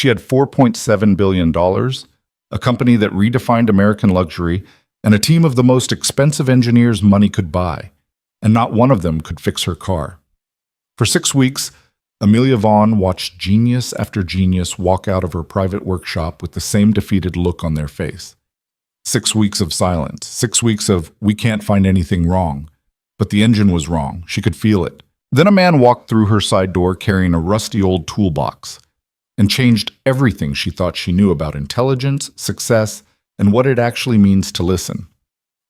She had $4.7 billion, a company that redefined American luxury, and a team of the most expensive engineers money could buy, and not one of them could fix her car. For 6 weeks, Amelia Vaughn watched genius after genius walk out of her private workshop with the same defeated look on their face. 6 weeks of silence, 6 weeks of, we can't find anything wrong. But the engine was wrong. She could feel it. Then a man walked through her side door carrying a rusty old toolbox and changed everything she thought she knew about intelligence, success, and what it actually means to listen.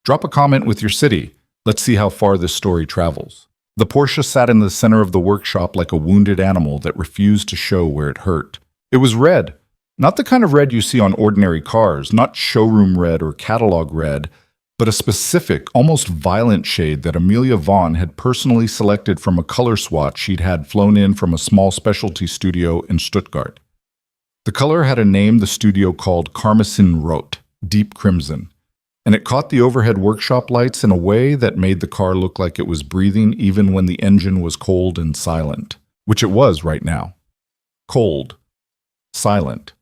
Drop a comment with your city. Let's see how far this story travels. The Porsche sat in the center of the workshop like a wounded animal that refused to show where it hurt. It was red. Not the kind of red you see on ordinary cars, not showroom red or catalog red, but a specific, almost violent shade that Amelia Vaughn had personally selected from a color swatch she'd had flown in from a small specialty studio in Stuttgart. The color had a name the studio called Karmesin Rot, deep crimson, and it caught the overhead workshop lights in a way that made the car look like it was breathing even when the engine was cold and silent, which it was right now. Cold, silent,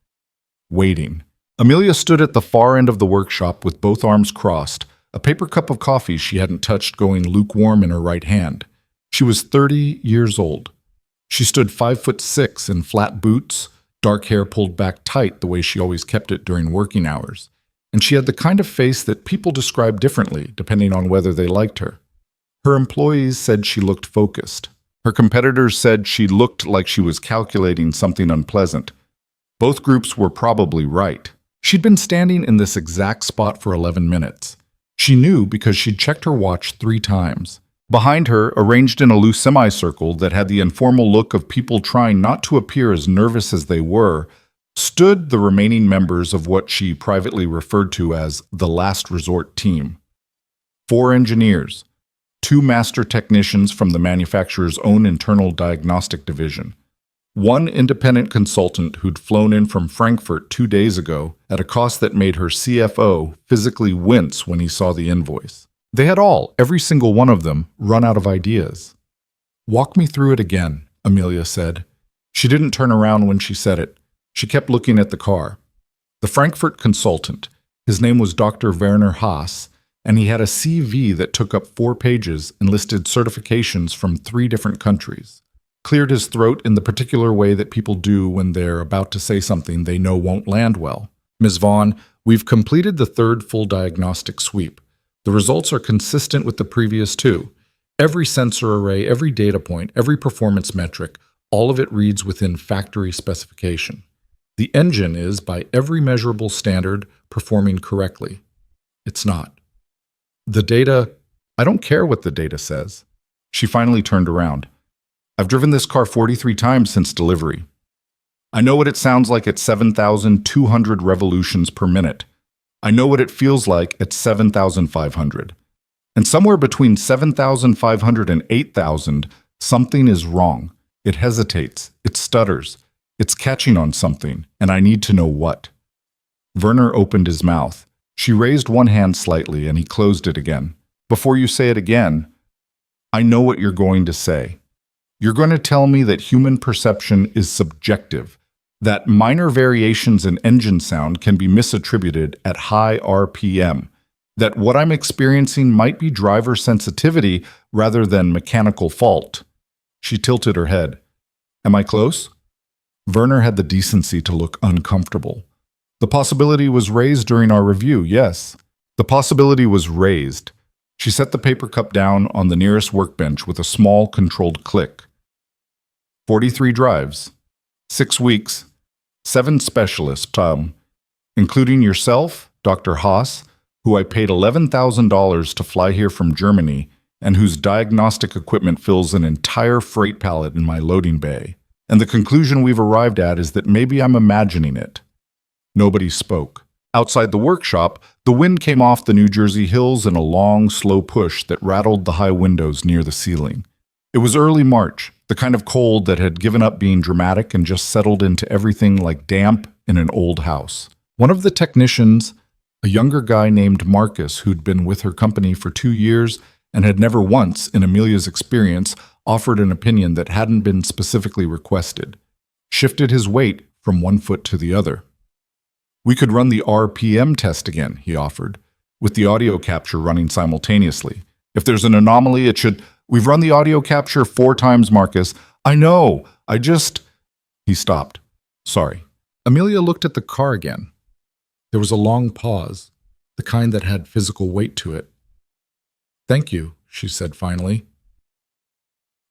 waiting. Amelia stood at the far end of the workshop with both arms crossed, a paper cup of coffee she hadn't touched going lukewarm in her right hand. She was 30 years old. She stood 5'6" in flat boots, dark hair pulled back tight the way she always kept it during working hours. And she had the kind of face that people describe differently depending on whether they liked her. Her employees said she looked focused. Her competitors said she looked like she was calculating something unpleasant. Both groups were probably right. She'd been standing in this exact spot for 11 minutes. She knew because she'd checked her watch 3 times. Behind her, arranged in a loose semicircle that had the informal look of people trying not to appear as nervous as they were, stood the remaining members of what she privately referred to as the last resort team. 4 engineers, 2 master technicians from the manufacturer's own internal diagnostic division, 1 independent consultant who'd flown in from Frankfurt 2 days ago at a cost that made her CFO physically wince when he saw the invoice. They had all, every single one of them, run out of ideas. "Walk me through it again," Amelia said. She didn't turn around when she said it. She kept looking at the car. The Frankfurt consultant, his name was Dr. Werner Haas, and he had a CV that took up 4 pages and listed certifications from 3 different countries. Cleared his throat in the particular way that people do when they're about to say something they know won't land well. "Ms. Vaughn, we've completed the 3rd full diagnostic sweep. The results are consistent with the previous 2. Every sensor array, every data point, every performance metric, all of it reads within factory specification. The engine is, by every measurable standard, performing correctly. It's not. The data, I don't care what the data says." She finally turned around. "I've driven this car 43 times since delivery. I know what it sounds like at 7,200 revolutions per minute. I know what it feels like at 7,500. And somewhere between 7,500 and 8,000, something is wrong. It hesitates. It stutters. It's catching on something, and I need to know what." Werner opened his mouth. She raised one hand slightly, and he closed it again. "Before you say it again, I know what you're going to say. You're going to tell me that human perception is subjective, that minor variations in engine sound can be misattributed at high RPM, that what I'm experiencing might be driver sensitivity rather than mechanical fault." She tilted her head. "Am I close?" Werner had the decency to look uncomfortable. "The possibility was raised during our review, yes. The possibility was raised." She set the paper cup down on the nearest workbench with a small, controlled click. 43 drives, 6 weeks, 7 specialists, including yourself, Dr. Haas, who I paid $11,000 to fly here from Germany and whose diagnostic equipment fills an entire freight pallet in my loading bay. And the conclusion we've arrived at is that maybe I'm imagining it." Nobody spoke. Outside the workshop, the wind came off the New Jersey hills in a long, slow push that rattled the high windows near the ceiling. It was early March, the kind of cold that had given up being dramatic and just settled into everything like damp in an old house. One of the technicians, a younger guy named Marcus who'd been with her company for 2 years and had never once, in Amelia's experience, offered an opinion that hadn't been specifically requested, shifted his weight from one foot to the other. We could run the RPM test again, he offered, with the audio capture running simultaneously. If there's an anomaly, it should... We've run the audio capture 4 times, Marcus. I know, He stopped. Sorry. Amelia looked at the car again. There was a long pause, the kind that had physical weight to it. Thank you, she said finally.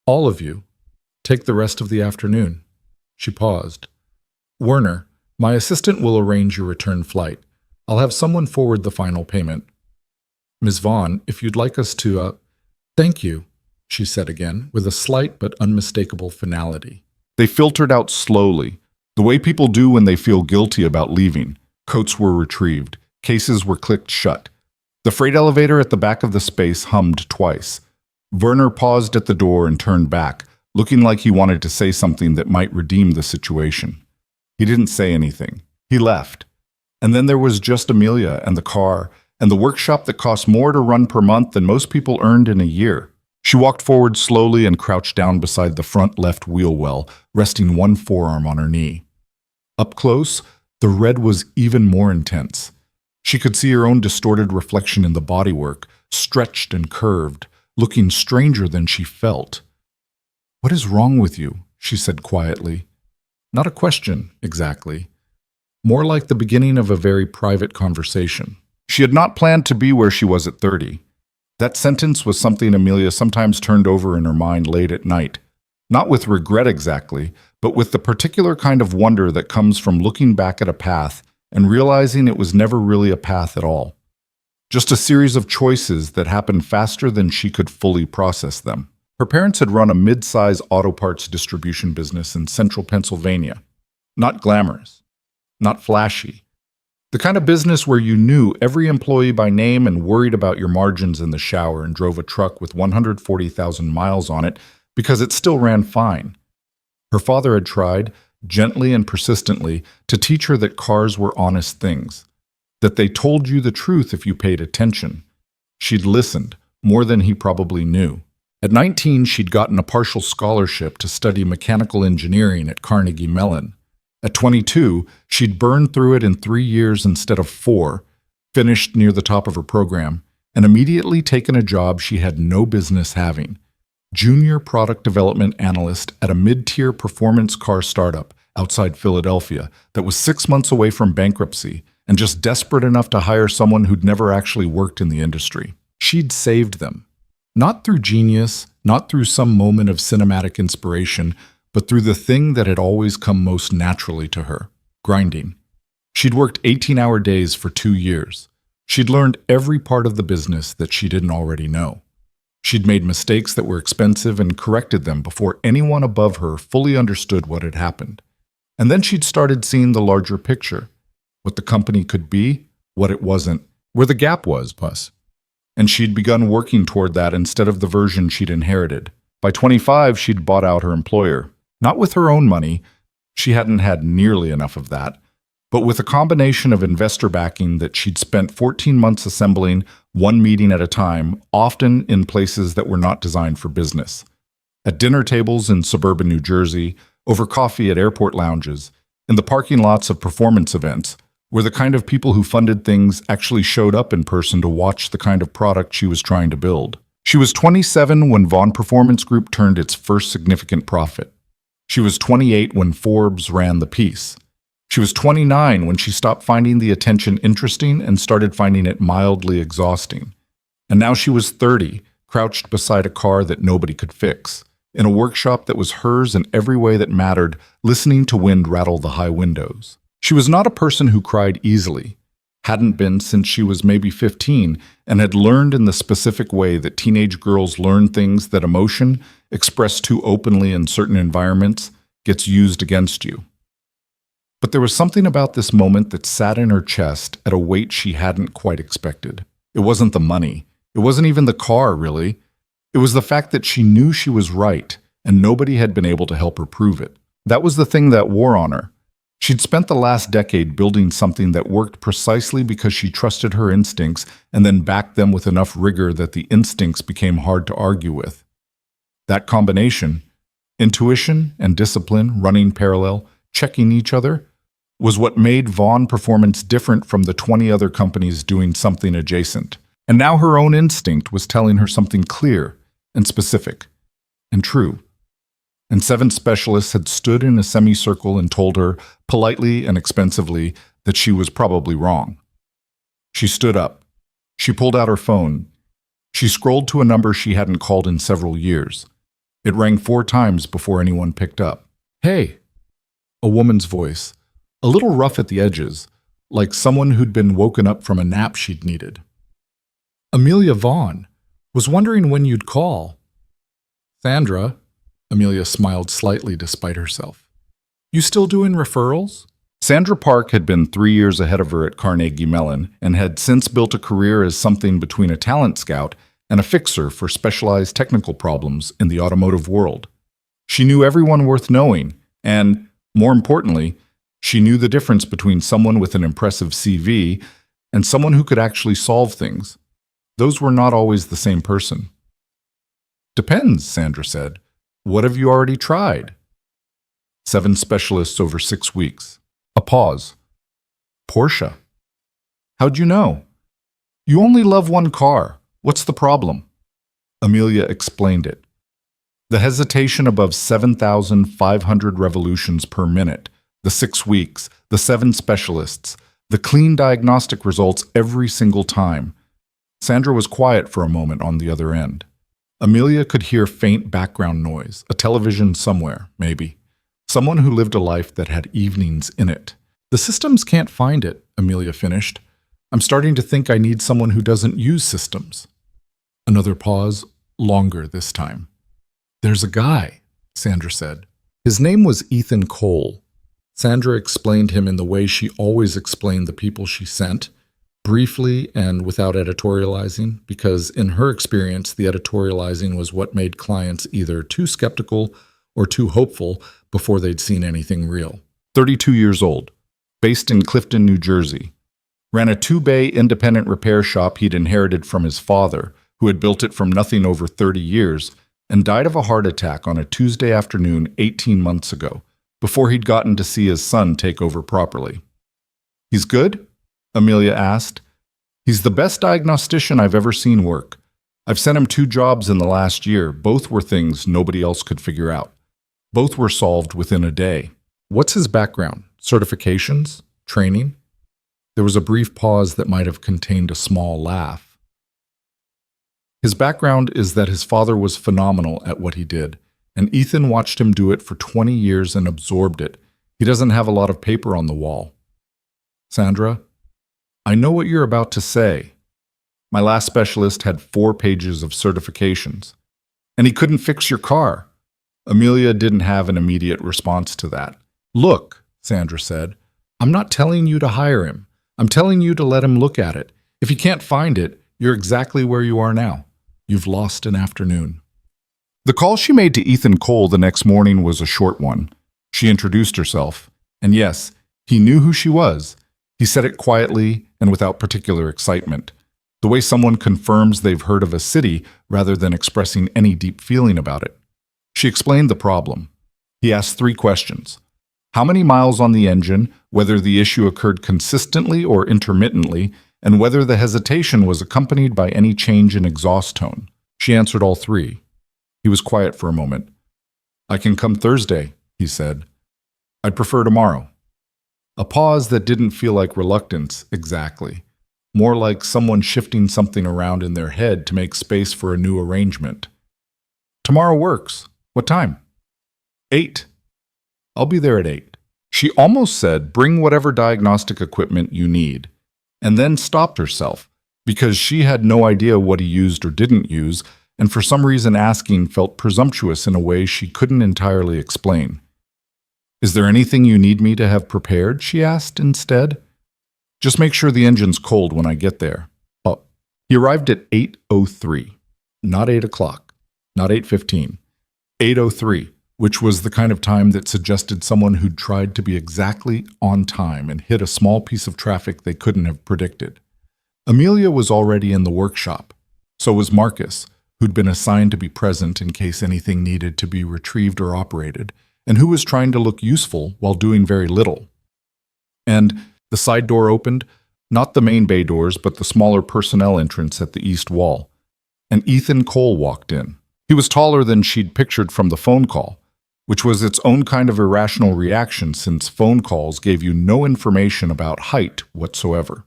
All of you. Take the rest of the afternoon. She paused. Werner, my assistant will arrange your return flight. I'll have someone forward the final payment. Ms. Vaughn, if you'd like us to, Thank you, she said again, with a slight but unmistakable finality. They filtered out slowly, the way people do when they feel guilty about leaving. Coats were retrieved. Cases were clicked shut. The freight elevator at the back of the space hummed twice. Werner paused at the door and turned back, looking like he wanted to say something that might redeem the situation. He didn't say anything. He left. And then there was just Amelia and the car, and the workshop that cost more to run per month than most people earned in a year. She walked forward slowly and crouched down beside the front left wheel well, resting one forearm on her knee. Up close, the red was even more intense. She could see her own distorted reflection in the bodywork, stretched and curved, looking stranger than she felt. What is wrong with you? She said quietly. Not a question, exactly. More like the beginning of a very private conversation. She had not planned to be where she was at 30. That sentence was something Amelia sometimes turned over in her mind late at night. Not with regret exactly, but with the particular kind of wonder that comes from looking back at a path and realizing it was never really a path at all. Just a series of choices that happened faster than she could fully process them. Her parents had run a mid-size auto parts distribution business in central Pennsylvania. Not glamorous, not flashy. The kind of business where you knew every employee by name and worried about your margins in the shower and drove a truck with 140,000 miles on it because it still ran fine. Her father had tried, gently and persistently, to teach her that cars were honest things, that they told you the truth if you paid attention. She'd listened, more than he probably knew. At 19, she'd gotten a partial scholarship to study mechanical engineering at Carnegie Mellon. At 22, she'd burned through it in 3 years instead of 4, finished near the top of her program, and immediately taken a job she had no business having. Junior product development analyst at a mid-tier performance car startup outside Philadelphia that was 6 months away from bankruptcy and just desperate enough to hire someone who'd never actually worked in the industry. She'd saved them. Not through genius, not through some moment of cinematic inspiration, but through the thing that had always come most naturally to her, grinding. She'd worked 18-hour days for 2 years. She'd learned every part of the business that she didn't already know. She'd made mistakes that were expensive and corrected them before anyone above her fully understood what had happened. And then she'd started seeing the larger picture, what the company could be, what it wasn't, where the gap was, plus. And she'd begun working toward that instead of the version she'd inherited. By 25, she'd bought out her employer. Not with her own money, she hadn't had nearly enough of that, but with a combination of investor backing that she'd spent 14 months assembling, one meeting at a time, often in places that were not designed for business. At dinner tables in suburban New Jersey, over coffee at airport lounges, in the parking lots of performance events, where the kind of people who funded things actually showed up in person to watch the kind of product she was trying to build. She was 27 when Vaughn Performance Group turned its first significant profit. She was 28 when Forbes ran the piece. She was 29 when she stopped finding the attention interesting and started finding it mildly exhausting. And now she was 30, crouched beside a car that nobody could fix, in a workshop that was hers in every way that mattered, listening to wind rattle the high windows. She was not a person who cried easily, hadn't been since she was maybe 15, and had learned in the specific way that teenage girls learn things that emotion, expressed too openly in certain environments, gets used against you. But there was something about this moment that sat in her chest at a weight she hadn't quite expected. It wasn't the money. It wasn't even the car, really. It was the fact that she knew she was right, and nobody had been able to help her prove it. That was the thing that wore on her. She'd spent the last decade building something that worked precisely because she trusted her instincts and then backed them with enough rigor that the instincts became hard to argue with. That combination, intuition and discipline running parallel, checking each other, was what made Vaughn Performance different from the 20 other companies doing something adjacent. And now her own instinct was telling her something clear and specific and true. And 7 specialists had stood in a semicircle and told her, politely and expensively, that she was probably wrong. She stood up. She pulled out her phone. She scrolled to a number she hadn't called in several years. It rang 4 times before anyone picked up. "Hey," a woman's voice, a little rough at the edges, like someone who'd been woken up from a nap she'd needed. "Amelia Vaughn. Was wondering when you'd call." "Sandra," Amelia smiled slightly despite herself. "You still doing referrals?" Sandra Park had been 3 years ahead of her at Carnegie Mellon and had since built a career as something between a talent scout and a fixer for specialized technical problems in the automotive world. She knew everyone worth knowing, and, more importantly, she knew the difference between someone with an impressive CV and someone who could actually solve things. Those were not always the same person. "Depends," Sandra said. "What have you already tried?" 7 specialists over 6 weeks. A pause. "Porsche." "How'd you know?" "You only love one car. What's the problem?" Amelia explained it. The hesitation above 7,500 revolutions per minute, the 6 weeks, the 7 specialists, the clean diagnostic results every single time. Sandra was quiet for a moment on the other end. Amelia could hear faint background noise, a television somewhere, maybe. Someone who lived a life that had evenings in it. "The systems can't find it," Amelia finished. "I'm starting to think I need someone who doesn't use systems." Another pause, longer this time. "There's a guy," Sandra said. His name was Ethan Cole. Sandra explained him in the way she always explained the people she sent, briefly and without editorializing, because in her experience, the editorializing was what made clients either too skeptical or too hopeful before they'd seen anything real. 32 years old, based in Clifton, New Jersey. Ran a 2-bay independent repair shop he'd inherited from his father, who had built it from nothing over 30 years, and died of a heart attack on a Tuesday afternoon 18 months ago, before he'd gotten to see his son take over properly. "He's good?" Amelia asked. "He's the best diagnostician I've ever seen work. I've sent him 2 jobs in the last year. Both were things nobody else could figure out. Both were solved within a day." "What's his background? Certifications? Training?" There was a brief pause that might have contained a small laugh. "His background is that his father was phenomenal at what he did, and Ethan watched him do it for 20 years and absorbed it. He doesn't have a lot of paper on the wall." "Sandra, I know what you're about to say. My last specialist had 4 pages of certifications. And he couldn't fix your car." Amelia didn't have an immediate response to that. "Look," Sandra said, "I'm not telling you to hire him. I'm telling you to let him look at it. If you can't find it, you're exactly where you are now. You've lost an afternoon." The call she made to Ethan Cole the next morning was a short one. She introduced herself, and yes, he knew who she was. He said it quietly and without particular excitement, the way someone confirms they've heard of a city rather than expressing any deep feeling about it. She explained the problem. He asked 3 questions. How many miles on the engine, whether the issue occurred consistently or intermittently, and whether the hesitation was accompanied by any change in exhaust tone. She answered all 3. He was quiet for a moment. "I can come Thursday," he said. "I'd prefer tomorrow." A pause that didn't feel like reluctance exactly, more like someone shifting something around in their head to make space for a new arrangement. "Tomorrow works. What time?" 8. "I'll be there at 8. She almost said, "Bring whatever diagnostic equipment you need," and then stopped herself, because she had no idea what he used or didn't use, and for some reason asking felt presumptuous in a way she couldn't entirely explain. "Is there anything you need me to have prepared?" she asked instead. "Just make sure the engine's cold when I get there." Oh. He arrived at 8:03, not 8 o'clock, not 8:15, 8:03, which was the kind of time that suggested someone who'd tried to be exactly on time and hit a small piece of traffic they couldn't have predicted. Amelia was already in the workshop. So was Marcus, who'd been assigned to be present in case anything needed to be retrieved or operated, and who was trying to look useful while doing very little. And the side door opened, not the main bay doors, but the smaller personnel entrance at the east wall. And Ethan Cole walked in. He was taller than she'd pictured from the phone call, which was its own kind of irrational reaction since phone calls gave you no information about height whatsoever.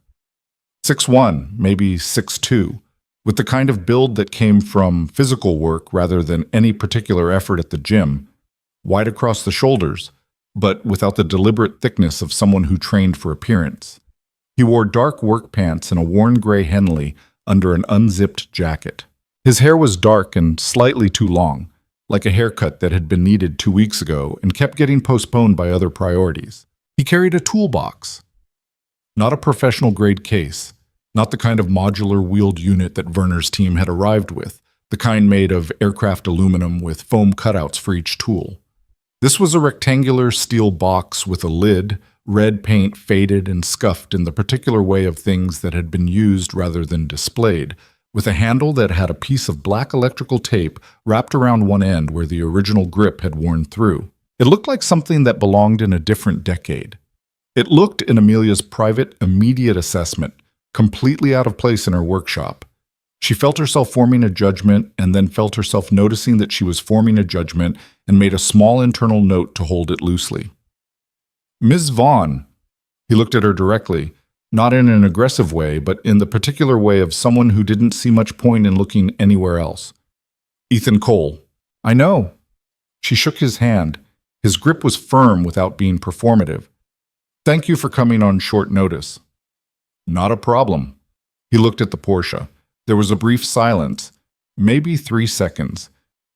6'1", maybe 6'2", with the kind of build that came from physical work rather than any particular effort at the gym, wide across the shoulders, but without the deliberate thickness of someone who trained for appearance. He wore dark work pants and a worn gray Henley under an unzipped jacket. His hair was dark and slightly too long, like a haircut that had been needed 2 weeks ago and kept getting postponed by other priorities. He carried a toolbox. Not a professional-grade case, not the kind of modular wheeled unit that Werner's team had arrived with, the kind made of aircraft aluminum with foam cutouts for each tool. This was a rectangular steel box with a lid, red paint faded and scuffed in the particular way of things that had been used rather than displayed, with a handle that had a piece of black electrical tape wrapped around one end where the original grip had worn through. It looked like something that belonged in a different decade. It looked, in Amelia's private, immediate assessment, completely out of place in her workshop. She felt herself forming a judgment and then felt herself noticing that she was forming a judgment and made a small internal note to hold it loosely. "Ms. Vaughn," he looked at her directly, not in an aggressive way, but in the particular way of someone who didn't see much point in looking anywhere else. "Ethan Cole." "I know." She shook his hand. His grip was firm without being performative. "Thank you for coming on short notice." "Not a problem." He looked at the Porsche. There was a brief silence, maybe 3 seconds,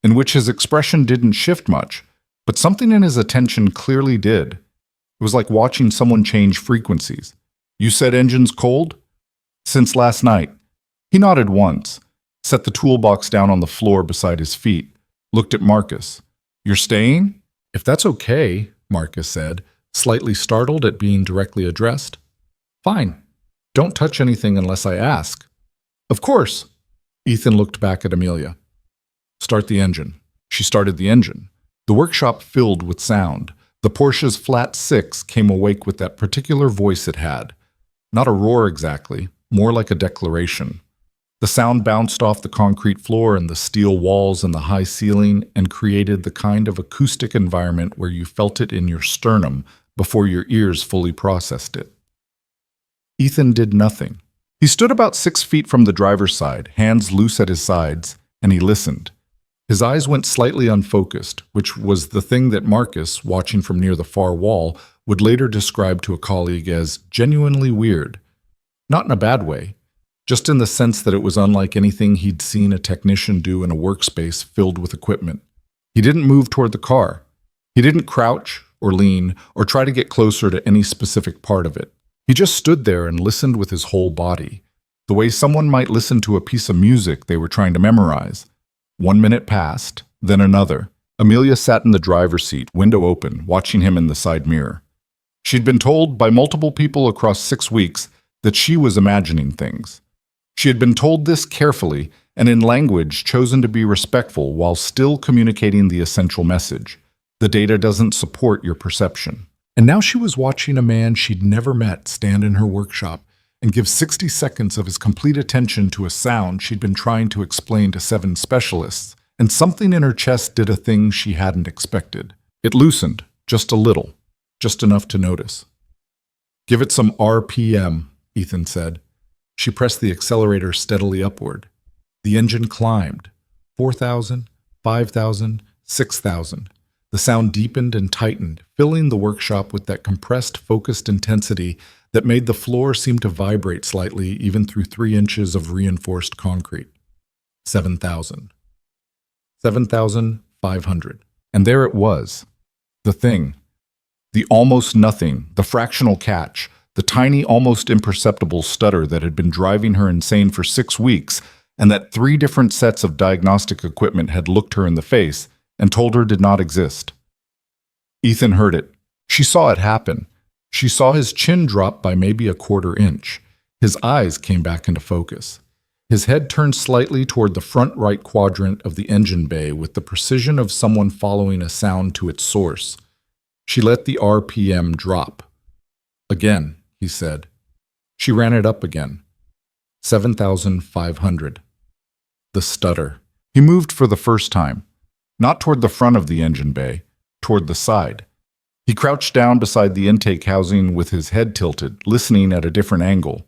in which his expression didn't shift much, but something in his attention clearly did. It was like watching someone change frequencies. "You said engine's cold?" "Since last night." He nodded once, set the toolbox down on the floor beside his feet, looked at Marcus. "You're staying?" "If that's okay," Marcus said, slightly startled at being directly addressed. "Fine. Don't touch anything unless I ask." "Of course." Ethan looked back at Amelia. "Start the engine." She started the engine. The workshop filled with sound. The Porsche's flat 6 came awake with that particular voice it had. Not a roar exactly, more like a declaration. The sound bounced off the concrete floor and the steel walls and the high ceiling and created the kind of acoustic environment where you felt it in your sternum before your ears fully processed it. Ethan did nothing. He stood about 6 feet from the driver's side, hands loose at his sides, and he listened. His eyes went slightly unfocused, which was the thing that Marcus, watching from near the far wall, would later describe to a colleague as genuinely weird. Not in a bad way, just in the sense that it was unlike anything he'd seen a technician do in a workspace filled with equipment. He didn't move toward the car. He didn't crouch or lean or try to get closer to any specific part of it. He just stood there and listened with his whole body, the way someone might listen to a piece of music they were trying to memorize. 1 minute passed, then another. Amelia sat in the driver's seat, window open, watching him in the side mirror. She'd been told by multiple people across 6 weeks that she was imagining things. She had been told this carefully and in language chosen to be respectful while still communicating the essential message. The data doesn't support your perception. And now she was watching a man she'd never met stand in her workshop and give 60 seconds of his complete attention to a sound she'd been trying to explain to 7 specialists, and something in her chest did a thing she hadn't expected. It loosened, just a little, just enough to notice. "Give it some RPM," Ethan said. She pressed the accelerator steadily upward. The engine climbed. 4,000, 5,000, 6,000. The sound deepened and tightened, filling the workshop with that compressed, focused intensity that made the floor seem to vibrate slightly even through 3 inches of reinforced concrete. 7,000. 7,500. And there it was. The thing. The almost nothing, the fractional catch, the tiny, almost imperceptible stutter that had been driving her insane for 6 weeks, and that 3 different sets of diagnostic equipment had looked her in the face and told her did not exist. Ethan heard it. She saw it happen. She saw his chin drop by maybe a 1/4 inch. His eyes came back into focus. His head turned slightly toward the front right quadrant of the engine bay with the precision of someone following a sound to its source. She let the RPM drop. Again, he said. She ran it up again. 7,500. The stutter. He moved for the first time, not toward the front of the engine bay, toward the side. He crouched down beside the intake housing with his head tilted, listening at a different angle.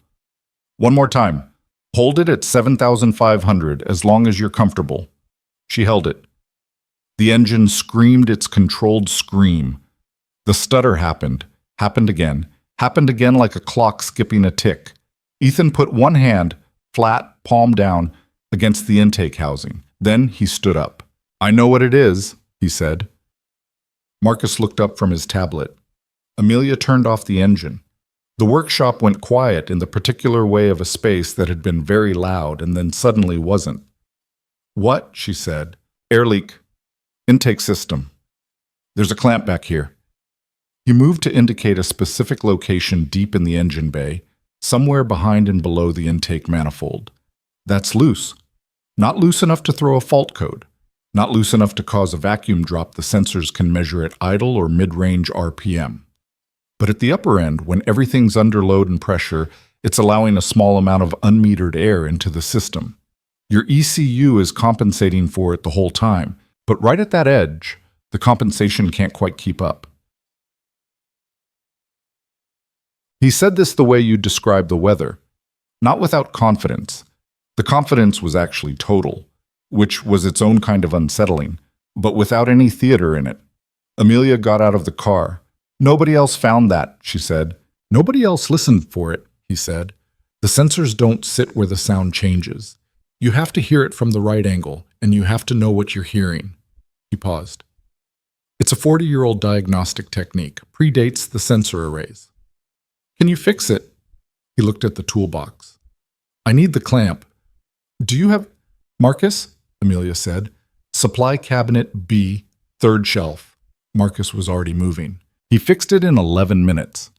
One more time. Hold it at 7,500 as long as you're comfortable. She held it. The engine screamed its controlled scream. The stutter happened again like a clock skipping a tick. Ethan put one hand, flat, palm down, against the intake housing. Then he stood up. I know what it is, he said. Marcus looked up from his tablet. Amelia turned off the engine. The workshop went quiet in the particular way of a space that had been very loud and then suddenly wasn't. What? She said. Air leak. Intake system. There's a clamp back here. He moved to indicate a specific location deep in the engine bay, somewhere behind and below the intake manifold. That's loose. Not loose enough to throw a fault code. Not loose enough to cause a vacuum drop the sensors can measure at idle or mid-range RPM. But at the upper end, when everything's under load and pressure, it's allowing a small amount of unmetered air into the system. Your ECU is compensating for it the whole time, but right at that edge, the compensation can't quite keep up. He said this the way you'd describe the weather, not without confidence. The confidence was actually total, which was its own kind of unsettling, but without any theater in it. Amelia got out of the car. Nobody else found that, she said. Nobody else listened for it, he said. The sensors don't sit where the sound changes. You have to hear it from the right angle, and you have to know what you're hearing. He paused. It's a 40-year-old diagnostic technique, predates the sensor arrays. Can you fix it? He looked at the toolbox. I need the clamp. Do you have... Marcus, Amelia said. Supply cabinet B, third shelf. Marcus was already moving. He fixed it in 11 minutes.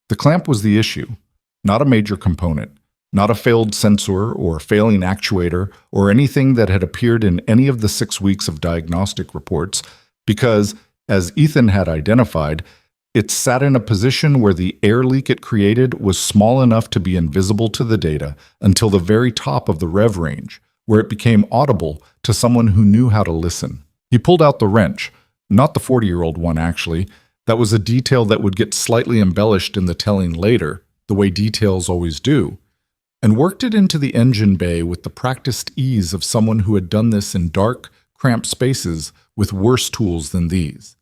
The clamp was the issue, not a major component, not a failed sensor or failing actuator or anything that had appeared in any of the 6 weeks of diagnostic reports, because, as Ethan had identified, it sat in a position where the air leak it created was small enough to be invisible to the data until the very top of the rev range, where it became audible to someone who knew how to listen. He pulled out the wrench, not the 40-year-old one actually. That was a detail that would get slightly embellished in the telling later, the way details always do, and worked it into the engine bay with the practiced ease of someone who had done this in dark, cramped spaces with worse tools than these.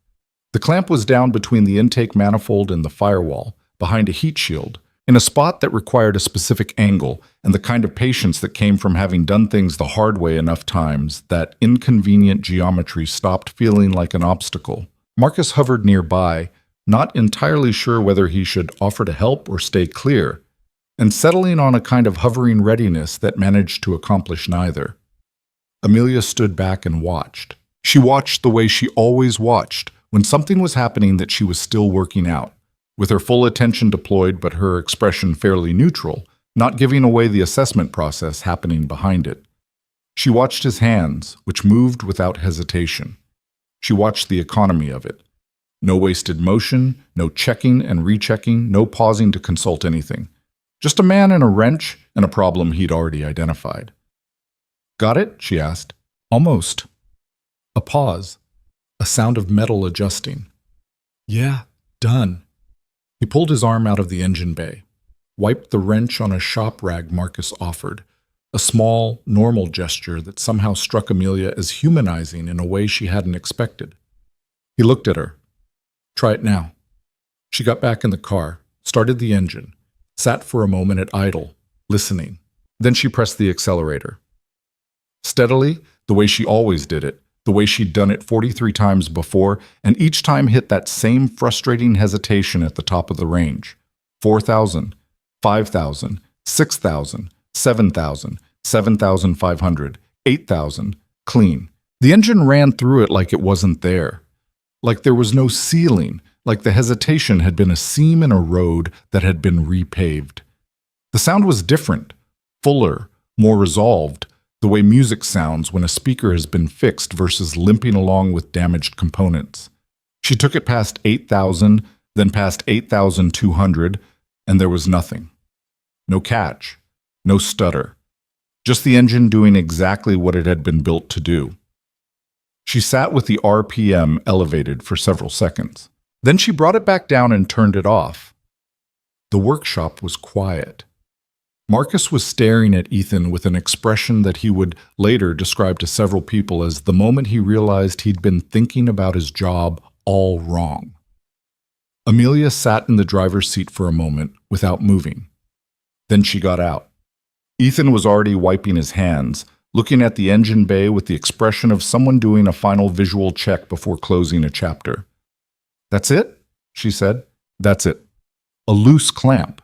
The clamp was down between the intake manifold and the firewall, behind a heat shield, in a spot that required a specific angle and the kind of patience that came from having done things the hard way enough times that inconvenient geometry stopped feeling like an obstacle. Marcus hovered nearby, not entirely sure whether he should offer to help or stay clear, and settling on a kind of hovering readiness that managed to accomplish neither. Amelia stood back and watched. She watched the way she always watched, when something was happening that she was still working out, with her full attention deployed but her expression fairly neutral, not giving away the assessment process happening behind it. She watched his hands, which moved without hesitation. She watched the economy of it. No wasted motion, no checking and rechecking, no pausing to consult anything. Just a man and a wrench and a problem he'd already identified. Got it? She asked. Almost. A pause. A sound of metal adjusting. Yeah, done. He pulled his arm out of the engine bay, wiped the wrench on a shop rag Marcus offered, a small, normal gesture that somehow struck Amelia as humanizing in a way she hadn't expected. He looked at her. Try it now. She got back in the car, started the engine, sat for a moment at idle, listening. Then she pressed the accelerator. Steadily, the way she always did it, the way she'd done it 43 times before, and each time hit that same frustrating hesitation at the top of the range. 4,000, 5,000, 6,000, 7,000, 7,500, 8,000, clean. The engine ran through it like it wasn't there. Like there was no ceiling, like the hesitation had been a seam in a road that had been repaved. The sound was different, fuller, more resolved, the way music sounds when a speaker has been fixed versus limping along with damaged components. She took it past 8,000, then past 8,200, and there was nothing. No catch, no stutter, just the engine doing exactly what it had been built to do. She sat with the RPM elevated for several seconds. Then she brought it back down and turned it off. The workshop was quiet. Marcus was staring at Ethan with an expression that he would later describe to several people as the moment he realized he'd been thinking about his job all wrong. Amelia sat in the driver's seat for a moment without moving. Then she got out. Ethan was already wiping his hands, looking at the engine bay with the expression of someone doing a final visual check before closing a chapter. "That's it?" she said. "That's it. A loose clamp.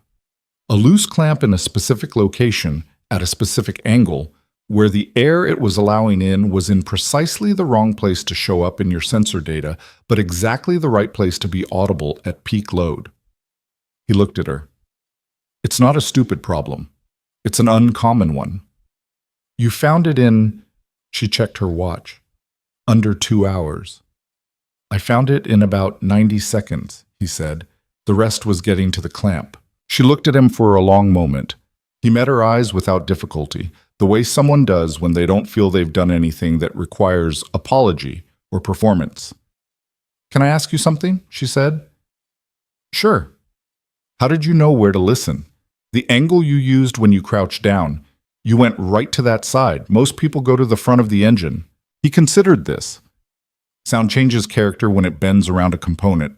A loose clamp in a specific location, at a specific angle, where the air it was allowing in was in precisely the wrong place to show up in your sensor data, but exactly the right place to be audible at peak load." He looked at her. "It's not a stupid problem. It's an uncommon one. You found it in," she checked her watch, "under 2 hours. I found it in about 90 seconds, he said. The rest was getting to the clamp. She looked at him for a long moment. He met her eyes without difficulty, the way someone does when they don't feel they've done anything that requires apology or performance. "Can I ask you something?" she said. "Sure." "How did you know where to listen? The angle you used when you crouched down, you went right to that side. Most people go to the front of the engine." He considered this. Sound changes character when it bends around a component.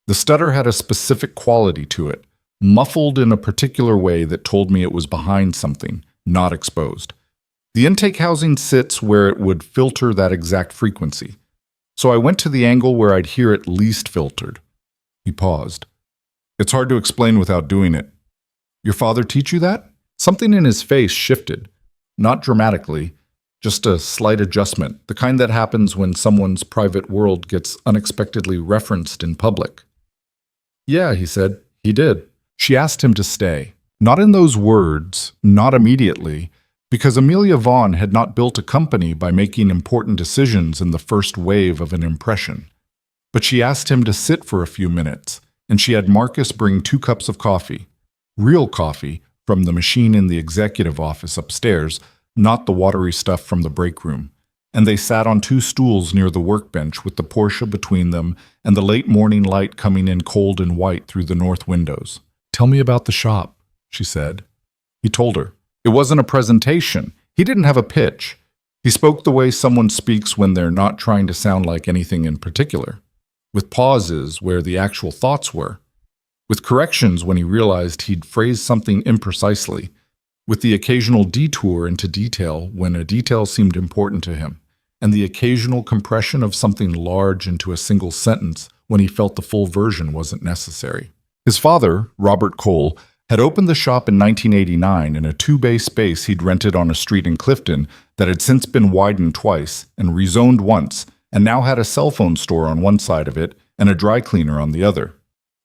The stutter had a specific quality to it, muffled in a particular way that told me it was behind something, not exposed. The intake housing sits where it would filter that exact frequency. So I went to the angle where I'd hear it least filtered. He paused. "It's hard to explain without doing it. Your father teach you that?" Something in his face shifted, not dramatically, just a slight adjustment, the kind that happens when someone's private world gets unexpectedly referenced in public. "Yeah," he said, "he did." She asked him to stay. Not in those words, not immediately, because Amelia Vaughn had not built a company by making important decisions in the first wave of an impression. But she asked him to sit for a few minutes, and she had Marcus bring 2 cups of coffee. Real coffee, from the machine in the executive office upstairs, not the watery stuff from the break room. And they sat on 2 stools near the workbench with the Porsche between them and the late morning light coming in cold and white through the north windows. "Tell me about the shop," she said. He told her. It wasn't a presentation. He didn't have a pitch. He spoke the way someone speaks when they're not trying to sound like anything in particular, with pauses where the actual thoughts were, with corrections when he realized he'd phrased something imprecisely, with the occasional detour into detail when a detail seemed important to him, and the occasional compression of something large into a single sentence when he felt the full version wasn't necessary. His father, Robert Cole, had opened the shop in 1989 in a 2-bay space he'd rented on a street in Clifton that had since been widened twice and rezoned once, and now had a cell phone store on one side of it and a dry cleaner on the other.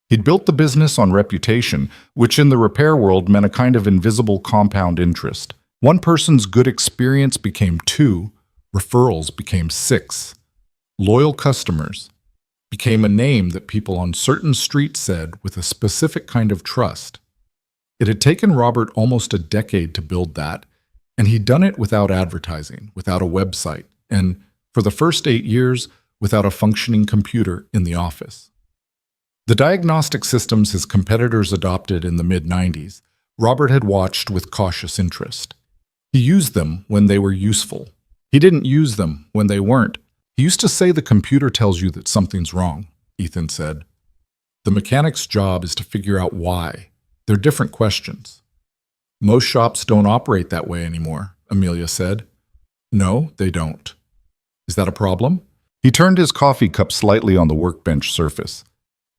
He'd built the business on reputation, which in the repair world meant a kind of invisible compound interest. One person's good experience became 2, referrals became 6. Loyal customers became a name that people on certain streets said with a specific kind of trust. It had taken Robert almost a decade to build that, and he'd done it without advertising, without a website, and, for the first 8 years, without a functioning computer in the office. The diagnostic systems his competitors adopted in the mid-90s, Robert had watched with cautious interest. He used them when they were useful. He didn't use them when they weren't. He used to say the computer tells you that something's wrong, Ethan said. The mechanic's job is to figure out why. They're different questions. Most shops don't operate that way anymore, Amelia said. No, they don't. Is that a problem? He turned his coffee cup slightly on the workbench surface.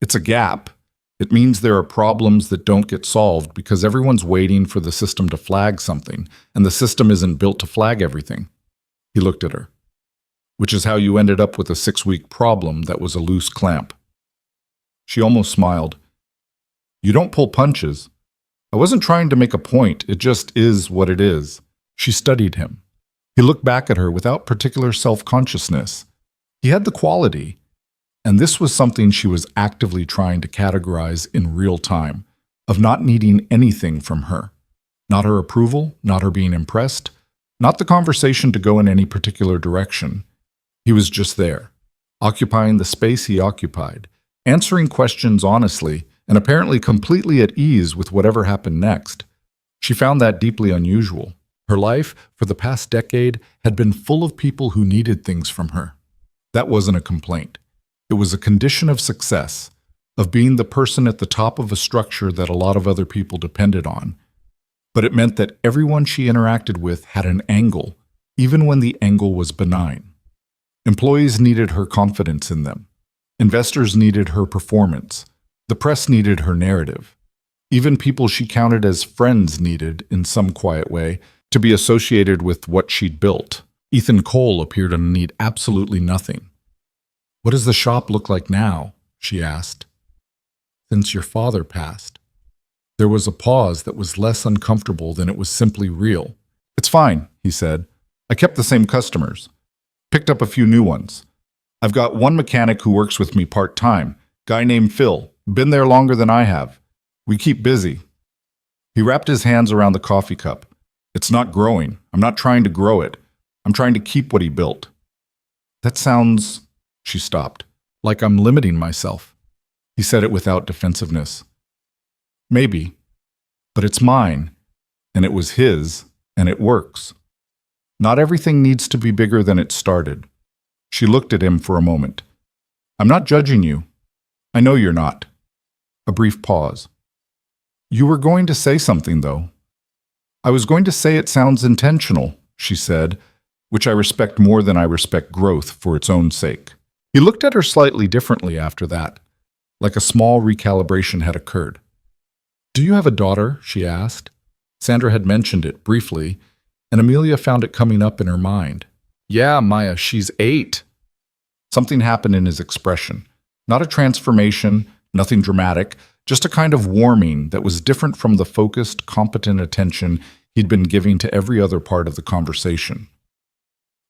It's a gap. It means there are problems that don't get solved because everyone's waiting for the system to flag something, and the system isn't built to flag everything. He looked at her. Which is how you ended up with a 6-week problem that was a loose clamp. She almost smiled. You don't pull punches. I wasn't trying to make a point. It just is what it is. She studied him. He looked back at her without particular self-consciousness. He had the quality. And this was something she was actively trying to categorize in real time, of not needing anything from her. Not her approval, not her being impressed, not the conversation to go in any particular direction. He was just there, occupying the space he occupied, answering questions honestly, and apparently completely at ease with whatever happened next. She found that deeply unusual. Her life, for the past decade, had been full of people who needed things from her. That wasn't a complaint. It was a condition of success, of being the person at the top of a structure that a lot of other people depended on. But it meant that everyone she interacted with had an angle, even when the angle was benign. Employees needed her confidence in them. Investors needed her performance. The press needed her narrative. Even people she counted as friends needed, in some quiet way, to be associated with what she'd built. Ethan Cole appeared to need absolutely nothing. "What does the shop look like now?" she asked. "Since your father passed." There was a pause that was less uncomfortable than it was simply real. "It's fine," he said. "I kept the same customers. Picked up a few new ones. I've got one mechanic who works with me part-time, guy named Phil, been there longer than I have. We keep busy." He wrapped his hands around the coffee cup. "It's not growing. I'm not trying to grow it. I'm trying to keep what he built." "That sounds," she stopped, "like I'm limiting myself." He said it without defensiveness. "Maybe, but it's mine, and it was his, and it works. Not everything needs to be bigger than it started." She looked at him for a moment. "I'm not judging you. I know you're not." A brief pause. "You were going to say something, though." "I was going to say it sounds intentional," she said, "which I respect more than I respect growth for its own sake." He looked at her slightly differently after that, like a small recalibration had occurred. "Do you have a daughter?" she asked. Sandra had mentioned it briefly, and Amelia found it coming up in her mind. "Yeah, Maya, she's 8. Something happened in his expression. Not a transformation, nothing dramatic, just a kind of warming that was different from the focused, competent attention he'd been giving to every other part of the conversation.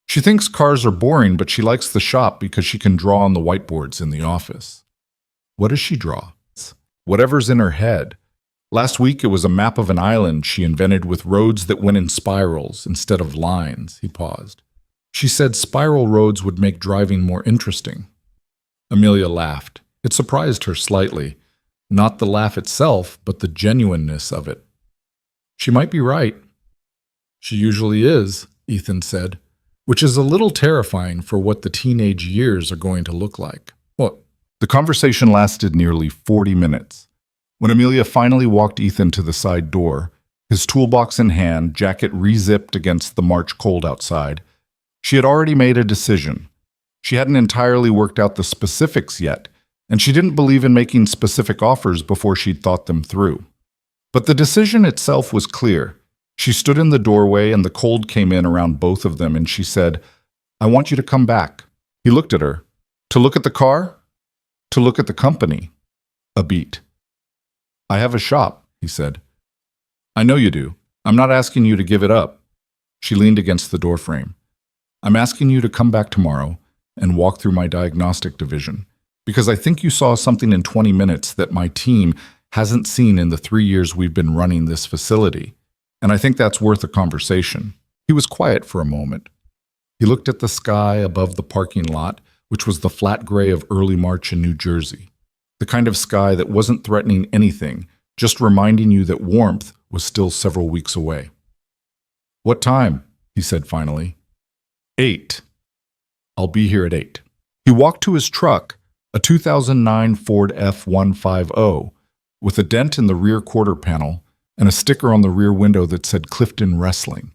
"She thinks cars are boring, but she likes the shop because she can draw on the whiteboards in the office." "What does she draw?" "Whatever's in her head. Last week it was a map of an island she invented with roads that went in spirals instead of lines." He paused. "She said spiral roads would make driving more interesting." Amelia laughed. It surprised her slightly. Not the laugh itself, but the genuineness of it. "She might be right." "She usually is," Ethan said, which is a little terrifying for what the teenage years are going to look like. What? The conversation lasted nearly 40 minutes. When Amelia finally walked Ethan to the side door, his toolbox in hand, jacket re-zipped against the March cold outside, she had already made a decision. She hadn't entirely worked out the specifics yet, and she didn't believe in making specific offers before she'd thought them through. But the decision itself was clear. She stood in the doorway and the cold came in around both of them and she said, "I want you to come back." He looked at her. "To look at the car? To look at the company?" A beat. "I have a shop," he said. "I know you do. I'm not asking you to give it up." She leaned against the doorframe. "I'm asking you to come back tomorrow and walk through my diagnostic division, because I think you saw something in 20 minutes that my team hasn't seen in the 3 years we've been running this facility, and I think that's worth a conversation." He was quiet for a moment. He looked at the sky above the parking lot, which was the flat gray of early March in New Jersey, the kind of sky that wasn't threatening anything, just reminding you that warmth was still several weeks away. "What time?" he said finally. 8. "I'll be here at 8. He walked to his truck, a 2009 Ford F-150, with a dent in the rear quarter panel and a sticker on the rear window that said Clifton Wrestling,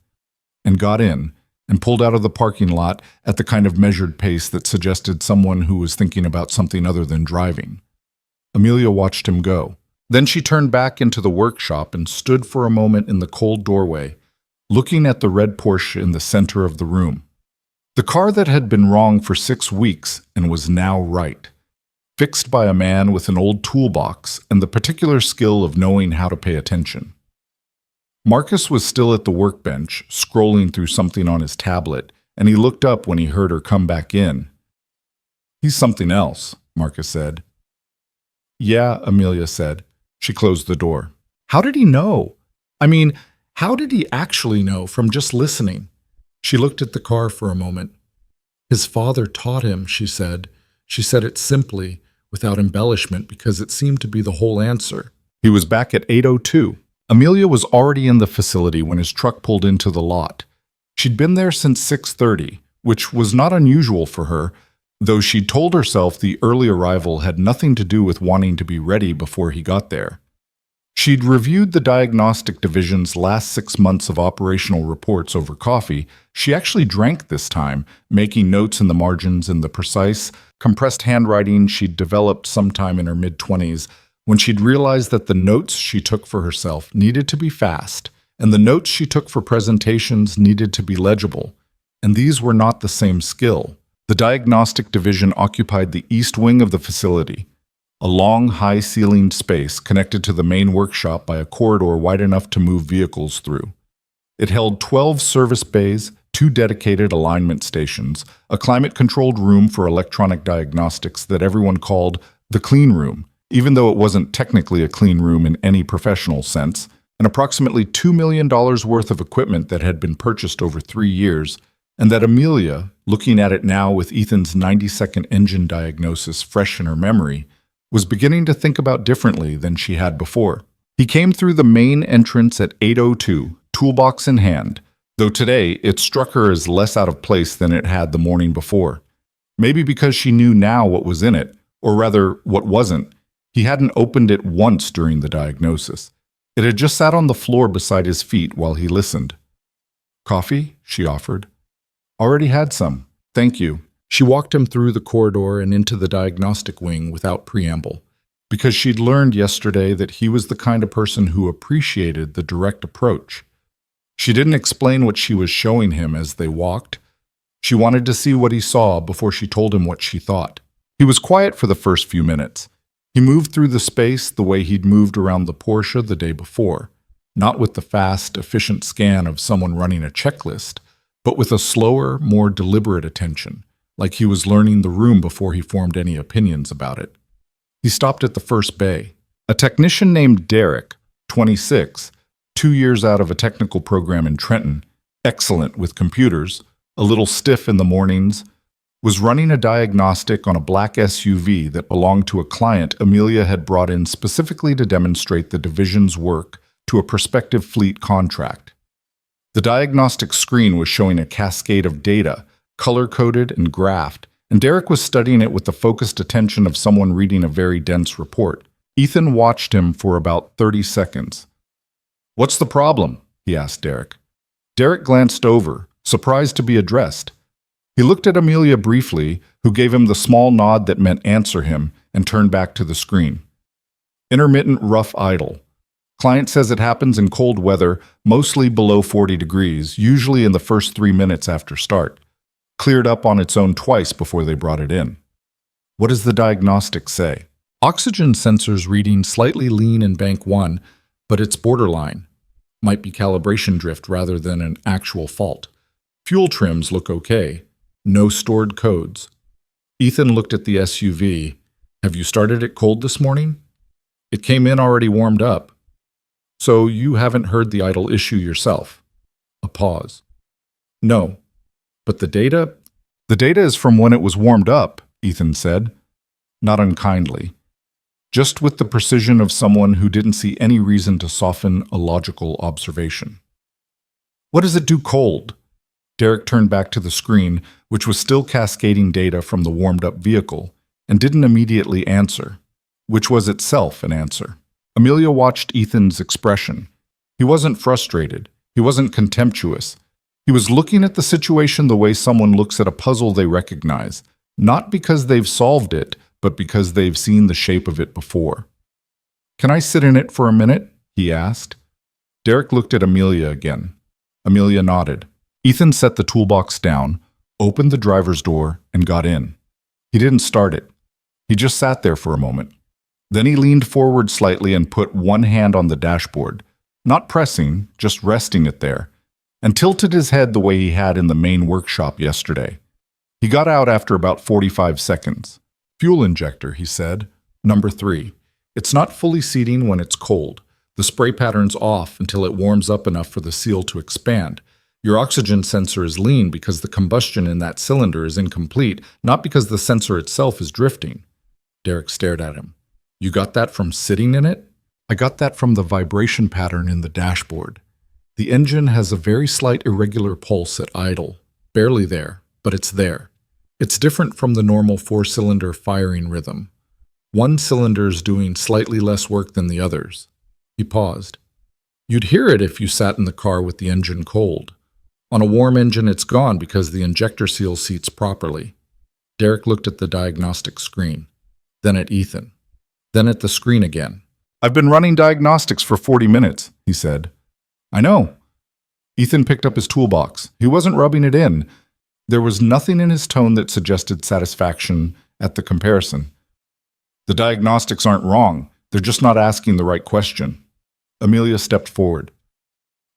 and got in and pulled out of the parking lot at the kind of measured pace that suggested someone who was thinking about something other than driving. Amelia watched him go. Then she turned back into the workshop and stood for a moment in the cold doorway, looking at the red Porsche in the center of the room. The car that had been wrong for 6 weeks and was now right, fixed by a man with an old toolbox and the particular skill of knowing how to pay attention. Marcus was still at the workbench, scrolling through something on his tablet, and he looked up when he heard her come back in. "He's something else," Marcus said. Yeah, Amelia said. She closed the door. How did he know? I mean, how did he actually know from just listening? She looked at the car for a moment. His father taught him, she said. She said it simply, without embellishment, because it seemed to be the whole answer. He was back at 8:02. Amelia was already in the facility when his truck pulled into the lot. She'd been there since 6:30, which was not unusual for her, though she'd told herself the early arrival had nothing to do with wanting to be ready before he got there. She'd reviewed the diagnostic division's last 6 months of operational reports over coffee. She actually drank this time, making notes in the margins in the precise, compressed handwriting she'd developed sometime in her mid-20s, when she'd realized that the notes she took for herself needed to be fast, and the notes she took for presentations needed to be legible. And these were not the same skill. The diagnostic division occupied the east wing of the facility, a long, high-ceilinged space connected to the main workshop by a corridor wide enough to move vehicles through. It held 12 service bays, 2 dedicated alignment stations, a climate-controlled room for electronic diagnostics that everyone called the clean room, even though it wasn't technically a clean room in any professional sense, and approximately $2 million worth of equipment that had been purchased over 3 years, and that Amelia, looking at it now with Ethan's 90-second engine diagnosis fresh in her memory, was beginning to think about differently than she had before. He came through the main entrance at 8:02, toolbox in hand, though today it struck her as less out of place than it had the morning before. Maybe because she knew now what was in it, or rather, what wasn't. He hadn't opened it once during the diagnosis. It had just sat on the floor beside his feet while he listened. Coffee? She offered. Already had some. Thank you. She walked him through the corridor and into the diagnostic wing without preamble, because she'd learned yesterday that he was the kind of person who appreciated the direct approach. She didn't explain what she was showing him as they walked. She wanted to see what he saw before she told him what she thought. He was quiet for the first few minutes. He moved through the space the way he'd moved around the Porsche the day before, not with the fast, efficient scan of someone running a checklist, but with a slower, more deliberate attention, like he was learning the room before he formed any opinions about it. He stopped at the first bay. A technician named Derek, 26, 2 years out of a technical program in Trenton, excellent with computers, a little stiff in the mornings, was running a diagnostic on a black SUV that belonged to a client Amelia had brought in specifically to demonstrate the division's work to a prospective fleet contract. The diagnostic screen was showing a cascade of data, color-coded and graphed, and Derek was studying it with the focused attention of someone reading a very dense report. Ethan watched him for about 30 seconds. "What's the problem?" he asked Derek. Derek glanced over, surprised to be addressed. He looked at Amelia briefly, who gave him the small nod that meant answer him, and turned back to the screen. Intermittent rough idle. Client says it happens in cold weather, mostly below 40 degrees, usually in the first 3 minutes after start. Cleared up on its own twice before they brought it in. What does the diagnostic say? Oxygen sensors reading slightly lean in bank 1, but it's borderline. Might be calibration drift rather than an actual fault. Fuel trims look okay. No stored codes. Ethan looked at the SUV. Have you started it cold this morning? It came in already warmed up. So you haven't heard the idle issue yourself. A pause. No. But the data? The data is from when it was warmed up, Ethan said, not unkindly, just with the precision of someone who didn't see any reason to soften a logical observation. What does it do cold? Derek turned back to the screen, which was still cascading data from the warmed-up vehicle, and didn't immediately answer, which was itself an answer. Amelia watched Ethan's expression. He wasn't frustrated. He wasn't contemptuous. He was looking at the situation the way someone looks at a puzzle they recognize, not because they've solved it, but because they've seen the shape of it before. "Can I sit in it for a minute?" he asked. Derek looked at Amelia again. Amelia nodded. Ethan set the toolbox down, opened the driver's door, and got in. He didn't start it. He just sat there for a moment. Then he leaned forward slightly and put one hand on the dashboard, not pressing, just resting it there, and tilted his head the way he had in the main workshop yesterday. He got out after about 45 seconds. Fuel injector, he said. Number 3. It's not fully seating when it's cold. The spray pattern's off until it warms up enough for the seal to expand. Your oxygen sensor is lean because the combustion in that cylinder is incomplete, not because the sensor itself is drifting. Derek stared at him. You got that from sitting in it? I got that from the vibration pattern in the dashboard. The engine has a very slight irregular pulse at idle. Barely there, but it's there. It's different from the normal 4-cylinder firing rhythm. One cylinder's doing slightly less work than the others. He paused. You'd hear it if you sat in the car with the engine cold. On a warm engine, it's gone because the injector seal seats properly. Derek looked at the diagnostic screen, then at Ethan, then at the screen again. I've been running diagnostics for 40 minutes, he said. I know. Ethan picked up his toolbox. He wasn't rubbing it in. There was nothing in his tone that suggested satisfaction at the comparison. The diagnostics aren't wrong. They're just not asking the right question. Amelia stepped forward.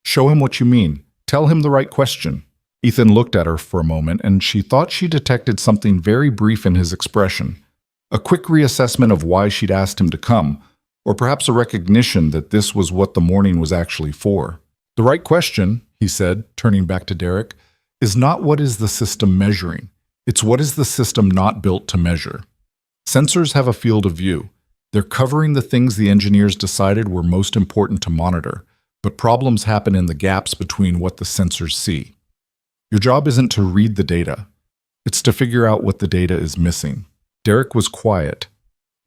Show him what you mean. Tell him the right question. Ethan looked at her for a moment, and she thought she detected something very brief in his expression. A quick reassessment of why she'd asked him to come, or perhaps a recognition that this was what the morning was actually for. The right question, he said, turning back to Derek, is not what is the system measuring. It's what is the system not built to measure. Sensors have a field of view. They're covering the things the engineers decided were most important to monitor, but problems happen in the gaps between what the sensors see. Your job isn't to read the data. It's to figure out what the data is missing. Derek was quiet.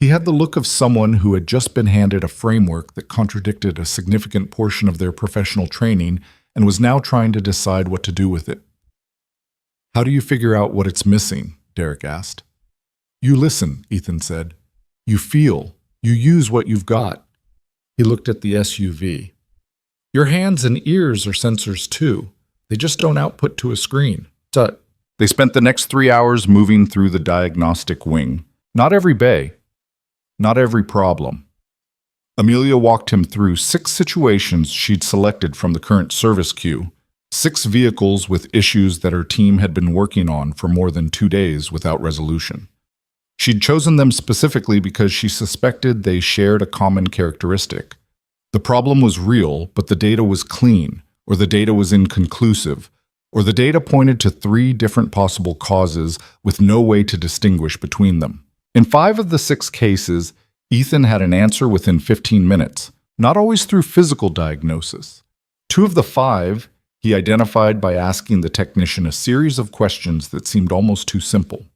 He had the look of someone who had just been handed a framework that contradicted a significant portion of their professional training and was now trying to decide what to do with it. How do you figure out what it's missing? Derek asked. You listen, Ethan said. You feel. You use what you've got. He looked at the SUV. Your hands and ears are sensors too. They just don't output to a screen. Tut. They spent the next 3 hours moving through the diagnostic wing. Not every bay. Not every problem. Amelia walked him through 6 situations she'd selected from the current service queue, 6 vehicles with issues that her team had been working on for more than 2 days without resolution. She'd chosen them specifically because she suspected they shared a common characteristic. The problem was real, but the data was clean, or the data was inconclusive, or the data pointed to 3 different possible causes with no way to distinguish between them. In 5 of the 6 cases, Ethan had an answer within 15 minutes, not always through physical diagnosis. 2 of the 5 he identified by asking the technician a series of questions that seemed almost too simple.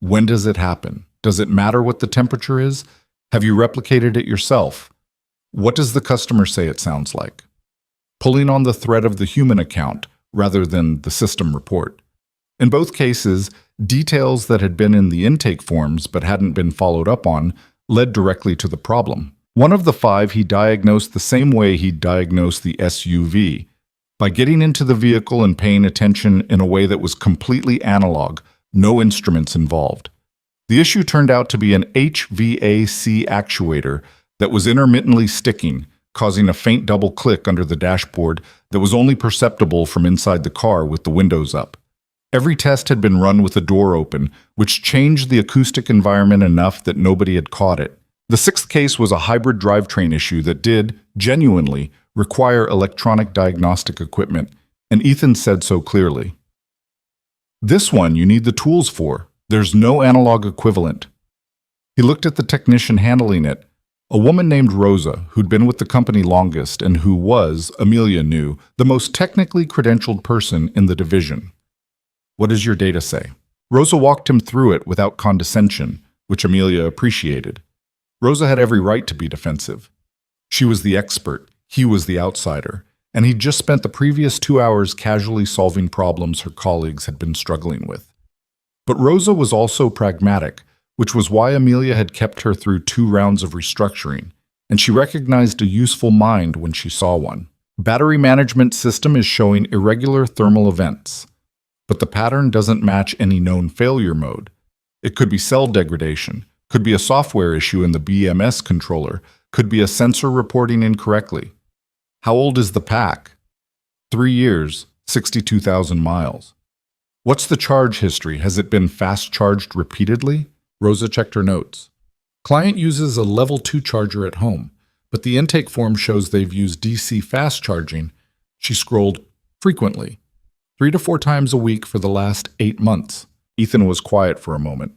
When does it happen? Does it matter what the temperature is? Have you replicated it yourself? What does the customer say it sounds like? Pulling on the thread of the human account rather than the system report. In both cases, details that had been in the intake forms but hadn't been followed up on led directly to the problem. 1 of the 5 he diagnosed the same way he diagnosed the SUV, by getting into the vehicle and paying attention in a way that was completely analog, no instruments involved. The issue turned out to be an HVAC actuator that was intermittently sticking, causing a faint double click under the dashboard that was only perceptible from inside the car with the windows up. Every test had been run with the door open, which changed the acoustic environment enough that nobody had caught it. The 6th case was a hybrid drivetrain issue that did, genuinely, require electronic diagnostic equipment, and Ethan said so clearly. This one you need the tools for. There's no analog equivalent. He looked at the technician handling it, a woman named Rosa, who'd been with the company longest and who was, Amelia knew, the most technically credentialed person in the division. What does your data say? Rosa walked him through it without condescension, which Amelia appreciated. Rosa had every right to be defensive. She was the expert, he was the outsider, and he'd just spent the previous 2 hours casually solving problems her colleagues had been struggling with. But Rosa was also pragmatic, which was why Amelia had kept her through 2 rounds of restructuring, and she recognized a useful mind when she saw one. Battery management system is showing irregular thermal events, but the pattern doesn't match any known failure mode. It could be cell degradation, could be a software issue in the BMS controller, could be a sensor reporting incorrectly. How old is the pack? 3 years, 62,000 miles. What's the charge history? Has it been fast charged repeatedly? Rosa checked her notes. Client uses a level 2 charger at home, but the intake form shows they've used DC fast charging. She scrolled frequently, 3 to 4 times a week for the last 8 months. Ethan was quiet for a moment.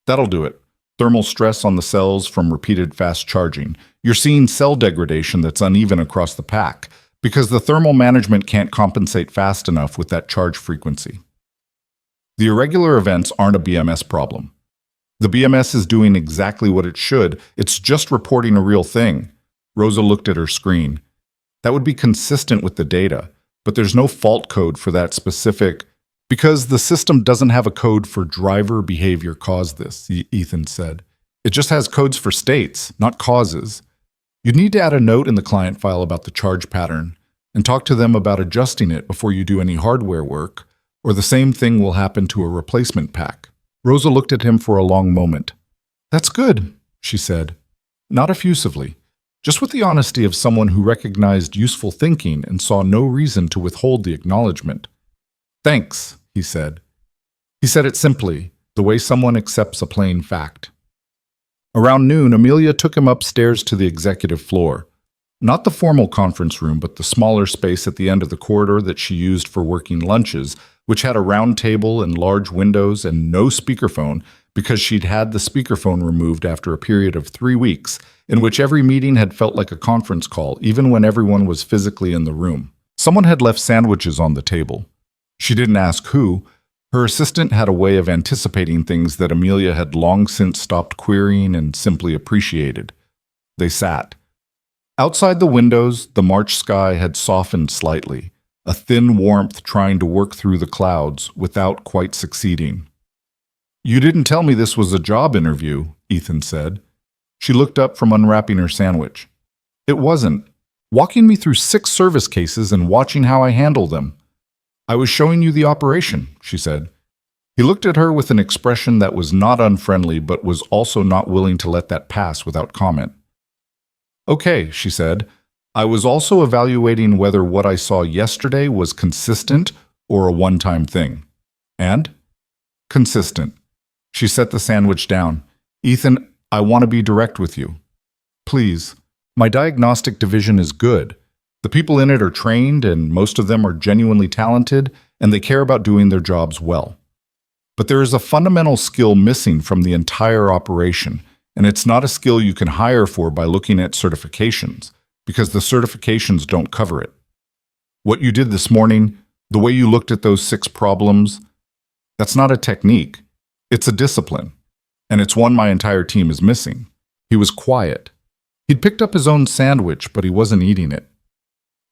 That'll do it. Thermal stress on the cells from repeated fast charging. You're seeing cell degradation that's uneven across the pack because the thermal management can't compensate fast enough with that charge frequency. The irregular events aren't a BMS problem. The BMS is doing exactly what it should. It's just reporting a real thing. Rosa looked at her screen. That would be consistent with the data, but there's no fault code for that specific, because the system doesn't have a code for driver behavior caused this, Ethan said. It just has codes for states, not causes. You'd need to add a note in the client file about the charge pattern and talk to them about adjusting it before you do any hardware work, or the same thing will happen to a replacement pack. Rosa looked at him for a long moment. That's good, she said, not effusively, just with the honesty of someone who recognized useful thinking and saw no reason to withhold the acknowledgement. Thanks, he said. He said it simply, the way someone accepts a plain fact. Around noon, Amelia took him upstairs to the executive floor. Not the formal conference room, but the smaller space at the end of the corridor that she used for working lunches, which had a round table and large windows and no speakerphone because she'd had the speakerphone removed after a period of 3 weeks in which every meeting had felt like a conference call, even when everyone was physically in the room. Someone had left sandwiches on the table. She didn't ask who. Her assistant had a way of anticipating things that Amelia had long since stopped querying and simply appreciated. They sat. Outside the windows, the March sky had softened slightly, a thin warmth trying to work through the clouds without quite succeeding. You didn't tell me this was a job interview, Ethan said. She looked up from unwrapping her sandwich. It wasn't. Walking me through 6 service cases and watching how I handle them. I was showing you the operation, she said. He looked at her with an expression that was not unfriendly but was also not willing to let that pass without comment. Okay, she said. I was also evaluating whether what I saw yesterday was consistent or a one-time thing. And? Consistent. She set the sandwich down. Ethan, I want to be direct with you. Please. My diagnostic division is good. The people in it are trained, and most of them are genuinely talented, and they care about doing their jobs well. But there is a fundamental skill missing from the entire operation, and it's not a skill you can hire for by looking at certifications, because the certifications don't cover it. What you did this morning, the way you looked at those 6 problems, that's not a technique. It's a discipline, and it's one my entire team is missing. He was quiet. He'd picked up his own sandwich, but he wasn't eating it.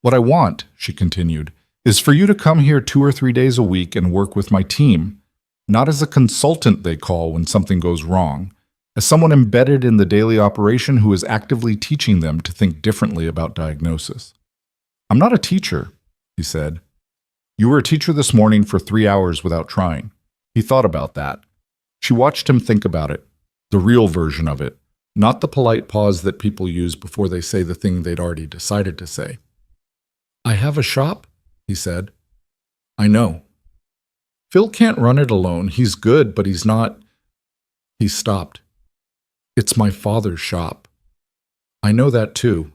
What I want, she continued, is for you to come here 2 or 3 days a week and work with my team, not as a consultant they call when something goes wrong, as someone embedded in the daily operation who is actively teaching them to think differently about diagnosis. I'm not a teacher, he said. You were a teacher this morning for 3 hours without trying. He thought about that. She watched him think about it, the real version of it, not the polite pause that people use before they say the thing they'd already decided to say. I have a shop, he said. I know. Phil can't run it alone. He's good, but he's not. He stopped. It's my father's shop. I know that too.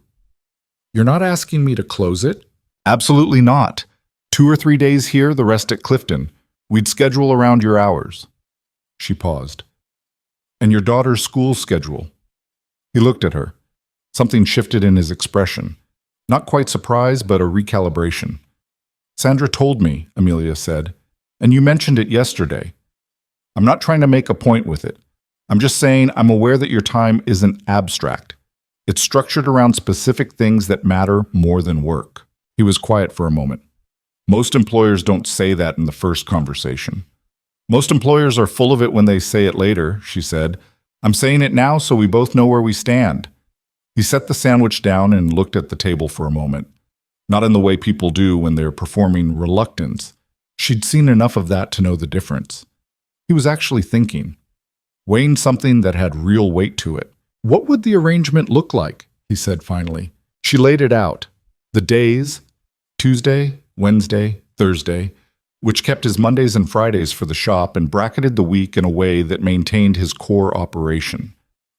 You're not asking me to close it? Absolutely not. 2 or 3 days here, the rest at Clifton. We'd schedule around your hours. She paused. And your daughter's school schedule. He looked at her. Something shifted in his expression. Not quite surprise, but a recalibration. Sandra told me, Amelia said, and you mentioned it yesterday. I'm not trying to make a point with it. I'm just saying I'm aware that your time isn't abstract. It's structured around specific things that matter more than work. He was quiet for a moment. Most employers don't say that in the first conversation. Most employers are full of it when they say it later, she said. I'm saying it now so we both know where we stand. He set the sandwich down and looked at the table for a moment. Not in the way people do when they're performing reluctance. She'd seen enough of that to know the difference. He was actually thinking, weighing something that had real weight to it. What would the arrangement look like? He said finally. She laid it out. The days, Tuesday, Wednesday, Thursday, which kept his Mondays and Fridays for the shop and bracketed the week in a way that maintained his core operation.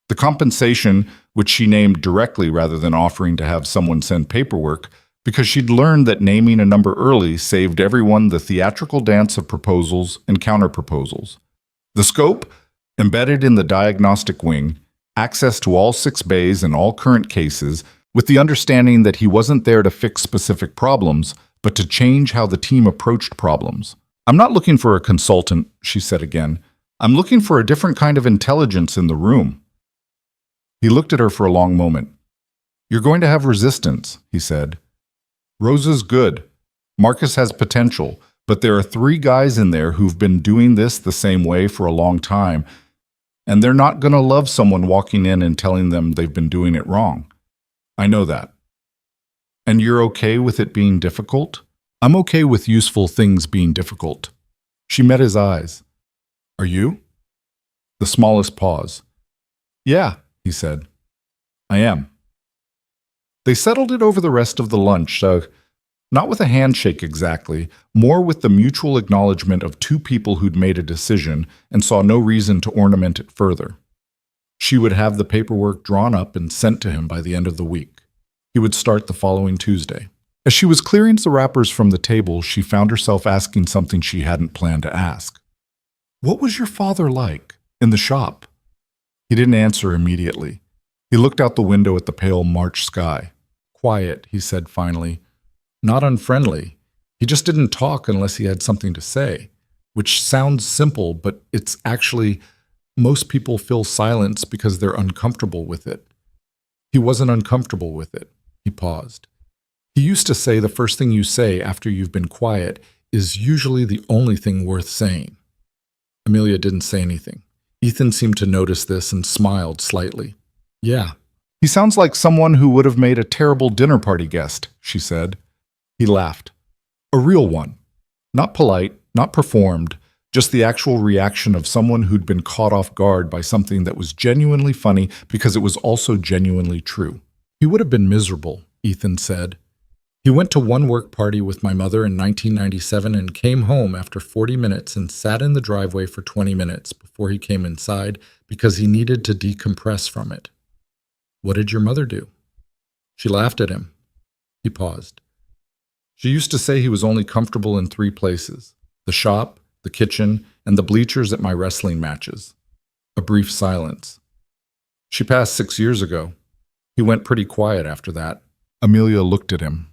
The compensation, which she named directly rather than offering to have someone send paperwork, because she'd learned that naming a number early saved everyone the theatrical dance of proposals and counterproposals. The scope, embedded in the diagnostic wing, access to all 6 bays and all current cases, with the understanding that he wasn't there to fix specific problems, but to change how the team approached problems. "I'm not looking for a consultant," she said again. "I'm looking for a different kind of intelligence in the room." He looked at her for a long moment. "You're going to have resistance," he said. "Rosa's good. Marcus has potential, but there are 3 guys in there who've been doing this the same way for a long time, and they're not going to love someone walking in and telling them they've been doing it wrong. I know that." "And you're okay with it being difficult?" "I'm okay with useful things being difficult." She met his eyes. "Are you?" The smallest pause. "Yeah," he said. "I am." They settled it over the rest of the lunch, not with a handshake exactly, more with the mutual acknowledgement of 2 people who'd made a decision and saw no reason to ornament it further. She would have the paperwork drawn up and sent to him by the end of the week. He would start the following Tuesday. As she was clearing the wrappers from the table, she found herself asking something she hadn't planned to ask. "What was your father like in the shop?" He didn't answer immediately. He looked out the window at the pale March sky. "Quiet," he said finally. "Not unfriendly. He just didn't talk unless he had something to say," which sounds simple, but it's actually, most people feel silence because they're uncomfortable with it. He wasn't uncomfortable with it. He paused. He used to say the first thing you say after you've been quiet is usually the only thing worth saying. Amelia didn't say anything. Ethan seemed to notice this and smiled slightly. "Yeah. He sounds like someone who would have made a terrible dinner party guest," she said. He laughed. "A real one. Not polite, not performed, just the actual reaction of someone who'd been caught off guard by something that was genuinely funny because it was also genuinely true." "He would have been miserable," Ethan said. "He went to one work party with my mother in 1997 and came home after 40 minutes and sat in the driveway for 20 minutes before he came inside because he needed to decompress from it." "What did your mother do?" "She laughed at him." He paused. "She used to say he was only comfortable in 3 places: the shop, the kitchen, and the bleachers at my wrestling matches." A brief silence. "She passed 6 years ago. He went pretty quiet after that." Amelia looked at him.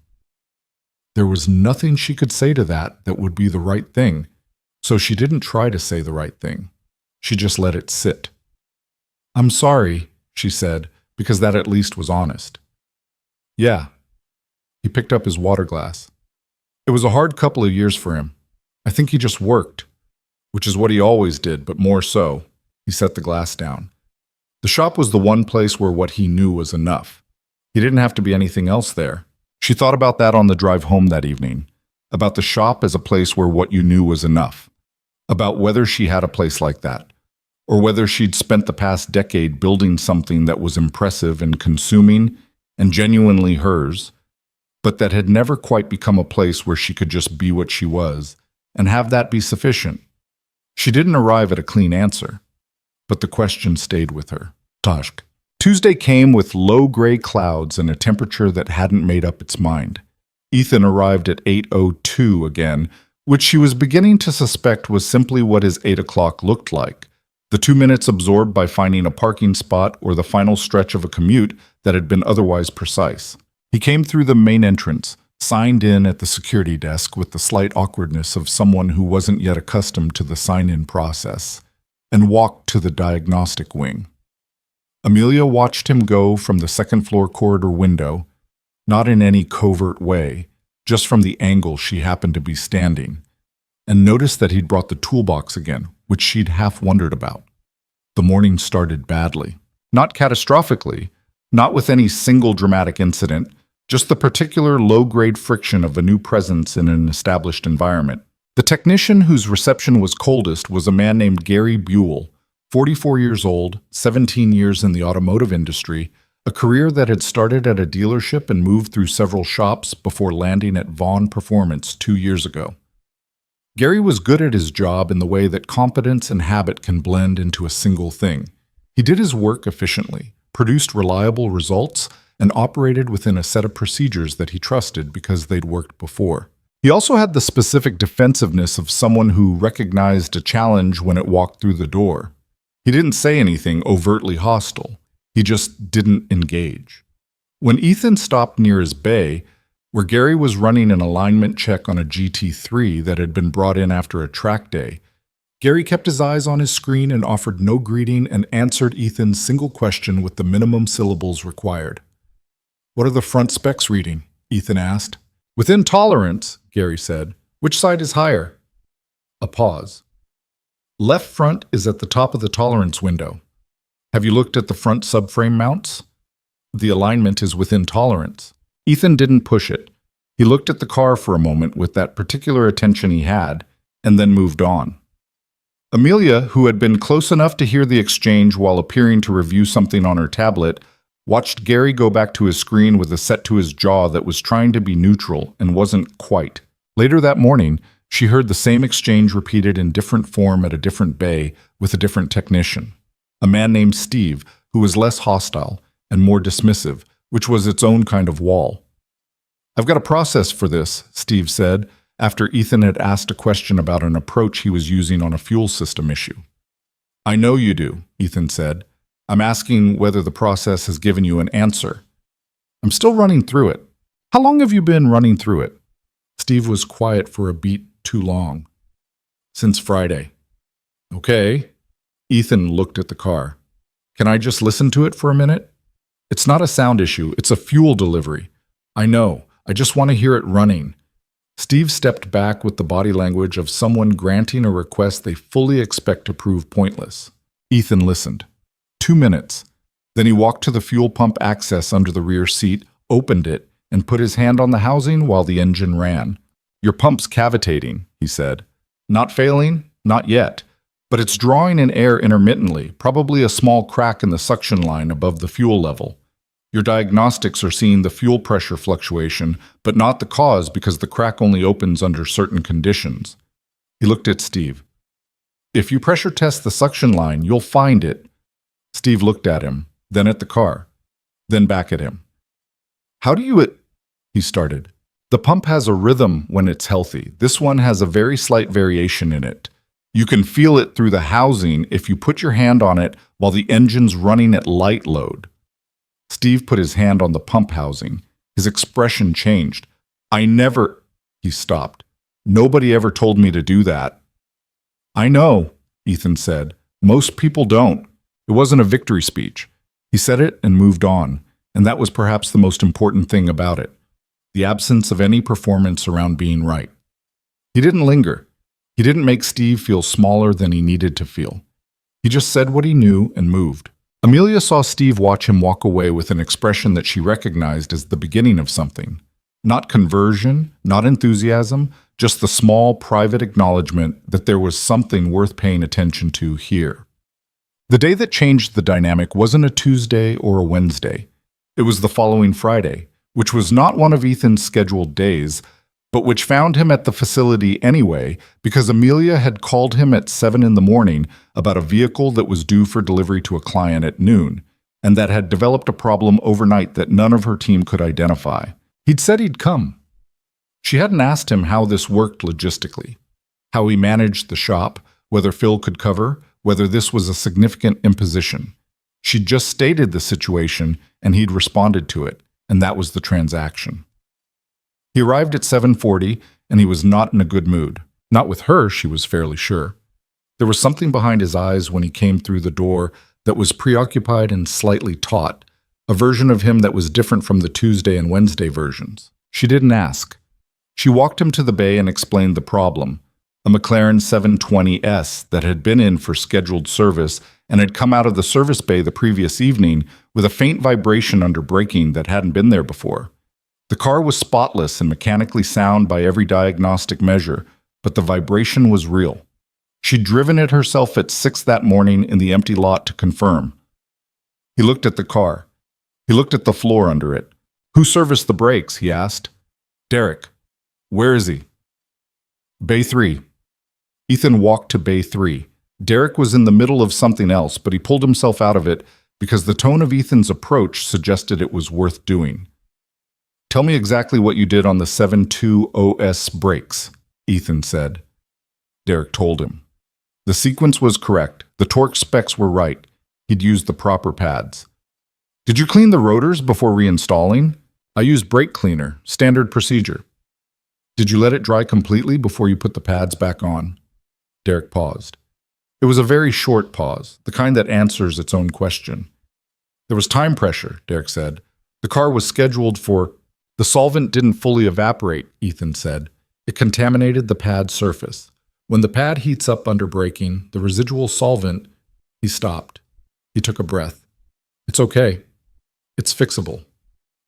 There was nothing she could say to that would be the right thing, so she didn't try to say the right thing. She just let it sit. "I'm sorry," she said, because that at least was honest. "Yeah." He picked up his water glass. "It was a hard couple of years for him. I think he just worked, which is what he always did, but more so." He set the glass down. The shop was the one place where what he knew was enough. He didn't have to be anything else there. She thought about that on the drive home that evening, about the shop as a place where what you knew was enough, about whether she had a place like that, or whether she'd spent the past decade building something that was impressive and consuming and genuinely hers, but that had never quite become a place where she could just be what she was and have that be sufficient. She didn't arrive at a clean answer, but the question stayed with her. Tashk. Tuesday came with low gray clouds and a temperature that hadn't made up its mind. Ethan arrived at 8:02 again, which she was beginning to suspect was simply what his 8 o'clock looked like, the 2 minutes absorbed by finding a parking spot or the final stretch of a commute that had been otherwise precise. He came through the main entrance, signed in at the security desk with the slight awkwardness of someone who wasn't yet accustomed to the sign-in process, and walked to the diagnostic wing. Amelia watched him go from the second-floor corridor window, not in any covert way, just from the angle she happened to be standing, and noticed that he'd brought the toolbox again, which she'd half wondered about. The morning started badly. Not catastrophically, not with any single dramatic incident, just the particular low-grade friction of a new presence in an established environment. The technician whose reception was coldest was a man named Gary Buell, 44 years old, 17 years in the automotive industry, a career that had started at a dealership and moved through several shops before landing at Vaughn Performance 2 years ago. Gary was good at his job in the way that competence and habit can blend into a single thing. He did his work efficiently, produced reliable results, and operated within a set of procedures that he trusted because they'd worked before. He also had the specific defensiveness of someone who recognized a challenge when it walked through the door. He didn't say anything overtly hostile. He just didn't engage. When Ethan stopped near his bay, where Gary was running an alignment check on a GT3 that had been brought in after a track day, Gary kept his eyes on his screen and offered no greeting and answered Ethan's single question with the minimum syllables required. "What are the front specs reading?" Ethan asked. "Within tolerance," Gary said. "Which side is higher?" A pause. "Left front is at the top of the tolerance window. Have you looked at the front subframe mounts? The alignment is within tolerance." Ethan didn't push it. He looked at the car for a moment with that particular attention he had, and then moved on. Amelia, who had been close enough to hear the exchange while appearing to review something on her tablet, watched Gary go back to his screen with a set to his jaw that was trying to be neutral and wasn't quite. Later that morning, she heard the same exchange repeated in different form at a different bay with a different technician. A man named Steve, who was less hostile and more dismissive, which was its own kind of wall. "I've got a process for this," Steve said, after Ethan had asked a question about an approach he was using on a fuel system issue. "I know you do," Ethan said. "I'm asking whether the process has given you an answer." "I'm still running through it." "How long have you been running through it?" Steve was quiet for a beat too long. "Since Friday." "Okay." Ethan looked at the car. "Can I just listen to it for a minute?" "It's not a sound issue, it's a fuel delivery." "I know, I just want to hear it running." Steve stepped back with the body language of someone granting a request they fully expect to prove pointless. Ethan listened. 2 minutes. Then he walked to the fuel pump access under the rear seat, opened it, and put his hand on the housing while the engine ran. "Your pump's cavitating," he said. "Not failing? Not yet. But it's drawing in air intermittently, probably a small crack in the suction line above the fuel level. Your diagnostics are seeing the fuel pressure fluctuation, but not the cause because the crack only opens under certain conditions." He looked at Steve. "If you pressure test the suction line, you'll find it." Steve looked at him, then at the car, then back at him. "How do you he started. "The pump has a rhythm when it's healthy. This one has a very slight variation in it. You can feel it through the housing if you put your hand on it while the engine's running at light load." Steve put his hand on the pump housing. His expression changed. "I never—" He stopped. "Nobody ever told me to do that." "I know," Ethan said. "Most people don't. It wasn't a victory speech." He said it and moved on, and that was perhaps the most important thing about it. The absence of any performance around being right. He didn't linger. He didn't make Steve feel smaller than he needed to feel. He just said what he knew and moved. Amelia saw Steve watch him walk away with an expression that she recognized as the beginning of something. Not conversion, not enthusiasm, just the small, private acknowledgement that there was something worth paying attention to here. The day that changed the dynamic wasn't a Tuesday or a Wednesday. It was the following Friday, which was not one of Ethan's scheduled days, but which found him at the facility anyway because Amelia had called him at 7 in the morning about a vehicle that was due for delivery to a client at noon, and that had developed a problem overnight that none of her team could identify. He'd said he'd come. She hadn't asked him how this worked logistically, how he managed the shop, whether Phil could cover, whether this was a significant imposition. She'd just stated the situation, and he'd responded to it, and that was the transaction. He arrived at 7:40, and he was not in a good mood. Not with her, she was fairly sure. There was something behind his eyes when he came through the door that was preoccupied and slightly taut, a version of him that was different from the Tuesday and Wednesday versions. She didn't ask. She walked him to the bay and explained the problem, a McLaren 720S that had been in for scheduled service and had come out of the service bay the previous evening with a faint vibration under braking that hadn't been there before. The car was spotless and mechanically sound by every diagnostic measure, but the vibration was real. She'd driven it herself at 6 that morning in the empty lot to confirm. He looked at the car. He looked at the floor under it. "Who serviced the brakes?" he asked. "Derek." "Where is he?" "Bay 3. Ethan walked to Bay 3. Derek was in the middle of something else, but he pulled himself out of it because the tone of Ethan's approach suggested it was worth doing. "Tell me exactly what you did on the 7.2 OS brakes," Ethan said. Derek told him. The sequence was correct. The torque specs were right. He'd used the proper pads. "Did you clean the rotors before reinstalling?" "I used brake cleaner, standard procedure." "Did you let it dry completely before you put the pads back on?" Derek paused. It was a very short pause, the kind that answers its own question. "There was time pressure," Derek said. "The car was scheduled for—" "The solvent didn't fully evaporate," Ethan said. "It contaminated the pad surface. When the pad heats up under braking, the residual solvent—" He stopped. He took a breath. "It's okay. It's fixable.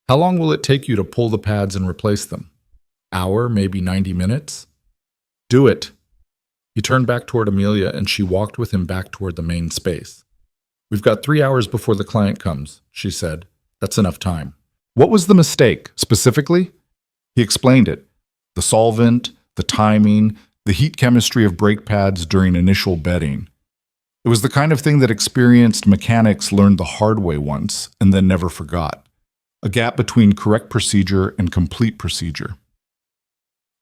How long will it take you to pull the pads and replace them? Hour, maybe 90 minutes? Do it." He turned back toward Amelia, and she walked with him back toward the main space. "We've got 3 hours before the client comes," she said. "That's enough time." "What was the mistake, specifically?" He explained it. The solvent, the timing, the heat chemistry of brake pads during initial bedding. It was the kind of thing that experienced mechanics learned the hard way once and then never forgot. A gap between correct procedure and complete procedure.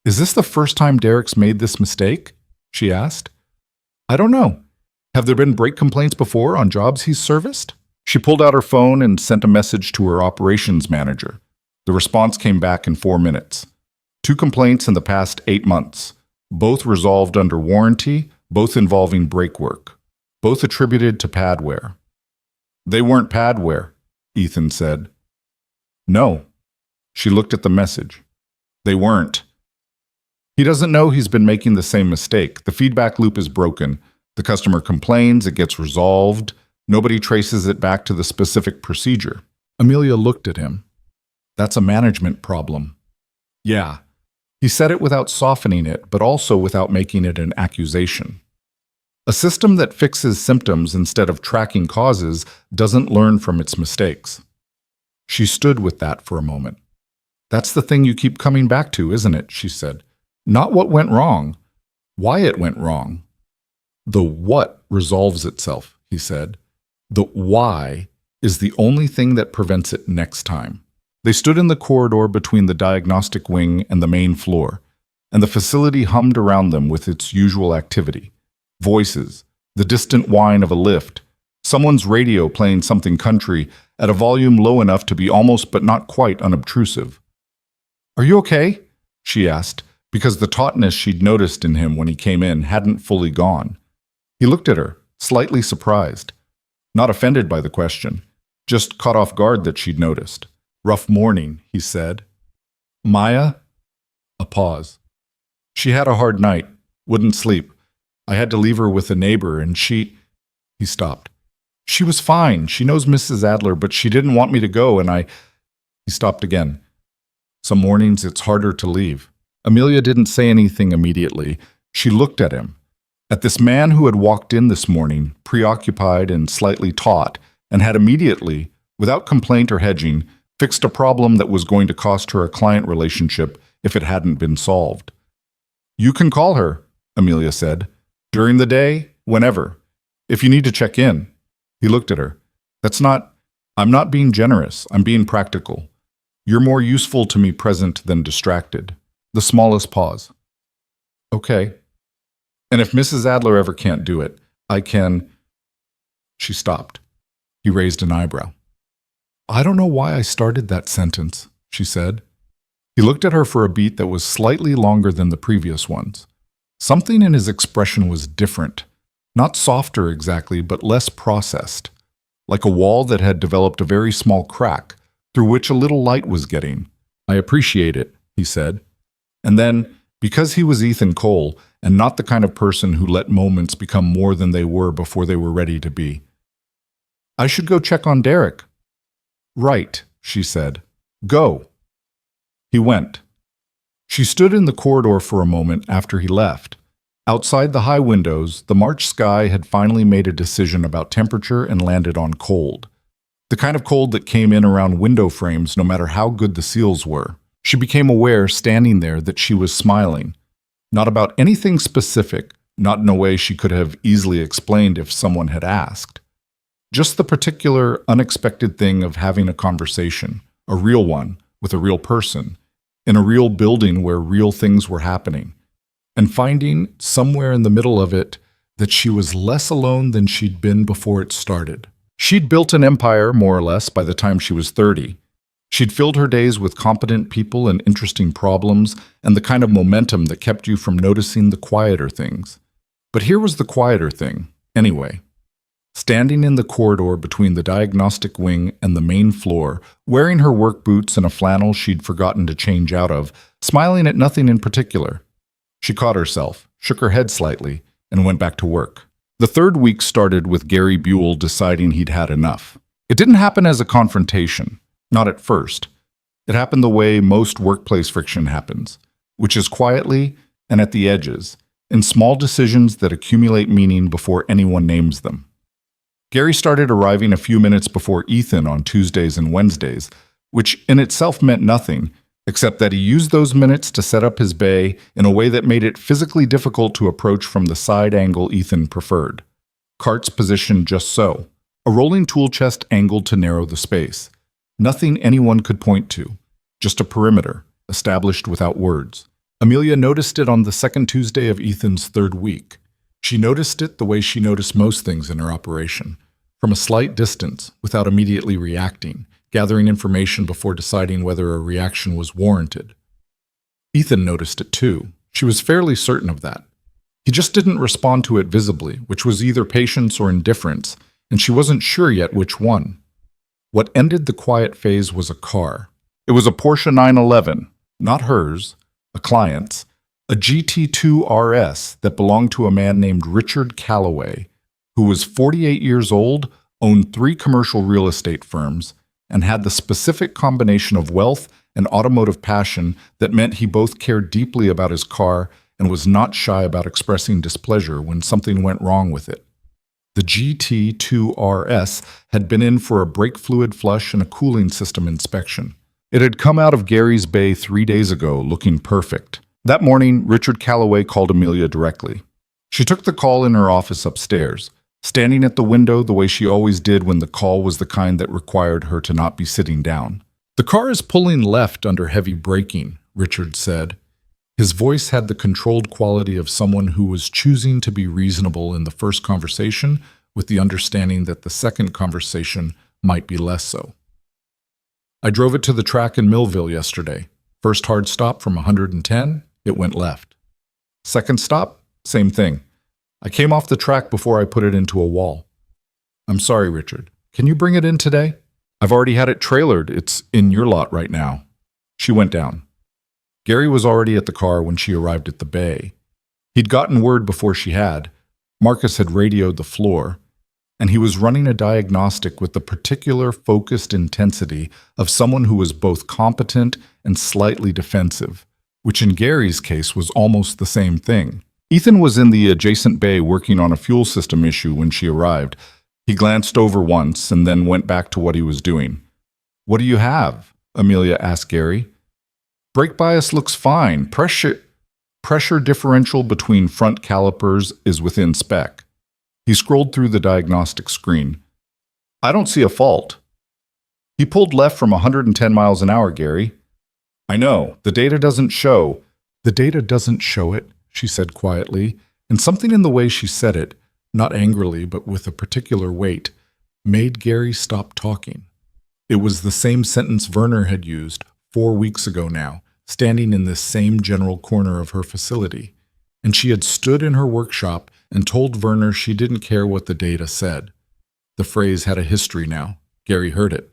"Is this the first time Derek's made this mistake?" she asked. "I don't know. Have there been brake complaints before on jobs he's serviced?" She pulled out her phone and sent a message to her operations manager. The response came back in 4 minutes. 2 complaints in the past 8 months, both resolved under warranty, both involving brake work, both attributed to pad wear. "They weren't pad wear," Ethan said. "No." She looked at the message. "They weren't." He doesn't know he's been making the same mistake. The feedback loop is broken. The customer complains, it gets resolved. Nobody traces it back to the specific procedure. Amelia looked at him. "That's a management problem." "Yeah." He said it without softening it, but also without making it an accusation. A system that fixes symptoms instead of tracking causes doesn't learn from its mistakes. She stood with that for a moment. "That's the thing you keep coming back to, isn't it?" she said. "Not what went wrong, why it went wrong." "The what resolves itself," he said. "The why is the only thing that prevents it next time." They stood in the corridor between the diagnostic wing and the main floor, and the facility hummed around them with its usual activity. Voices, the distant whine of a lift, someone's radio playing something country at a volume low enough to be almost but not quite unobtrusive. "Are you okay?" she asked, because the tautness she'd noticed in him when he came in hadn't fully gone. He looked at her, slightly surprised. Not offended by the question, just caught off guard that she'd noticed. "Rough morning," he said. "Maya?" A pause. "She had a hard night, wouldn't sleep. I had to leave her with a neighbor, and she—" He stopped. "She was fine. She knows Mrs. Adler, but she didn't want me to go, and I—" He stopped again. "Some mornings it's harder to leave." Amelia didn't say anything immediately. She looked at him. At this man who had walked in this morning, preoccupied and slightly taut, and had immediately, without complaint or hedging, fixed a problem that was going to cost her a client relationship if it hadn't been solved. "You can call her," Amelia said. "During the day, whenever. If you need to check in." He looked at her. I'm not being generous. I'm being practical. You're more useful to me present than distracted." The smallest pause. "Okay. And if Mrs. Adler ever can't do it, I can—" She stopped. He raised an eyebrow. "I don't know why I started that sentence," she said. He looked at her for a beat that was slightly longer than the previous ones. Something in his expression was different. Not softer exactly, but less processed. Like a wall that had developed a very small crack, through which a little light was getting. "I appreciate it," he said. And then, because he was Ethan Cole, and not the kind of person who let moments become more than they were before they were ready to be. "I should go check on Derek." "Right," she said. "Go." He went. She stood in the corridor for a moment after he left. Outside the high windows, the March sky had finally made a decision about temperature and landed on cold. The kind of cold that came in around window frames no matter how good the seals were. She became aware, standing there, that she was smiling. Not about anything specific, not in a way she could have easily explained if someone had asked. Just the particular unexpected thing of having a conversation, a real one, with a real person, in a real building where real things were happening, and finding, somewhere in the middle of it, that she was less alone than she'd been before it started. She'd built an empire, more or less, by the time she was 30. She'd filled her days with competent people and interesting problems, and the kind of momentum that kept you from noticing the quieter things. But here was the quieter thing, anyway. Standing in the corridor between the diagnostic wing and the main floor, wearing her work boots and a flannel she'd forgotten to change out of, smiling at nothing in particular. She caught herself, shook her head slightly, and went back to work. The third week started with Gary Buell deciding he'd had enough. It didn't happen as a confrontation, not at first. It happened the way most workplace friction happens, which is quietly and at the edges, in small decisions that accumulate meaning before anyone names them. Gary started arriving a few minutes before Ethan on Tuesdays and Wednesdays, which in itself meant nothing, except that he used those minutes to set up his bay in a way that made it physically difficult to approach from the side angle Ethan preferred. Carts positioned just so, a rolling tool chest angled to narrow the space. Nothing anyone could point to, just a perimeter, established without words. Amelia noticed it on the second Tuesday of Ethan's third week. She noticed it the way she noticed most things in her operation, from a slight distance, without immediately reacting, gathering information before deciding whether a reaction was warranted. Ethan noticed it too. She was fairly certain of that. He just didn't respond to it visibly, which was either patience or indifference, and she wasn't sure yet which one. What ended the quiet phase was a car. It was a Porsche 911, not hers, a client's, a GT2 RS that belonged to a man named Richard Calloway, who was 48 years old, owned 3 commercial real estate firms, and had the specific combination of wealth and automotive passion that meant he both cared deeply about his car and was not shy about expressing displeasure when something went wrong with it. The GT2 RS had been in for a brake fluid flush and a cooling system inspection. It had come out of Gary's bay 3 days ago, looking perfect. That morning, Richard Calloway called Amelia directly. She took the call in her office upstairs, standing at the window the way she always did when the call was the kind that required her to not be sitting down. "The car is pulling left under heavy braking," Richard said. His voice had the controlled quality of someone who was choosing to be reasonable in the first conversation with the understanding that the second conversation might be less so. "I drove it to the track in Millville yesterday. First hard stop from 110, it went left. Second stop, same thing. I came off the track before I put it into a wall." "I'm sorry, Richard. Can you bring it in today? I've already had it trailered. It's in your lot right now." She went down. Gary was already at the car when she arrived at the bay. He'd gotten word before she had. Marcus had radioed the floor, and he was running a diagnostic with the particular focused intensity of someone who was both competent and slightly defensive, which in Gary's case was almost the same thing. Ethan was in the adjacent bay working on a fuel system issue when she arrived. He glanced over once and then went back to what he was doing. "What do you have?" Amelia asked Gary. "Brake bias looks fine. Pressure differential between front calipers is within spec." He scrolled through the diagnostic screen. "I don't see a fault." "He pulled left from 110 miles an hour, Gary." "I know. The data doesn't show." "The data doesn't show it," she said quietly, and something in the way she said it, not angrily but with a particular weight, made Gary stop talking. It was the same sentence Werner had used 4 weeks ago now, standing in this same general corner of her facility, and she had stood in her workshop and told Werner she didn't care what the data said. The phrase had a history now. Gary heard it.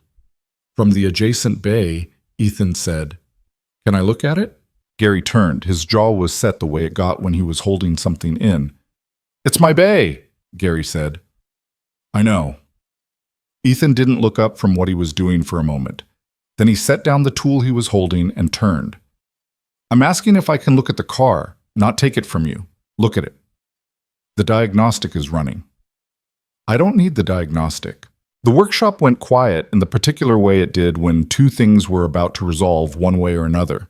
From the adjacent bay, Ethan said, "Can I look at it?" Gary turned. His jaw was set the way it got when he was holding something in. "It's my bay," Gary said. "I know." Ethan didn't look up from what he was doing for a moment. Then he set down the tool he was holding and turned. "I'm asking if I can look at the car, not take it from you. Look at it. The diagnostic is running." "I don't need the diagnostic." The workshop went quiet in the particular way it did when two things were about to resolve one way or another.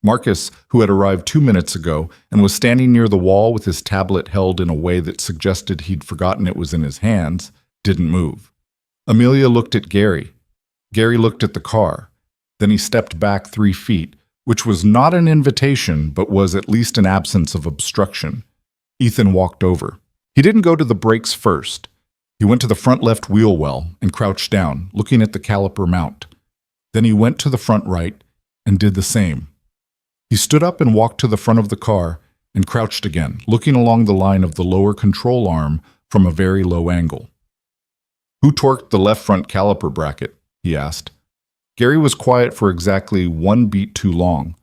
Marcus, who had arrived 2 minutes ago and was standing near the wall with his tablet held in a way that suggested he'd forgotten it was in his hands, didn't move. Amelia looked at Gary. Gary looked at the car. Then he stepped back 3 feet, which was not an invitation, but was at least an absence of obstruction. Ethan walked over. He didn't go to the brakes first. He went to the front left wheel well and crouched down, looking at the caliper mount. Then he went to the front right and did the same. He stood up and walked to the front of the car and crouched again, looking along the line of the lower control arm from a very low angle. "Who torqued the left front caliper bracket?" he asked. Gary was quiet for exactly 1 beat too long.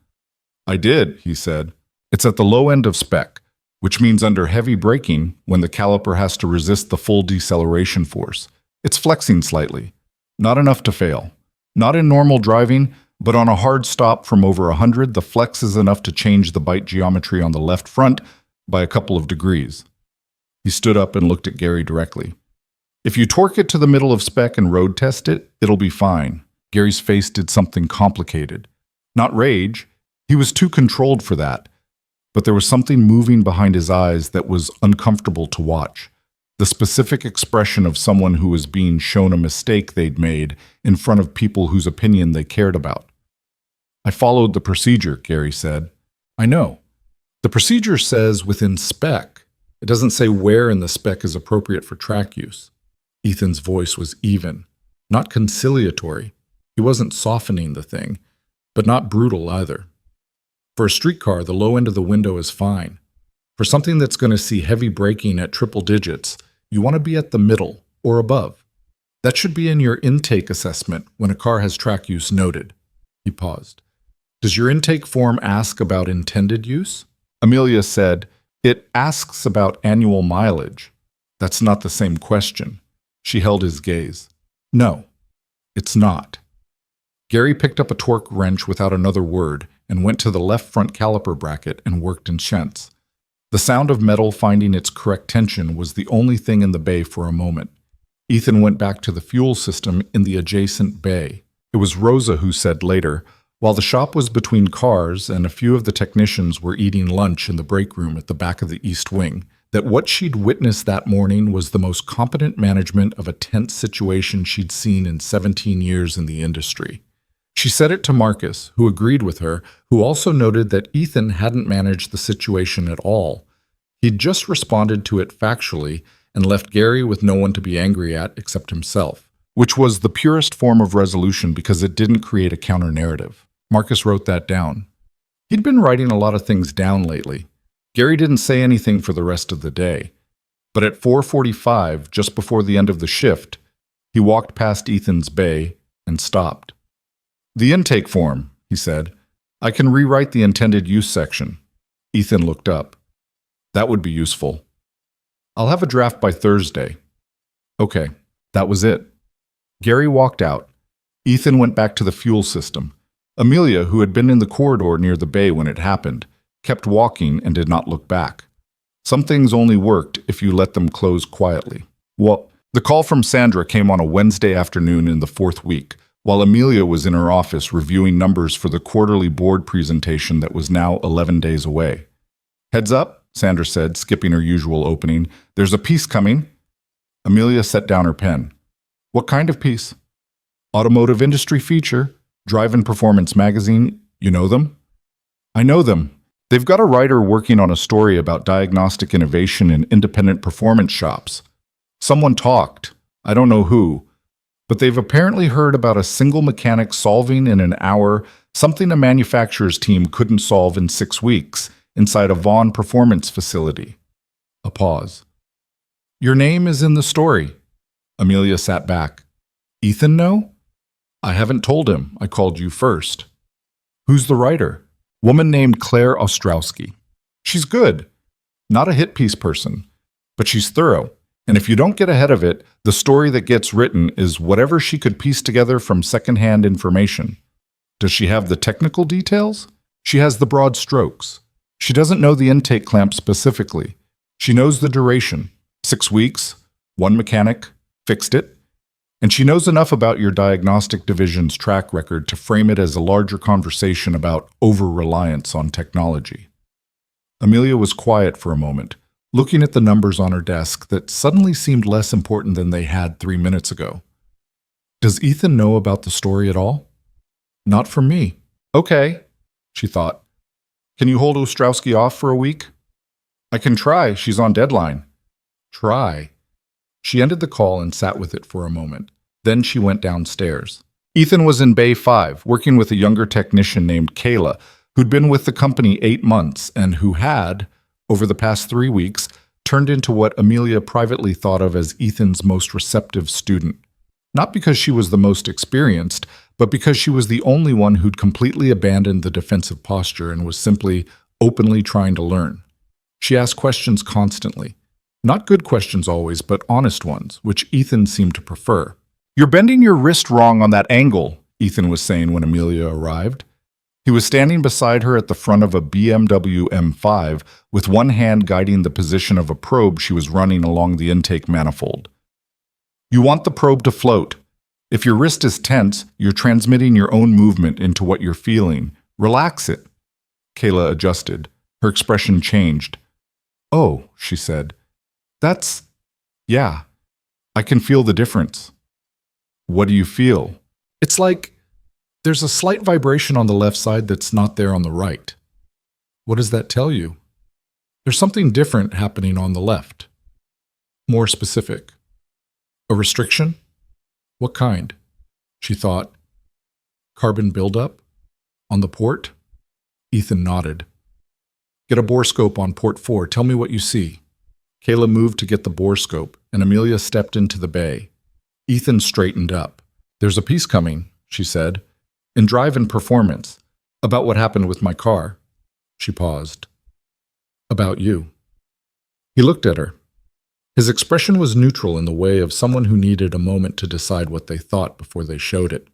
"I did," he said. "It's at the low end of spec, which means under heavy braking, when the caliper has to resist the full deceleration force. It's flexing slightly. Not enough to fail. Not in normal driving, but on a hard stop from over 100, the flex is enough to change the bite geometry on the left front by a couple of degrees." He stood up and looked at Gary directly. "If you torque it to the middle of spec and road test it, it'll be fine." Gary's face did something complicated. Not rage. He was too controlled for that. But there was something moving behind his eyes that was uncomfortable to watch. The specific expression of someone who was being shown a mistake they'd made in front of people whose opinion they cared about. "I followed the procedure," Gary said. "I know. The procedure says within spec. It doesn't say where in the spec is appropriate for track use." Ethan's voice was even, not conciliatory. He wasn't softening the thing, but not brutal either. For a street car, the low end of the window is fine. For something that's going to see heavy braking at triple digits, you want to be at the middle or above. That should be in your intake assessment when a car has track use noted. He paused. "Does your intake form ask about intended use?" Amelia said, "It asks about annual mileage." "That's not the same question." She held his gaze. "No, it's not." Gary picked up a torque wrench without another word and went to the left front caliper bracket and worked in shunts. The sound of metal finding its correct tension was the only thing in the bay for a moment. Ethan went back to the fuel system in the adjacent bay. It was Rosa who said later, while the shop was between cars and a few of the technicians were eating lunch in the break room at the back of the East Wing, that what she'd witnessed that morning was the most competent management of a tense situation she'd seen in 17 years in the industry. She said it to Marcus, who agreed with her, who also noted that Ethan hadn't managed the situation at all. He'd just responded to it factually and left Gary with no one to be angry at except himself, which was the purest form of resolution because it didn't create a counter-narrative. Marcus wrote that down. He'd been writing a lot of things down lately. Gary didn't say anything for the rest of the day, but at 4:45, just before the end of the shift, he walked past Ethan's bay and stopped. "The intake form," he said. "I can rewrite the intended use section." Ethan looked up. "That would be useful." "I'll have a draft by Thursday." Okay, that was it. Gary walked out. Ethan went back to the fuel system. Amelia, who had been in the corridor near the bay when it happened, kept walking and did not look back. Some things only worked if you let them close quietly. Well, the call from Sandra came on a Wednesday afternoon in the 4th week, while Amelia was in her office reviewing numbers for the quarterly board presentation that was now 11 days away. "Heads up," Sandra said, skipping her usual opening. "There's a piece coming." Amelia set down her pen. "What kind of piece?" "Automotive industry feature, Drive and Performance magazine. You know them?" "I know them. They've got a writer working on a story about diagnostic innovation in independent performance shops. Someone talked. I don't know who. But they've apparently heard about a single mechanic solving in an hour something a manufacturer's team couldn't solve in 6 weeks inside a Vaughan performance facility." A pause. "Your name is in the story." Amelia sat back. "Ethan know?" "I haven't told him. I called you first." "Who's the writer?" "Woman named Claire Ostrowski. She's good. Not a hit piece person, but she's thorough. And if you don't get ahead of it, the story that gets written is whatever she could piece together from secondhand information. Does she have the technical details? She has the broad strokes. She doesn't know the intake clamp specifically. She knows the duration. 6 weeks, one mechanic, fixed it. And she knows enough about your diagnostic division's track record to frame it as a larger conversation about over-reliance on technology. Amelia was quiet for a moment, looking at the numbers on her desk that suddenly seemed less important than they had 3 minutes ago. Does Ethan know about the story at all? Not from me. Okay, she thought. Can you hold Ostrowski off for a week? I can try. She's on deadline. Try. She ended the call and sat with it for a moment. Then she went downstairs. Ethan was in Bay 5, working with a younger technician named Kayla, who'd been with the company 8 months and who had, over the past 3 weeks, turned into what Amelia privately thought of as Ethan's most receptive student. Not because she was the most experienced, but because she was the only one who'd completely abandoned the defensive posture and was simply openly trying to learn. She asked questions constantly. Not good questions always, but honest ones, which Ethan seemed to prefer. You're bending your wrist wrong on that angle, Ethan was saying when Amelia arrived. He was standing beside her at the front of a BMW M5 with one hand guiding the position of a probe she was running along the intake manifold. You want the probe to float. If your wrist is tense, you're transmitting your own movement into what you're feeling. Relax it. Kayla adjusted. Her expression changed. Oh, she said. Yeah, I can feel the difference. What do you feel? It's like there's a slight vibration on the left side that's not there on the right. What does that tell you? There's something different happening on the left. More specific. A restriction? What kind? She thought. Carbon buildup? On the port? Ethan nodded. Get a borescope on port 4. Tell me what you see. Kayla moved to get the borescope, and Amelia stepped into the bay. Ethan straightened up. There's a piece coming, she said, in drive and performance, about what happened with my car. She paused. About you. He looked at her. His expression was neutral in the way of someone who needed a moment to decide what they thought before they showed it.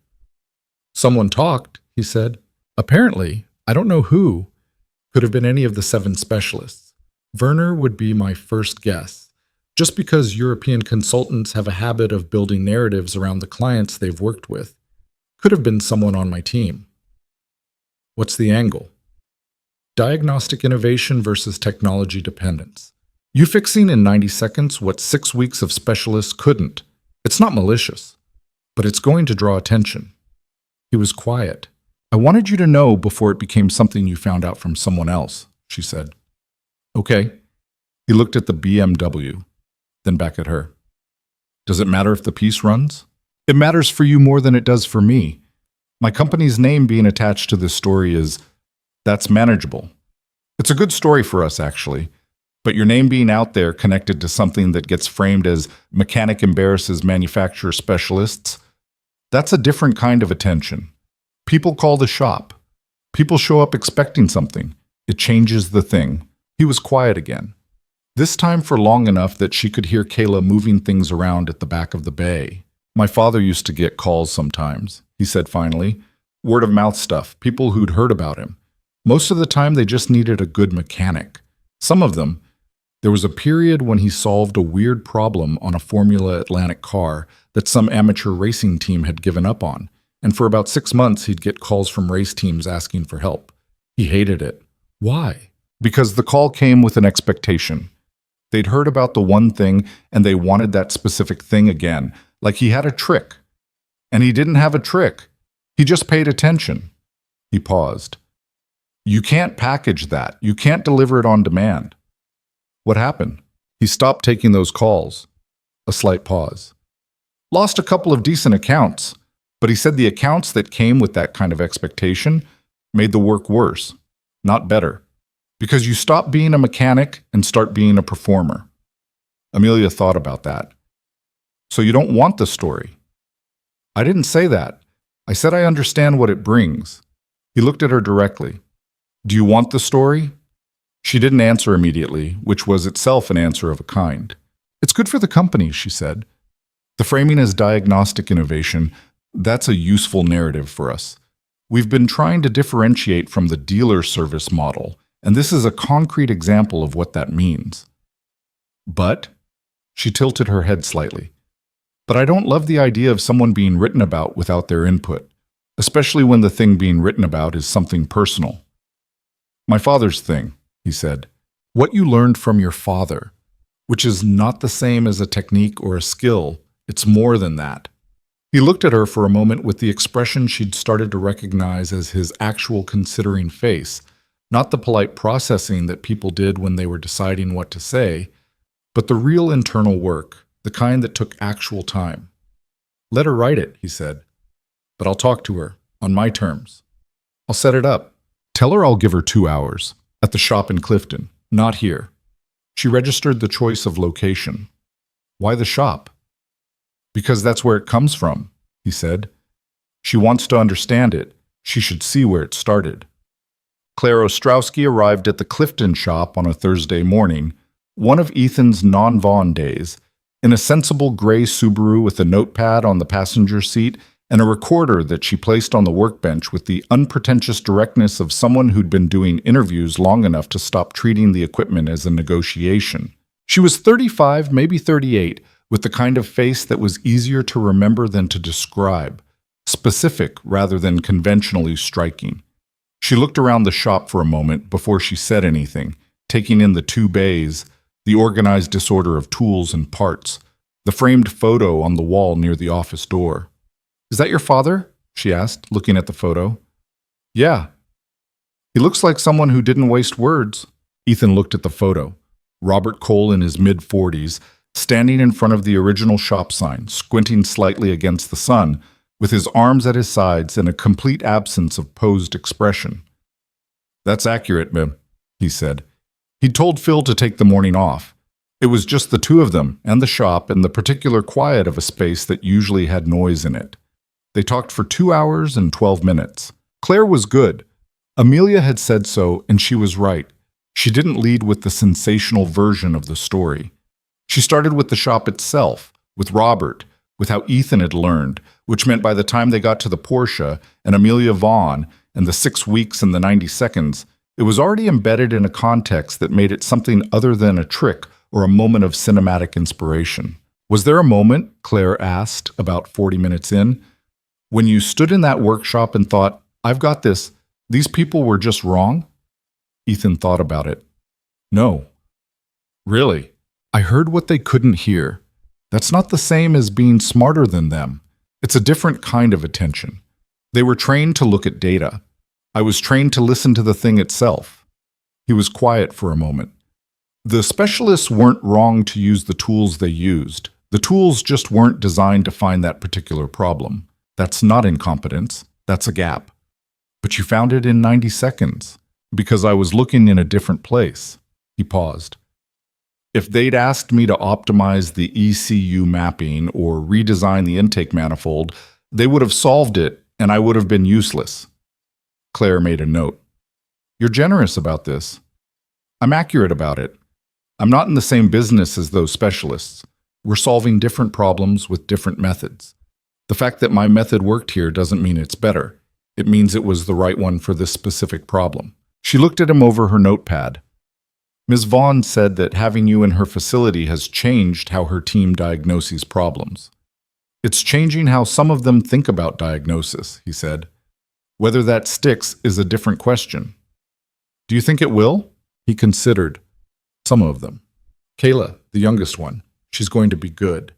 Someone talked, he said. Apparently, I don't know who. Could have been any of the 7 specialists. Werner would be my first guess. Just because European consultants have a habit of building narratives around the clients they've worked with. Could have been someone on my team. What's the angle? Diagnostic innovation versus technology dependence. You fixing in 90 seconds what 6 weeks of specialists couldn't. It's not malicious, but it's going to draw attention. He was quiet. I wanted you to know before it became something you found out from someone else, she said. Okay. He looked at the BMW, then back at her. Does it matter if the piece runs? It matters for you more than it does for me. My company's name being attached to this story that's manageable. It's a good story for us, actually. But your name being out there connected to something that gets framed as mechanic embarrasses manufacturer specialists, that's a different kind of attention. People call the shop. People show up expecting something. It changes the thing. He was quiet again. This time for long enough that she could hear Kayla moving things around at the back of the bay. My father used to get calls sometimes, he said finally. Word of mouth stuff, people who'd heard about him. Most of the time they just needed a good mechanic. Some of them, there was a period when he solved a weird problem on a Formula Atlantic car that some amateur racing team had given up on, and for about 6 months he'd get calls from race teams asking for help. He hated it. Why? Because the call came with an expectation. They'd heard about the one thing and they wanted that specific thing again, like he had a trick. And he didn't have a trick. He just paid attention. He paused. You can't package that. You can't deliver it on demand. What happened? He stopped taking those calls. A slight pause. Lost a couple of decent accounts, but he said the accounts that came with that kind of expectation made the work worse, not better. Because you stop being a mechanic and start being a performer. Amelia thought about that. So you don't want the story. I didn't say that. I said I understand what it brings. He looked at her directly. Do you want the story? She didn't answer immediately, which was itself an answer of a kind. It's good for the company, she said. The framing as diagnostic innovation, that's a useful narrative for us. We've been trying to differentiate from the dealer service model, and this is a concrete example of what that means. But, she tilted her head slightly, But I don't love the idea of someone being written about without their input, especially when the thing being written about is something personal. My father's thing, he said. What you learned from your father, which is not the same as a technique or a skill. It's more than that. He looked at her for a moment with the expression she'd started to recognize as his actual considering face, not the polite processing that people did when they were deciding what to say, but the real internal work, the kind that took actual time. Let her write it, he said. But I'll talk to her, on my terms. I'll set it up. Tell her I'll give her 2 hours, at the shop in Clifton, not here. She registered the choice of location. Why the shop? Because that's where it comes from, he said. She wants to understand it. She should see where it started. Claire Ostrowski arrived at the Clifton shop on a Thursday morning, one of Ethan's non-Vaughn days, in a sensible gray Subaru with a notepad on the passenger seat and a recorder that she placed on the workbench with the unpretentious directness of someone who'd been doing interviews long enough to stop treating the equipment as a negotiation. She was 35, maybe 38, with the kind of face that was easier to remember than to describe, specific rather than conventionally striking. She looked around the shop for a moment before she said anything, taking in the 2 bays, the organized disorder of tools and parts, the framed photo on the wall near the office door. Is that your father? She asked, looking at the photo. Yeah. He looks like someone who didn't waste words. Ethan looked at the photo. Robert Cole in his mid-40s, standing in front of the original shop sign, squinting slightly against the sun, with his arms at his sides and a complete absence of posed expression. That's accurate, Mim, he said. He'd told Phil to take the morning off. It was just the 2 of them and the shop and the particular quiet of a space that usually had noise in it. They talked for 2 hours and 12 minutes. Claire was good. Amelia had said so, and she was right. She didn't lead with the sensational version of the story. She started with the shop itself, with Robert, with how Ethan had learned, which meant by the time they got to the Porsche and Amelia Vaughn and the 6 weeks and the 90 seconds, it was already embedded in a context that made it something other than a trick or a moment of cinematic inspiration. Was there a moment, Claire asked, about 40 minutes in, when you stood in that workshop and thought, I've got this, these people were just wrong? Ethan thought about it. No. Really? I heard what they couldn't hear. That's not the same as being smarter than them. It's a different kind of attention. They were trained to look at data. I was trained to listen to the thing itself. He was quiet for a moment. The specialists weren't wrong to use the tools they used. The tools just weren't designed to find that particular problem. That's not incompetence. That's a gap. But you found it in 90 seconds, because I was looking in a different place. He paused. If they'd asked me to optimize the ECU mapping or redesign the intake manifold, they would have solved it, and I would have been useless. Claire made a note. You're generous about this. I'm accurate about it. I'm not in the same business as those specialists. We're solving different problems with different methods. The fact that my method worked here doesn't mean it's better. It means it was the right one for this specific problem. She looked at him over her notepad. Ms. Vaughn said that having you in her facility has changed how her team diagnoses problems. It's changing how some of them think about diagnosis, he said. Whether that sticks is a different question. Do you think it will? He considered. Some of them. Kayla, the youngest one, she's going to be good.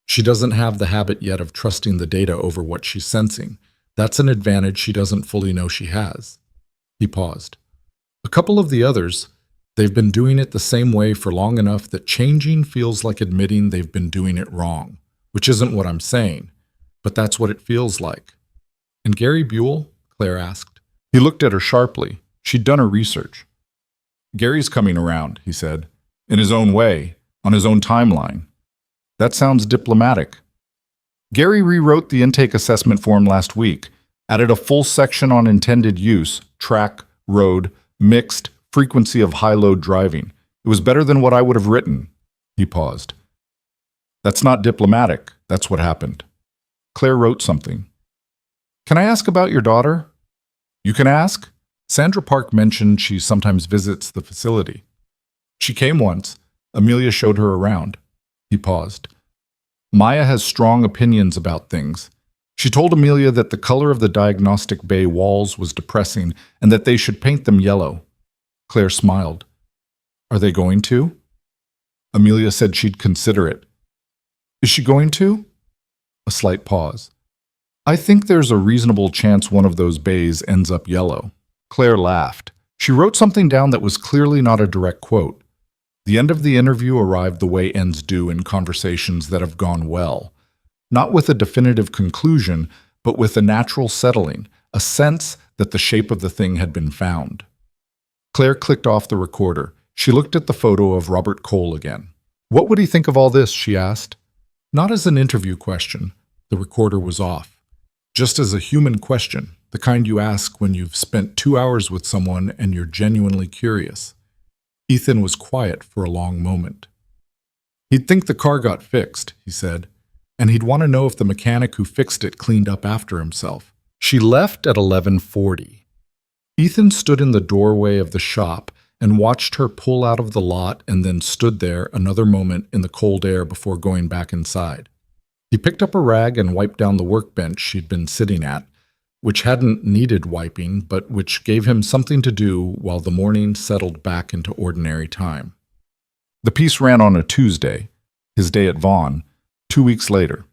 She doesn't have the habit yet of trusting the data over what she's sensing. That's an advantage she doesn't fully know she has. He paused. A couple of the others, they've been doing it the same way for long enough that changing feels like admitting they've been doing it wrong, which isn't what I'm saying, but that's what it feels like. And Gary Buell? Claire asked. He looked at her sharply. She'd done her research. Gary's coming around, he said, in his own way, on his own timeline. That sounds diplomatic. Gary rewrote the intake assessment form last week, added a full section on intended use, track, road, mixed, frequency of high-load driving. It was better than what I would have written. He paused. That's not diplomatic. That's what happened. Claire wrote something. Can I ask about your daughter? You can ask. Sandra Park mentioned she sometimes visits the facility. She came once. Amelia showed her around. He paused. Maya has strong opinions about things. She told Amelia that the color of the diagnostic bay walls was depressing and that they should paint them yellow. Claire smiled. Are they going to? Amelia said she'd consider it. Is she going to? A slight pause. I think there's a reasonable chance one of those bays ends up yellow. Claire laughed. She wrote something down that was clearly not a direct quote. The end of the interview arrived the way ends do in conversations that have gone well. Not with a definitive conclusion, but with a natural settling, a sense that the shape of the thing had been found. Claire clicked off the recorder. She looked at the photo of Robert Cole again. What would he think of all this, she asked. Not as an interview question. The recorder was off. Just as a human question, the kind you ask when you've spent 2 hours with someone and you're genuinely curious. Ethan was quiet for a long moment. He'd think the car got fixed, he said, and he'd want to know if the mechanic who fixed it cleaned up after himself. She left at 11:40. Ethan stood in the doorway of the shop and watched her pull out of the lot and then stood there another moment in the cold air before going back inside. He picked up a rag and wiped down the workbench she'd been sitting at, which hadn't needed wiping, but which gave him something to do while the morning settled back into ordinary time. The piece ran on a Tuesday, his day at Vaughn, 2 weeks later.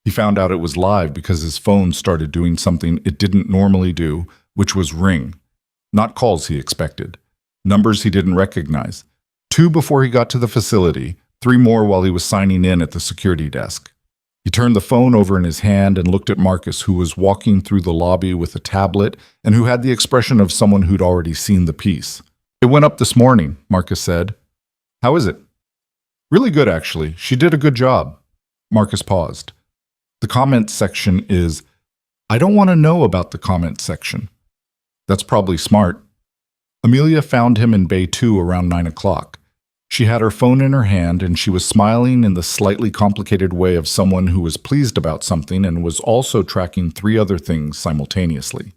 He found out it was live because his phone started doing something it didn't normally do, which was ring. Not calls he expected. Numbers he didn't recognize. 2 before he got to the facility, 3 more while he was signing in at the security desk. He turned the phone over in his hand and looked at Marcus, who was walking through the lobby with a tablet and who had the expression of someone who'd already seen the piece. It went up this morning, Marcus said. How is it? Really good, actually. She did a good job. Marcus paused. The comments section is, I don't want to know about the comments section. That's probably smart. Amelia found him in Bay 2 around 9 o'clock. She had her phone in her hand and she was smiling in the slightly complicated way of someone who was pleased about something and was also tracking 3 other things simultaneously.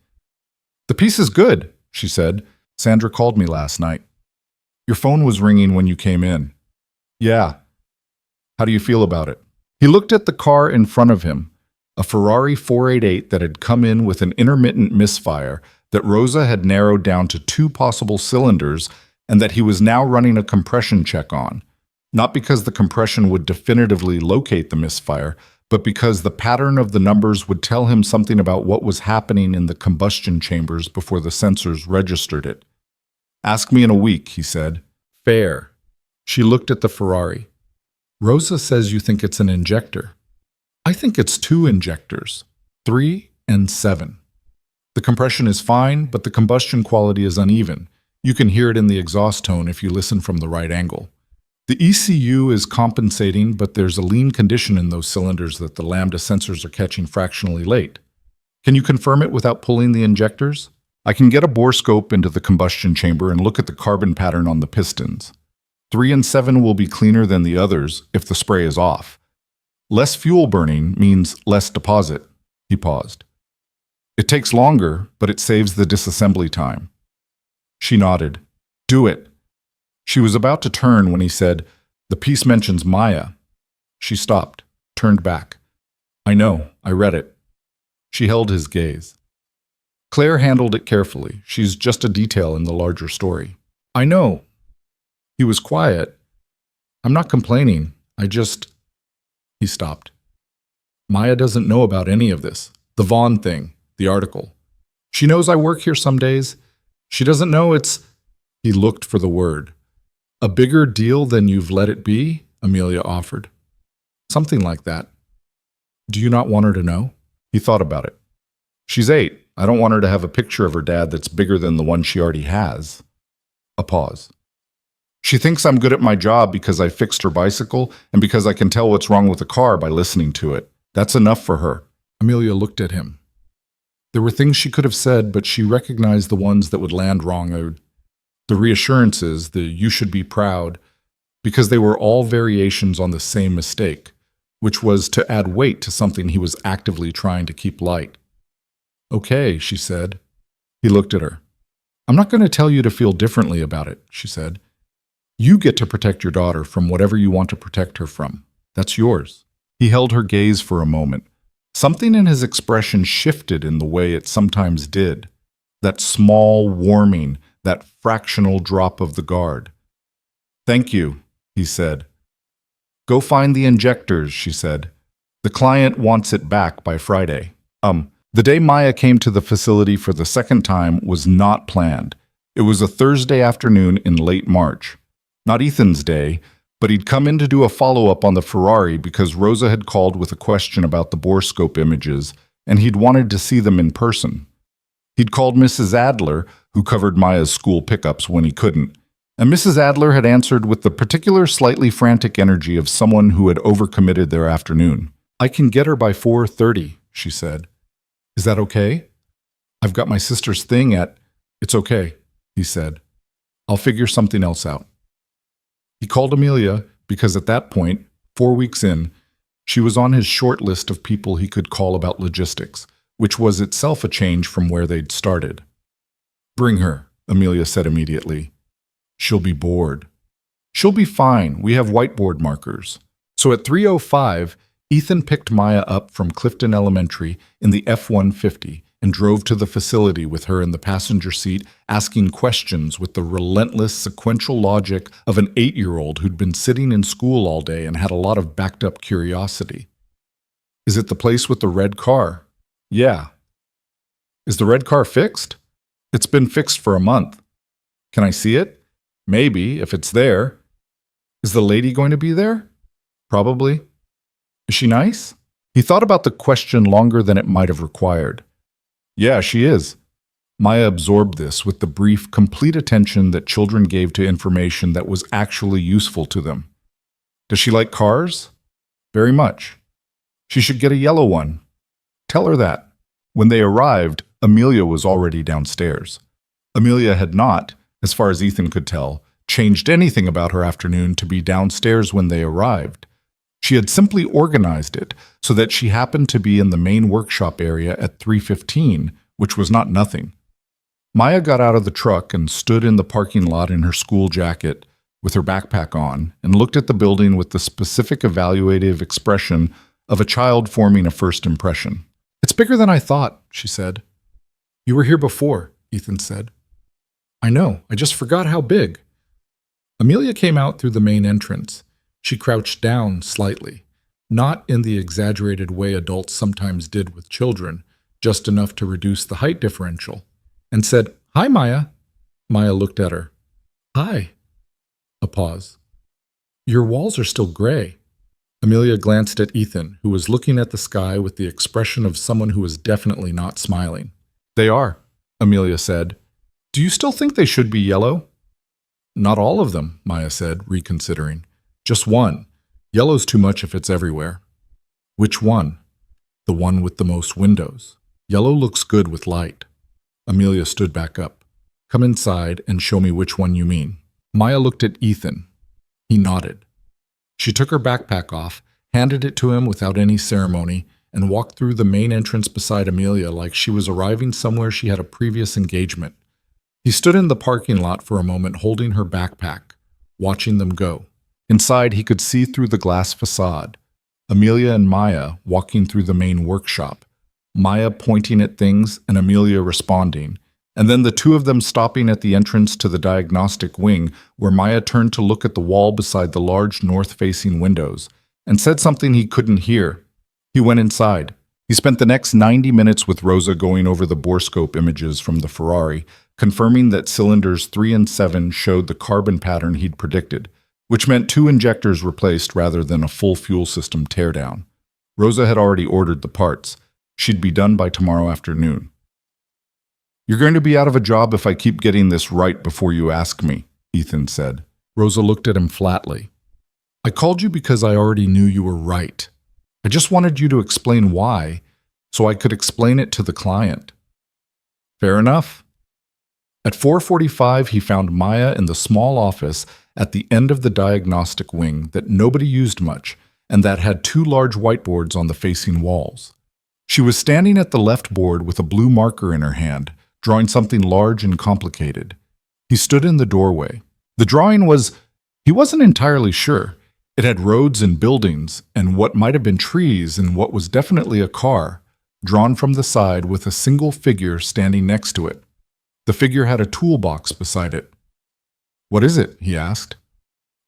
The piece is good, she said. Sandra called me last night. Your phone was ringing when you came in. Yeah. How do you feel about it? He looked at the car in front of him, a Ferrari 488 that had come in with an intermittent misfire that Rosa had narrowed down to 2 possible cylinders and that he was now running a compression check on, not because the compression would definitively locate the misfire, but because the pattern of the numbers would tell him something about what was happening in the combustion chambers before the sensors registered it. Ask me in a week, he said. Fair. She looked at the Ferrari. Rosa says you think it's an injector. I think it's 2 injectors, 3 and 7. The compression is fine, but the combustion quality is uneven. You can hear it in the exhaust tone if you listen from the right angle. The ECU is compensating, but there's a lean condition in those cylinders that the lambda sensors are catching fractionally late. Can you confirm it without pulling the injectors? I can get a bore scope into the combustion chamber and look at the carbon pattern on the pistons. 3 and 7 will be cleaner than the others if the spray is off. Less fuel burning means less deposit. He paused. It takes longer, but it saves the disassembly time. She nodded. Do it. She was about to turn when he said, The piece mentions Maya. She stopped, turned back. I know, I read it. She held his gaze. Claire handled it carefully. She's just a detail in the larger story. I know. He was quiet. I'm not complaining. He stopped. Maya doesn't know about any of this. The Vaughn thing, the article. She knows I work here some days. She doesn't know it's... He looked for the word. A bigger deal than you've let it be? Amelia offered. Something like that. Do you not want her to know? He thought about it. She's 8. I don't want her to have a picture of her dad that's bigger than the one she already has. A pause. She thinks I'm good at my job because I fixed her bicycle and because I can tell what's wrong with the car by listening to it. That's enough for her. Amelia looked at him. There were things she could have said, but she recognized the ones that would land wrong. The reassurances, the you should be proud, because they were all variations on the same mistake, which was to add weight to something he was actively trying to keep light. Okay, she said. He looked at her. I'm not going to tell you to feel differently about it, she said. You get to protect your daughter from whatever you want to protect her from. That's yours. He held her gaze for a moment. Something in his expression shifted in the way it sometimes did. That small warming, that fractional drop of the guard. "Thank you," he said. "Go find the injectors," she said. "The client wants it back by Friday." The day Maya came to the facility for the second time was not planned. It was a Thursday afternoon in late March. Not Ethan's day, but he'd come in to do a follow-up on the Ferrari because Rosa had called with a question about the borescope images, and he'd wanted to see them in person. He'd called Mrs. Adler, who covered Maya's school pickups when he couldn't, and Mrs. Adler had answered with the particular slightly frantic energy of someone who had overcommitted their afternoon. "I can get her by 4:30, she said. "Is that okay? I've got my sister's thing at—" "It's okay," he said. "I'll figure something else out." He called Amelia because at that point, 4 weeks in, she was on his short list of people he could call about logistics, which was itself a change from where they'd started. "Bring her," Amelia said immediately. "She'll be bored." "She'll be fine. We have whiteboard markers." So at 3:05, Ethan picked Maya up from Clifton Elementary in the F-150 and drove to the facility with her in the passenger seat, asking questions with the relentless sequential logic of an 8-year-old who'd been sitting in school all day and had a lot of backed-up curiosity. "Is it the place with the red car?" "Yeah." "Is the red car fixed?" "It's been fixed for a month." "Can I see it?" "Maybe, if it's there." "Is the lady going to be there?" "Probably." "Is she nice?" He thought about the question longer than it might have required. "Yeah, she is." Maya absorbed this with the brief, complete attention that children gave to information that was actually useful to them. "Does she like cars?" "Very much." "She should get a yellow one." "Tell her that." When they arrived, Amelia was already downstairs. Amelia had not, as far as Ethan could tell, changed anything about her afternoon to be downstairs when they arrived. She had simply organized it so that she happened to be in the main workshop area at 3:15, which was not nothing. Maya got out of the truck and stood in the parking lot in her school jacket with her backpack on and looked at the building with the specific evaluative expression of a child forming a first impression. "It's bigger than I thought," she said. "You were here before," Ethan said. "I know, I just forgot how big." Amelia came out through the main entrance. She crouched down slightly, not in the exaggerated way adults sometimes did with children, just enough to reduce the height differential, and said, "Hi, Maya." Maya looked at her. "Hi." A pause. "Your walls are still gray." Amelia glanced at Ethan, who was looking at the sky with the expression of someone who was definitely not smiling. "They are," Amelia said. "Do you still think they should be yellow?" "Not all of them," Maya said, reconsidering. "Just one. Yellow's too much if it's everywhere." "Which one?" "The one with the most windows. Yellow looks good with light." Amelia stood back up. "Come inside and show me which one you mean." Maya looked at Ethan. He nodded. She took her backpack off, handed it to him without any ceremony, and walked through the main entrance beside Amelia like she was arriving somewhere she had a previous engagement. He stood in the parking lot for a moment holding her backpack, watching them go. Inside, he could see through the glass facade. Amelia and Maya walking through the main workshop, Maya pointing at things and Amelia responding, and then the two of them stopping at the entrance to the diagnostic wing where Maya turned to look at the wall beside the large north-facing windows and said something he couldn't hear. He went inside. He spent the next 90 minutes with Rosa going over the borescope images from the Ferrari, confirming that cylinders 3 and 7 showed the carbon pattern he'd predicted, which meant 2 injectors replaced rather than a full fuel system teardown. Rosa had already ordered the parts. She'd be done by tomorrow afternoon. "You're going to be out of a job if I keep getting this right before you ask me," Ethan said. Rosa looked at him flatly. "I called you because I already knew you were right. I just wanted you to explain why, so I could explain it to the client." "Fair enough." At 4:45, he found Maya in the small office at the end of the diagnostic wing that nobody used much and that had 2 large whiteboards on the facing walls. She was standing at the left board with a blue marker in her hand, drawing something large and complicated. He stood in the doorway. The drawing was, he wasn't entirely sure. It had roads and buildings, and what might have been trees and what was definitely a car, drawn from the side with a single figure standing next to it. The figure had a toolbox beside it. "What is it?" he asked.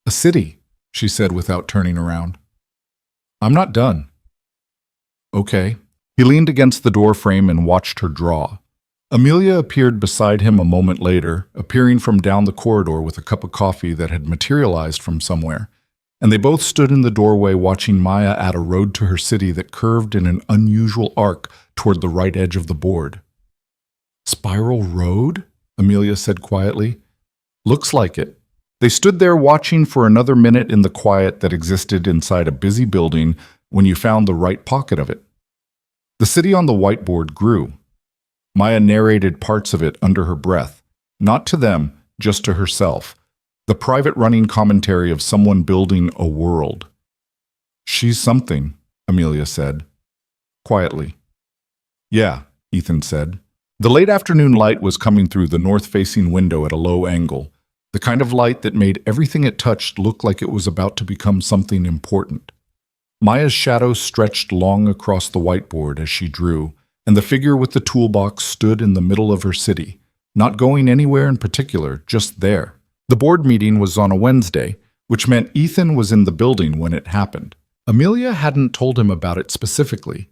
"A city," she said without turning around. "I'm not done." "Okay." He leaned against the door frame and watched her draw. Amelia appeared beside him a moment later, appearing from down the corridor with a cup of coffee that had materialized from somewhere, and they both stood in the doorway watching Maya add a road to her city that curved in an unusual arc toward the right edge of the board. "Spiral road?" Amelia said quietly. "Looks like it." They stood there watching for another minute in the quiet that existed inside a busy building when you found the right pocket of it. The city on the whiteboard grew. Maya narrated parts of it under her breath, not to them, just to herself, the private running commentary of someone building a world. "She's something," Amelia said, quietly. "Yeah," Ethan said. The late afternoon light was coming through the north-facing window at a low angle, the kind of light that made everything it touched look like it was about to become something important. Maya's shadow stretched long across the whiteboard as she drew, and the figure with the toolbox stood in the middle of her city, not going anywhere in particular, just there. The board meeting was on a Wednesday, which meant Ethan was in the building when it happened. Amelia hadn't told him about it specifically.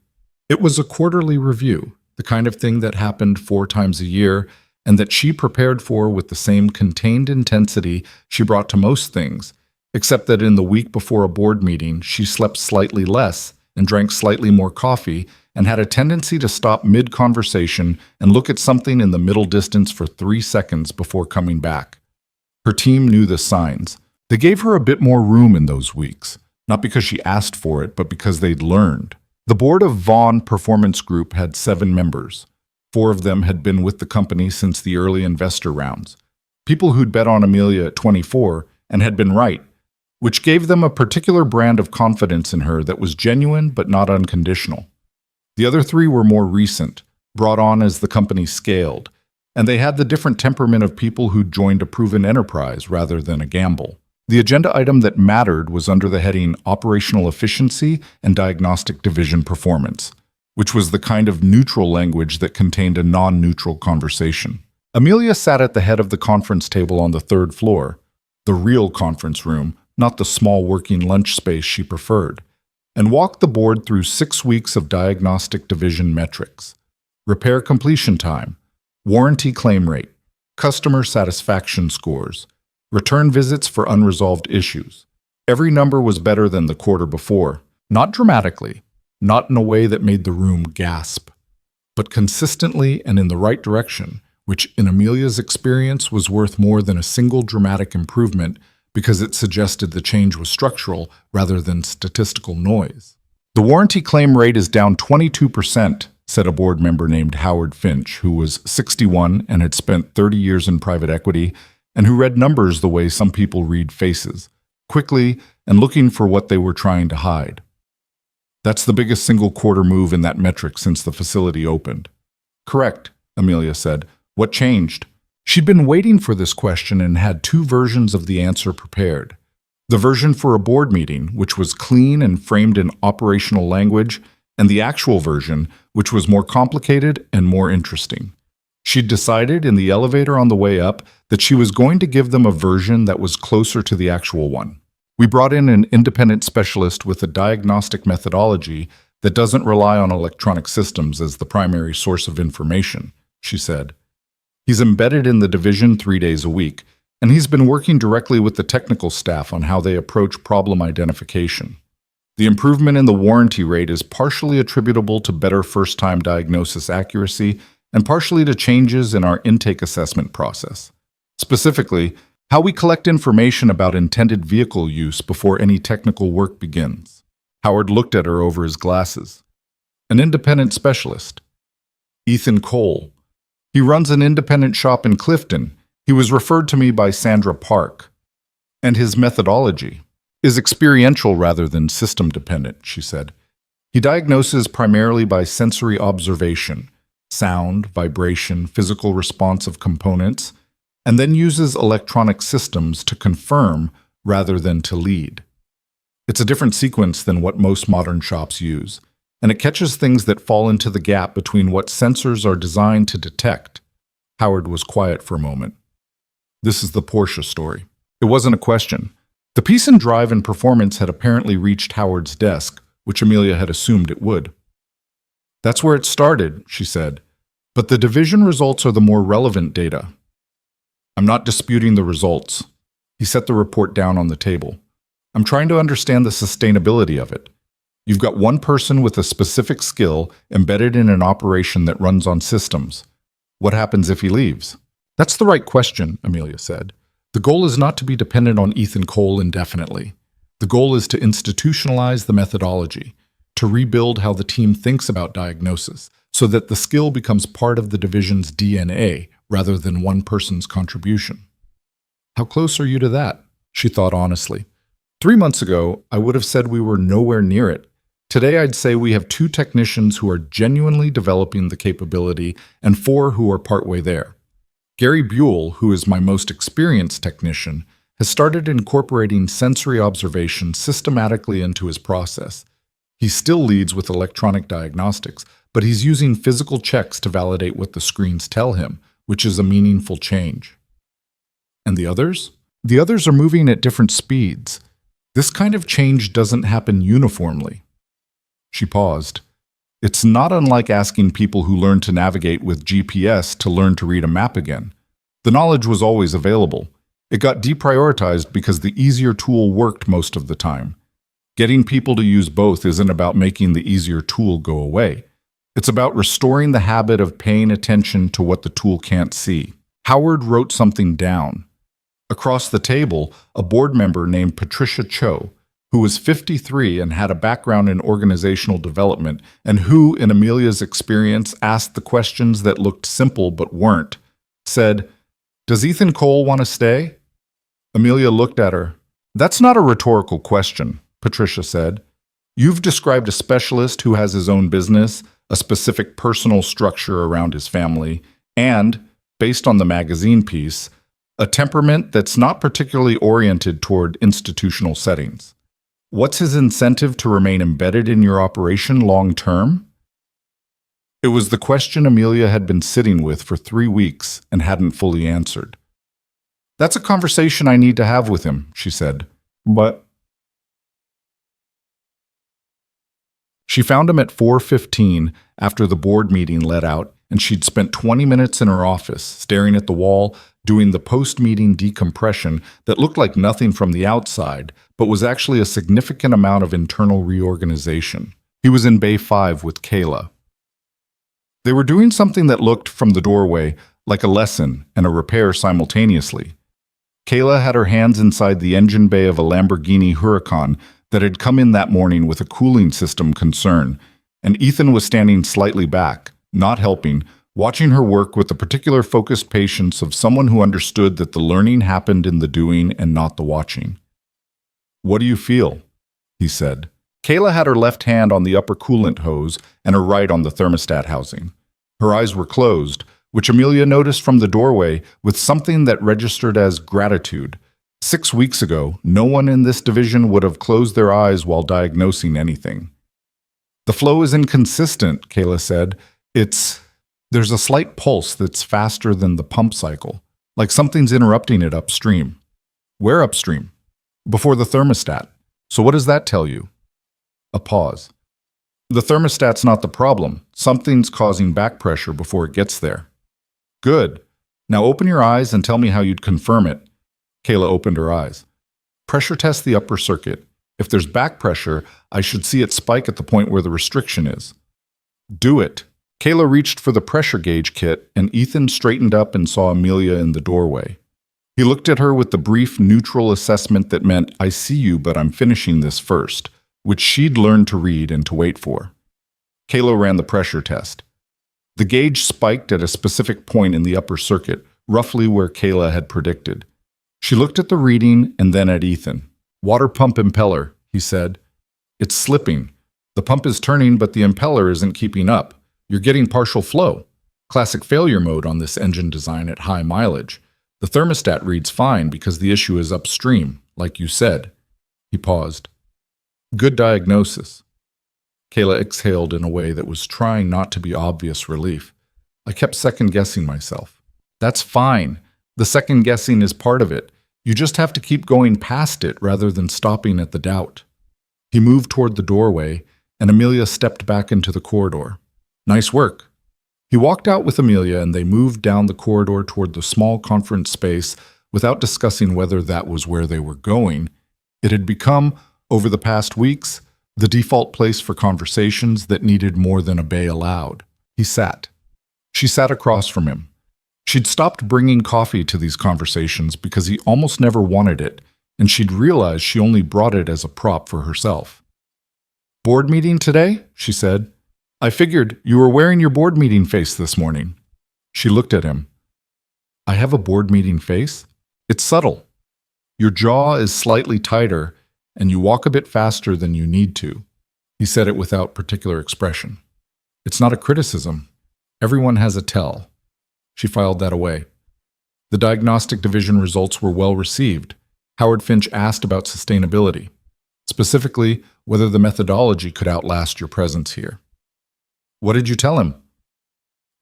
It was a quarterly review, the kind of thing that happened 4 times a year, and that she prepared for with the same contained intensity she brought to most things, except that in the week before a board meeting, she slept slightly less and drank slightly more coffee and had a tendency to stop mid-conversation and look at something in the middle distance for 3 seconds before coming back. Her team knew the signs. They gave her a bit more room in those weeks, not because she asked for it, but because they'd learned. The board of Vaughn Performance Group had 7 members. 4 of them had been with the company since the early investor rounds. People who'd bet on Amelia at 24 and had been right, which gave them a particular brand of confidence in her that was genuine but not unconditional. The other 3 were more recent, brought on as the company scaled, and they had the different temperament of people who'd joined a proven enterprise rather than a gamble. The agenda item that mattered was under the heading Operational Efficiency and Diagnostic Division Performance, which was the kind of neutral language that contained a non-neutral conversation. Amelia sat at the head of the conference table on the 3rd floor, the real conference room, not the small working lunch space she preferred, and walked the board through 6 weeks of diagnostic division metrics: repair completion time, warranty claim rate, customer satisfaction scores, return visits for unresolved issues. Every number was better than the quarter before, not dramatically, not in a way that made the room gasp, but consistently and in the right direction, which in Amelia's experience was worth more than a single dramatic improvement because it suggested the change was structural rather than statistical noise. "The warranty claim rate is down 22%, said a board member named Howard Finch, who was 61 and had spent 30 years in private equity, and who read numbers the way some people read faces, quickly and looking for what they were trying to hide. "That's the biggest single quarter move in that metric since the facility opened." "Correct," Amelia said. "What changed?" She'd been waiting for this question and had 2 versions of the answer prepared. The version for a board meeting, which was clean and framed in operational language, and the actual version, which was more complicated and more interesting. She'd decided in the elevator on the way up that she was going to give them a version that was closer to the actual one. "We brought in an independent specialist with a diagnostic methodology that doesn't rely on electronic systems as the primary source of information," she said. "He's embedded in the division 3 days a week, and he's been working directly with the technical staff on how they approach problem identification. The improvement in the warranty rate is partially attributable to better first-time diagnosis accuracy and partially to changes in our intake assessment process. Specifically, how we collect information about intended vehicle use before any technical work begins." Howard looked at her over his glasses. "An independent specialist." "Ethan Cole. He runs an independent shop in Clifton. He was referred to me by Sandra Park. And his methodology is experiential rather than system-dependent," she said. "He diagnoses primarily by sensory observation, sound, vibration, physical response of components, and then uses electronic systems to confirm rather than to lead." It's a different sequence than what most modern shops use, and it catches things that fall into the gap between what sensors are designed to detect. Howard was quiet for a moment. This is the Porsche story. It wasn't a question. The piece in drive and performance had apparently reached Howard's desk, which Amelia had assumed it would. That's where it started, she said. But the division results are the more relevant data. I'm not disputing the results. He set the report down on the table. I'm trying to understand the sustainability of it. You've got one person with a specific skill embedded in an operation that runs on systems. What happens if he leaves? That's the right question, Amelia said. The goal is not to be dependent on Ethan Cole indefinitely. The goal is to institutionalize the methodology, to rebuild how the team thinks about diagnosis, so that the skill becomes part of the division's DNA rather than one person's contribution. How close are you to that? She thought honestly. 3 months ago, I would have said we were nowhere near it. Today, I'd say we have 2 technicians who are genuinely developing the capability and 4 who are partway there. Gary Buell, who is my most experienced technician, has started incorporating sensory observation systematically into his process. He still leads with electronic diagnostics, but he's using physical checks to validate what the screens tell him, which is a meaningful change. And the others? The others are moving at different speeds. This kind of change doesn't happen uniformly. She paused. It's not unlike asking people who learn to navigate with GPS to learn to read a map again. The knowledge was always available. It got deprioritized because the easier tool worked most of the time. Getting people to use both isn't about making the easier tool go away. It's about restoring the habit of paying attention to what the tool can't see. Howard wrote something down. Across the table, a board member named Patricia Cho, who was 53 and had a background in organizational development, and who, in Amelia's experience, asked the questions that looked simple but weren't, said, "Does Ethan Cole want to stay?" Amelia looked at her. "That's not a rhetorical question," Patricia said. "You've described a specialist who has his own business, a specific personal structure around his family, and, based on the magazine piece, a temperament that's not particularly oriented toward institutional settings. What's his incentive to remain embedded in your operation long term?" It was the question Amelia had been sitting with for 3 weeks and hadn't fully answered. "That's a conversation I need to have with him," she said. "But..." She found him at 4:15 after the board meeting let out, and she'd spent 20 minutes in her office, staring at the wall, doing the post-meeting decompression that looked like nothing from the outside, but was actually a significant amount of internal reorganization. He was in Bay 5 with Kayla. They were doing something that looked, from the doorway, like a lesson and a repair simultaneously. Kayla had her hands inside the engine bay of a Lamborghini Huracan that had come in that morning with a cooling system concern, and Ethan was standing slightly back, not helping, watching her work with the particular focused patience of someone who understood that the learning happened in the doing and not the watching. "What do you feel?" he said. Kayla had her left hand on the upper coolant hose and her right on the thermostat housing. Her eyes were closed, which Amelia noticed from the doorway with something that registered as gratitude. 6 weeks ago, no one in this division would have closed their eyes while diagnosing anything. "The flow is inconsistent," Kayla said. There's a slight pulse that's faster than the pump cycle, like something's interrupting it upstream." "Where upstream?" "Before the thermostat. So what does that tell you?" A pause. "The thermostat's not the problem. Something's causing back pressure before it gets there." "Good. Now open your eyes and tell me how you'd confirm it." Kayla opened her eyes. "Pressure test the upper circuit. If there's back pressure, I should see it spike at the point where the restriction is." "Do it." Kayla reached for the pressure gauge kit, and Ethan straightened up and saw Amelia in the doorway. He looked at her with the brief, neutral assessment that meant, "I see you, but I'm finishing this first," which she'd learned to read and to wait for. Kayla ran the pressure test. The gauge spiked at a specific point in the upper circuit, roughly where Kayla had predicted. She looked at the reading and then at Ethan. "Water pump impeller," he said. "It's slipping. The pump is turning, but the impeller isn't keeping up. You're getting partial flow. Classic failure mode on this engine design at high mileage. The thermostat reads fine because the issue is upstream, like you said." He paused. Good diagnosis. Kayla exhaled in a way that was trying not to be obvious relief. I kept second-guessing myself. That's fine. The second-guessing is part of it. You just have to keep going past it rather than stopping at the doubt. He moved toward the doorway, and Amelia stepped back into the corridor. Nice work. He walked out with Amelia, and they moved down the corridor toward the small conference space without discussing whether that was where they were going. It had become, over the past weeks, the default place for conversations that needed more than a bay aloud. He sat. She sat across from him. She'd stopped bringing coffee to these conversations because he almost never wanted it, and she'd realized she only brought it as a prop for herself. "Board meeting today?" she said. "I figured you were wearing your board meeting face this morning." She looked at him. "I have a board meeting face? It's subtle. Your jaw is slightly tighter, and you walk a bit faster than you need to." He said it without particular expression. "It's not a criticism. Everyone has a tell." She filed that away. The diagnostic division results were well received. Howard Finch asked about sustainability, specifically whether the methodology could outlast your presence here. "What did you tell him?"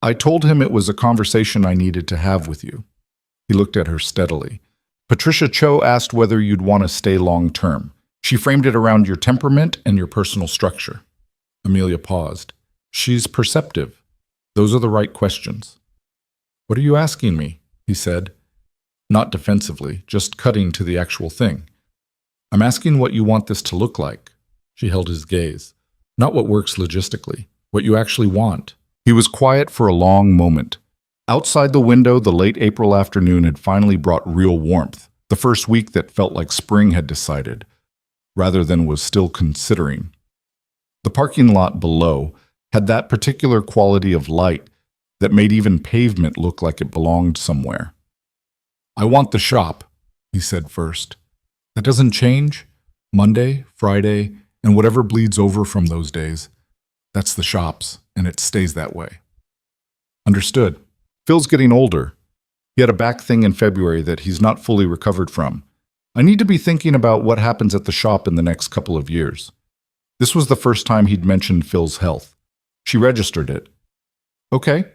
"I told him it was a conversation I needed to have with you." He looked at her steadily. "Patricia Cho asked whether you'd want to stay long-term. She framed it around your temperament and your personal structure." Amelia paused. "She's perceptive. Those are the right questions." "What are you asking me?" he said. Not defensively, just cutting to the actual thing. "I'm asking what you want this to look like." She held his gaze. "Not what works logistically, what you actually want." He was quiet for a long moment. Outside the window, the late April afternoon had finally brought real warmth, the first week that felt like spring had decided, rather than was still considering. The parking lot below had that particular quality of light that made even pavement look like it belonged somewhere. "I want the shop," he said first. "That doesn't change? Monday, Friday, and whatever bleeds over from those days. That's the shop's, and it stays that way." "Understood. Phil's getting older. He had a back thing in February that he's not fully recovered from. I need to be thinking about what happens at the shop in the next couple of years." This was the first time he'd mentioned Phil's health. She registered it. "Okay."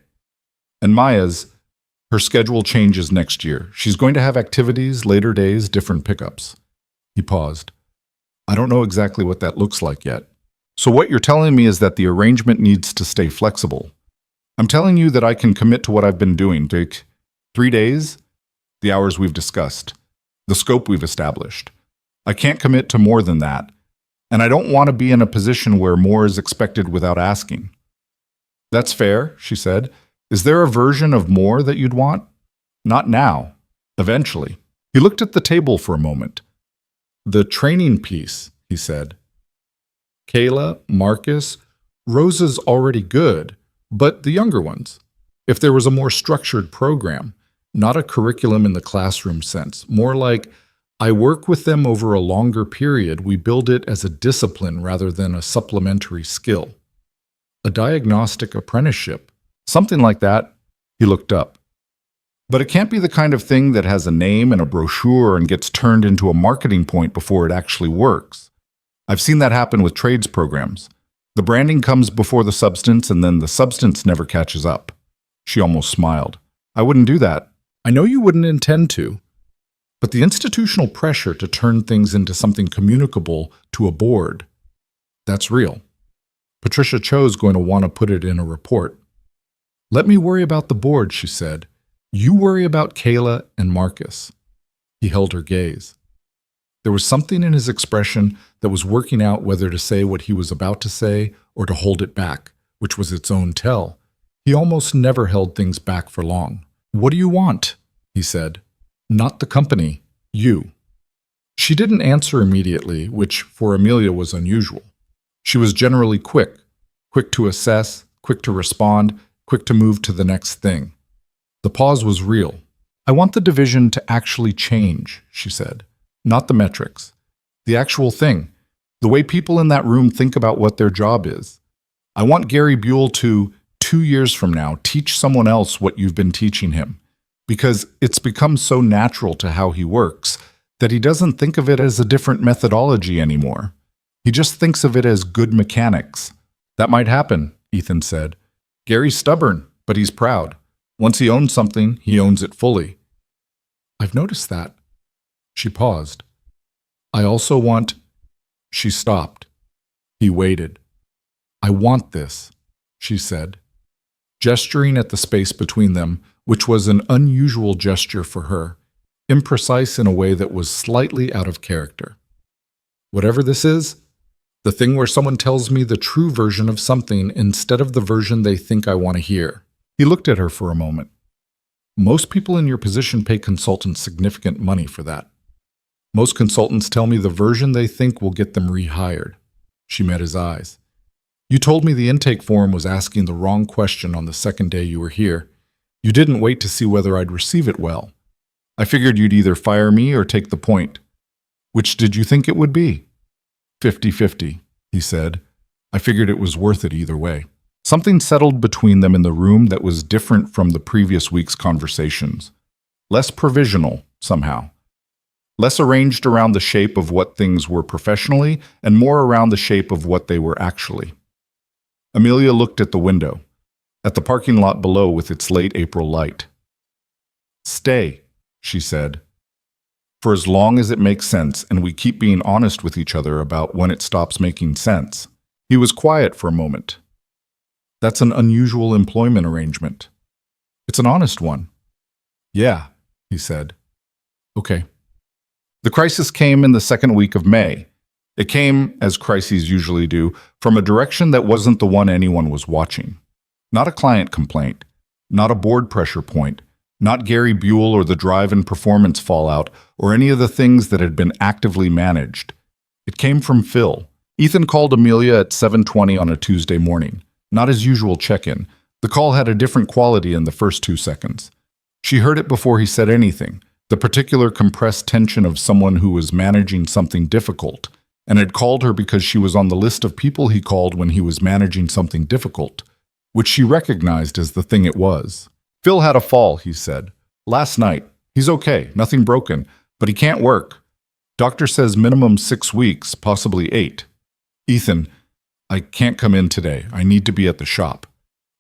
"And Maya's, her schedule changes next year. She's going to have activities, later days, different pickups." He paused. "I don't know exactly what that looks like yet. So what you're telling me is that the arrangement needs to stay flexible. I'm telling you that I can commit to what I've been doing. Take 3 days, the hours we've discussed, the scope we've established. I can't commit to more than that, and I don't want to be in a position where more is expected without asking." "That's fair," she said. "Is there a version of more that you'd want?" "Not now. Eventually." He looked at the table for a moment. "The training piece," he said. "Kayla, Marcus, Rosa's already good, but the younger ones. If there was a more structured program, not a curriculum in the classroom sense, more like I work with them over a longer period, we build it as a discipline rather than a supplementary skill. A diagnostic apprenticeship. Something like that." He looked up. "But it can't be the kind of thing that has a name and a brochure and gets turned into a marketing point before it actually works. I've seen that happen with trades programs. The branding comes before the substance, and then the substance never catches up." She almost smiled. "I wouldn't do that. I know you wouldn't intend to. But the institutional pressure to turn things into something communicable to a board, that's real. Patricia Cho's going to want to put it in a report." "Let me worry about the board," she said. "You worry about Kayla and Marcus." He held her gaze. There was something in his expression that was working out whether to say what he was about to say or to hold it back, which was its own tell. He almost never held things back for long. "What do you want?" he said. "Not the company. You." She didn't answer immediately, which for Amelia was unusual. She was generally quick to assess, quick to respond, quick to move to the next thing. The pause was real. "I want the division to actually change," she said. "Not the metrics. The actual thing. The way people in that room think about what their job is. I want Gary Buell to, 2 years from now, teach someone else what you've been teaching him. Because it's become so natural to how he works that he doesn't think of it as a different methodology anymore." He just thinks of it as good mechanics. That might happen, Ethan said. Gary's stubborn, but he's proud. Once he owns something, he owns it fully. I've noticed that. She paused. I also want... She stopped. He waited. I want this, she said, gesturing at the space between them, which was an unusual gesture for her, imprecise in a way that was slightly out of character. Whatever this is, the thing where someone tells me the true version of something instead of the version they think I want to hear. He looked at her for a moment. Most people in your position pay consultants significant money for that. Most consultants tell me the version they think will get them rehired. She met his eyes. You told me the intake form was asking the wrong question on the second day you were here. You didn't wait to see whether I'd receive it well. I figured you'd either fire me or take the point. Which did you think it would be? 50-50, he said. I figured it was worth it either way. Something settled between them in the room that was different from the previous week's conversations. Less provisional, somehow. Less arranged around the shape of what things were professionally and more around the shape of what they were actually. Amelia looked at the window, at the parking lot below with its late April light. Stay, she said, for as long as it makes sense and we keep being honest with each other about when it stops making sense. He was quiet for a moment. That's an unusual employment arrangement. It's an honest one. Yeah, he said. Okay. The crisis came in the second week of May. It came, as crises usually do, from a direction that wasn't the one anyone was watching. Not a client complaint, not a board pressure point, not Gary Buell or the drive and performance fallout, or any of the things that had been actively managed. It came from Phil. Ethan called Amelia at 7:20 on a Tuesday morning. Not his usual check-in. The call had a different quality in the first 2 seconds. She heard it before he said anything, the particular compressed tension of someone who was managing something difficult, and had called her because she was on the list of people he called when he was managing something difficult, which she recognized as the thing it was. Phil had a fall, he said. Last night. He's okay, nothing broken, but he can't work. Doctor says minimum 6 weeks, possibly 8. Ethan, I can't come in today. I need to be at the shop.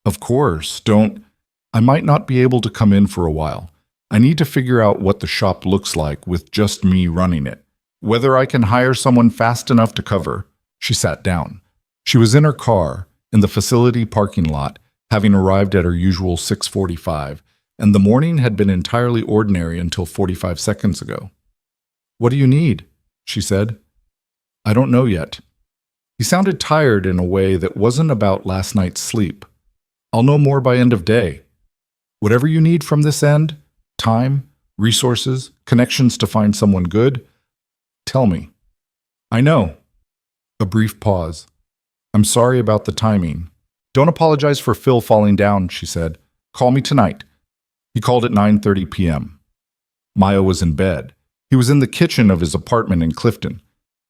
Of course, don't. I might not be able to come in for a while. I need to figure out what the shop looks like with just me running it. Whether I can hire someone fast enough to cover. She sat down. She was in her car, in the facility parking lot, having arrived at her usual 6:45, and the morning had been entirely ordinary until 45 seconds ago. What do you need? She said. I don't know yet. He sounded tired in a way that wasn't about last night's sleep. I'll know more by end of day. Whatever you need from this end, time, resources, connections to find someone good, tell me. I know. A brief pause. I'm sorry about the timing. Don't apologize for Phil falling down, she said. Call me tonight. He called at 9:30 p.m. Maya was in bed. He was in the kitchen of his apartment in Clifton.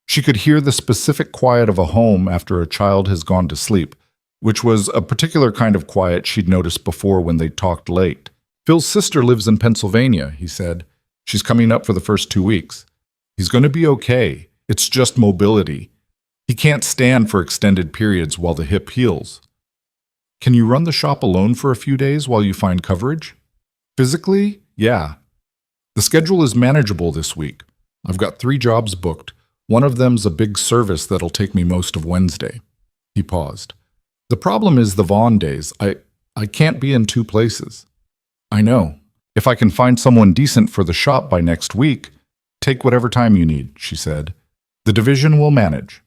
She could hear the specific quiet of a home after a child has gone to sleep, which was a particular kind of quiet she'd noticed before when they talked late. Phil's sister lives in Pennsylvania, he said. She's coming up for the first 2 weeks. He's going to be okay. It's just mobility. He can't stand for extended periods while the hip heals. Can you run the shop alone for a few days while you find coverage? Physically, yeah. The schedule is manageable this week. I've got 3 jobs booked. One of them's a big service that'll take me most of Wednesday. He paused. The problem is the Vaughn days. I can't be in 2 places. I know. If I can find someone decent for the shop by next week, take whatever time you need, she said. The division will manage.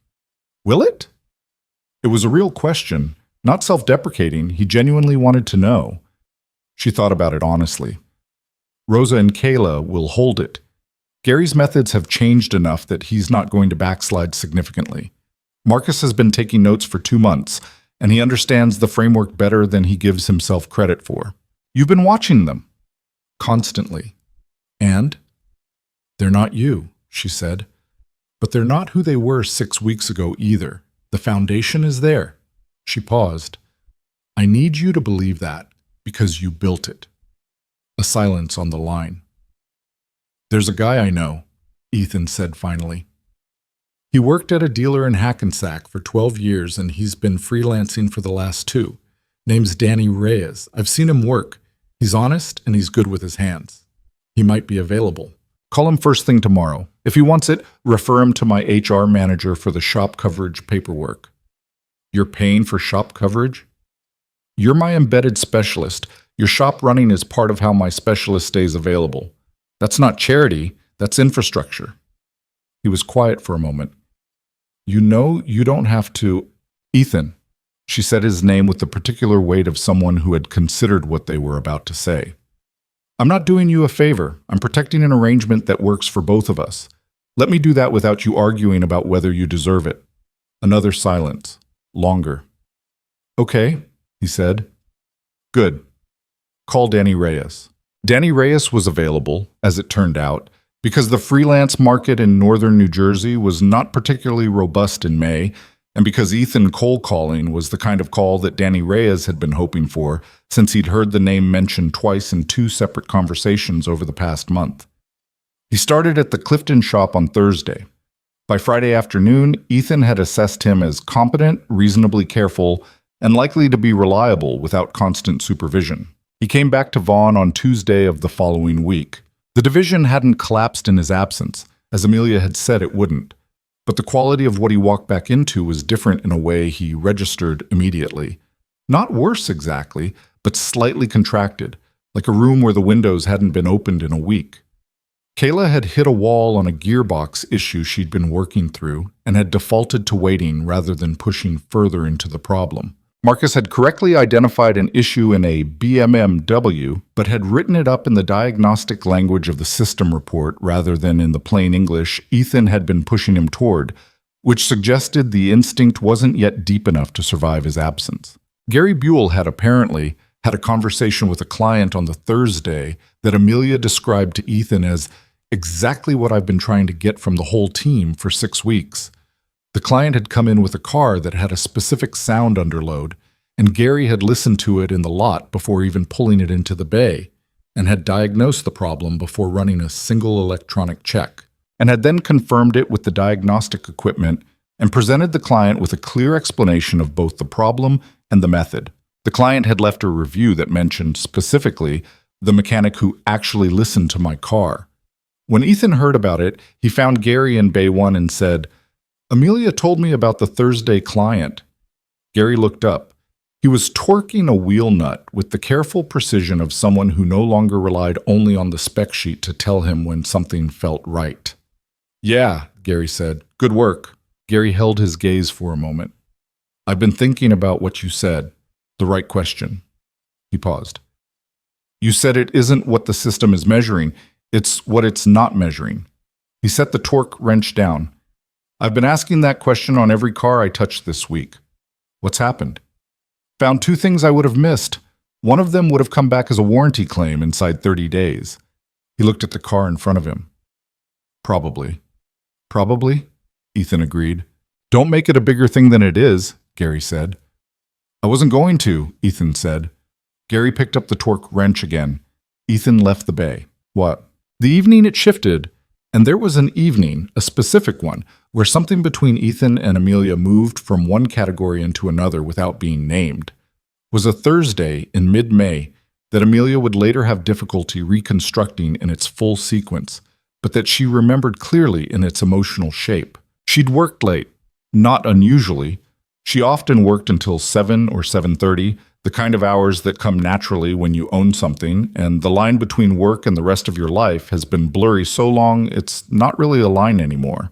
Will it? It was a real question, not self-deprecating. He genuinely wanted to know. She thought about it honestly. Rosa and Kayla will hold it. Gary's methods have changed enough that he's not going to backslide significantly. Marcus has been taking notes for 2 months, and he understands the framework better than he gives himself credit for. You've been watching them. Constantly. And? They're not you, she said. But they're not who they were 6 weeks ago either. The foundation is there. She paused. I need you to believe that, because you built it. A silence on the line. There's a guy I know, Ethan said finally. He worked at a dealer in Hackensack for 12 years and he's been freelancing for the last 2. Name's Danny Reyes. I've seen him work. He's honest and he's good with his hands. He might be available. Call him first thing tomorrow. If he wants it, refer him to my HR manager for the shop coverage paperwork. You're paying for shop coverage? You're my embedded specialist. Your shop running is part of how my specialist stays available. That's not charity, that's infrastructure. He was quiet for a moment. You know you don't have to... Ethan. She said his name with the particular weight of someone who had considered what they were about to say. I'm not doing you a favor. I'm protecting an arrangement that works for both of us. Let me do that without you arguing about whether you deserve it. Another silence. Longer. Okay, he said. Good. Call Danny Reyes. Danny Reyes was available, as it turned out, because the freelance market in northern New Jersey was not particularly robust in May, and because Ethan cold calling was the kind of call that Danny Reyes had been hoping for since he'd heard the name mentioned twice in 2 separate conversations over the past month. He started at the Clifton shop on Thursday. By Friday afternoon, Ethan had assessed him as competent, reasonably careful, and likely to be reliable without constant supervision. He came back to Vaughn on Tuesday of the following week. The division hadn't collapsed in his absence, as Amelia had said it wouldn't, but the quality of what he walked back into was different in a way he registered immediately. Not worse exactly, but slightly contracted, like a room where the windows hadn't been opened in a week. Kayla had hit a wall on a gearbox issue she'd been working through and had defaulted to waiting rather than pushing further into the problem. Marcus had correctly identified an issue in a BMMW, but had written it up in the diagnostic language of the system report rather than in the plain English Ethan had been pushing him toward, which suggested the instinct wasn't yet deep enough to survive his absence. Gary Buell had apparently had a conversation with a client on the Thursday that Amelia described to Ethan as exactly what I've been trying to get from the whole team for 6 weeks. The client had come in with a car that had a specific sound underload, and Gary had listened to it in the lot before even pulling it into the bay, and had diagnosed the problem before running a single electronic check, and had then confirmed it with the diagnostic equipment and presented the client with a clear explanation of both the problem and the method. The client had left a review that mentioned specifically the mechanic who actually listened to my car. When Ethan heard about it, he found Gary in Bay 1 and said, Amelia told me about the Thursday client. Gary looked up. He was torquing a wheel nut with the careful precision of someone who no longer relied only on the spec sheet to tell him when something felt right. Yeah, Gary said. Good work. Gary held his gaze for a moment. I've been thinking about what you said. The right question. He paused. You said it isn't what the system is measuring, it's what it's not measuring. He set the torque wrench down. I've been asking that question on every car I touched this week. What's happened? Found 2 things I would have missed. One of them would have come back as a warranty claim inside 30 days. He looked at the car in front of him. Probably. Probably, Ethan agreed. Don't make it a bigger thing than it is, Gary said. I wasn't going to, Ethan said. Gary picked up the torque wrench again. Ethan left the bay. What? The evening it shifted, and there was an evening, a specific one, where something between Ethan and Amelia moved from one category into another without being named. It was a Thursday in mid-May that Amelia would later have difficulty reconstructing in its full sequence, but that she remembered clearly in its emotional shape. She'd worked late, not unusually. She often worked until 7 or 7:30, the kind of hours that come naturally when you own something, and the line between work and the rest of your life has been blurry so long it's not really a line anymore.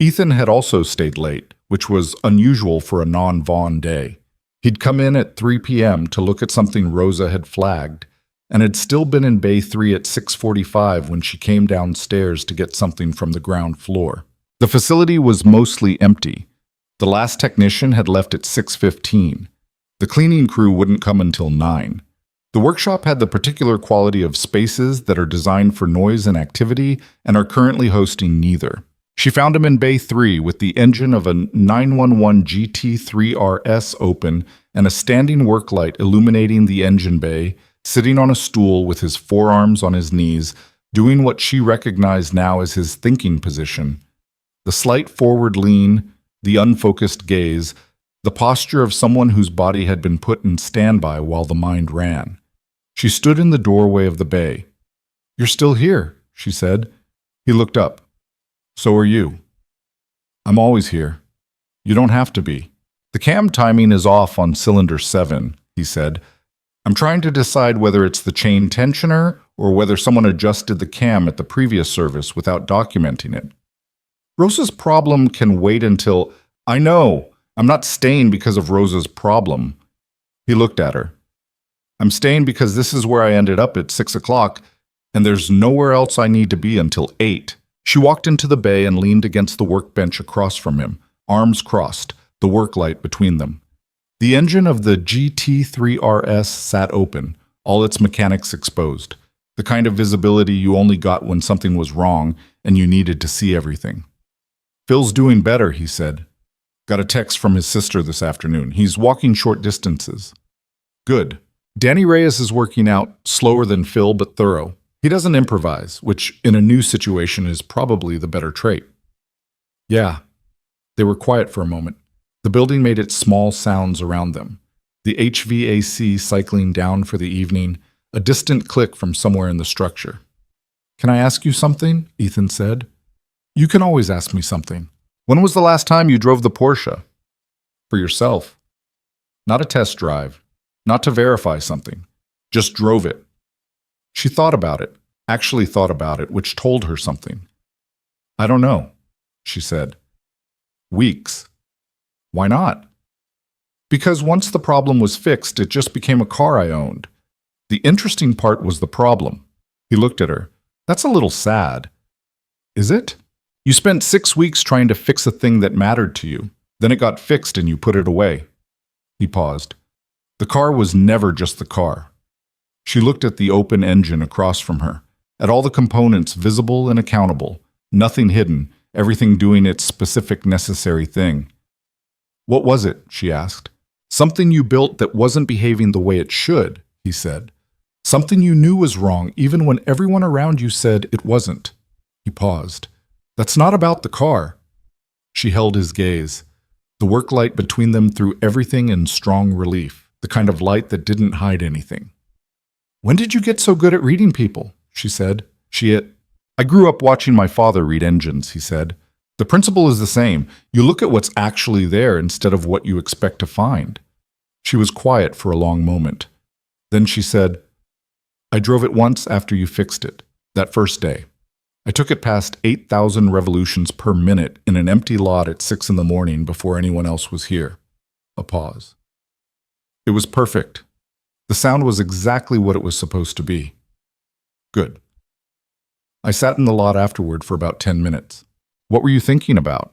Ethan had also stayed late, which was unusual for a non-Vaughn day. He'd come in at 3 p.m. to look at something Rosa had flagged, and had still been in Bay 3 at 6:45 when she came downstairs to get something from the ground floor. The facility was mostly empty. The last technician had left at 6:15. The cleaning crew wouldn't come until 9. The workshop had the particular quality of spaces that are designed for noise and activity and are currently hosting neither. She found him in Bay 3 with the engine of a 911 GT3RS open and a standing work light illuminating the engine bay, sitting on a stool with his forearms on his knees, doing what she recognized now as his thinking position. The slight forward lean, the unfocused gaze, the posture of someone whose body had been put in standby while the mind ran. She stood in the doorway of the bay. "You're still here," she said. He looked up. "So are you." "I'm always here. You don't have to be." "The cam timing is off on cylinder 7, he said. "I'm trying to decide whether it's the chain tensioner or whether someone adjusted the cam at the previous service without documenting it." "Rosa's problem can wait until—" "I know. I'm not staying because of Rosa's problem." He looked at her. "I'm staying because this is where I ended up at 6 o'clock, and there's nowhere else I need to be until 8. She walked into the bay and leaned against the workbench across from him, arms crossed, the work light between them. The engine of the GT3RS sat open, all its mechanics exposed, the kind of visibility you only got when something was wrong and you needed to see everything. "Phil's doing better," he said. "Got a text from his sister this afternoon. He's walking short distances." "Good. Danny Reyes is working out, slower than Phil, but thorough. He doesn't improvise, which in a new situation is probably the better trait." "Yeah." They were quiet for a moment. The building made its small sounds around them. The HVAC cycling down for the evening, a distant click from somewhere in the structure. "Can I ask you something?" Ethan said. "You can always ask me something. When was the last time you drove the Porsche?" "For yourself." "Not a test drive. Not to verify something. Just drove it." She thought about it, actually thought about it, which told her something. "I don't know," she said. "Weeks." "Why not?" "Because once the problem was fixed, it just became a car I owned. The interesting part was the problem." He looked at her. "That's a little sad." "Is it? You spent 6 weeks trying to fix a thing that mattered to you. Then it got fixed and you put it away." He paused. "The car was never just the car." She looked at the open engine across from her, at all the components visible and accountable, nothing hidden, everything doing its specific necessary thing. "What was it?" she asked. "Something you built that wasn't behaving the way it should," he said. "Something you knew was wrong even when everyone around you said it wasn't." He paused. "That's not about the car." She held his gaze. The work light between them threw everything in strong relief, the kind of light that didn't hide anything. "When did you get so good at reading people?" she said. "I grew up watching my father read engines," he said. "The principle is the same. You look at what's actually there instead of what you expect to find." She was quiet for a long moment. Then she said, "I drove it once after you fixed it, that first day. I took it past 8,000 revolutions per minute in an empty lot at 6 in the morning before anyone else was here." A pause. "It was perfect. The sound was exactly what it was supposed to be." "Good." "I sat in the lot afterward for about 10 minutes. What were you thinking about?"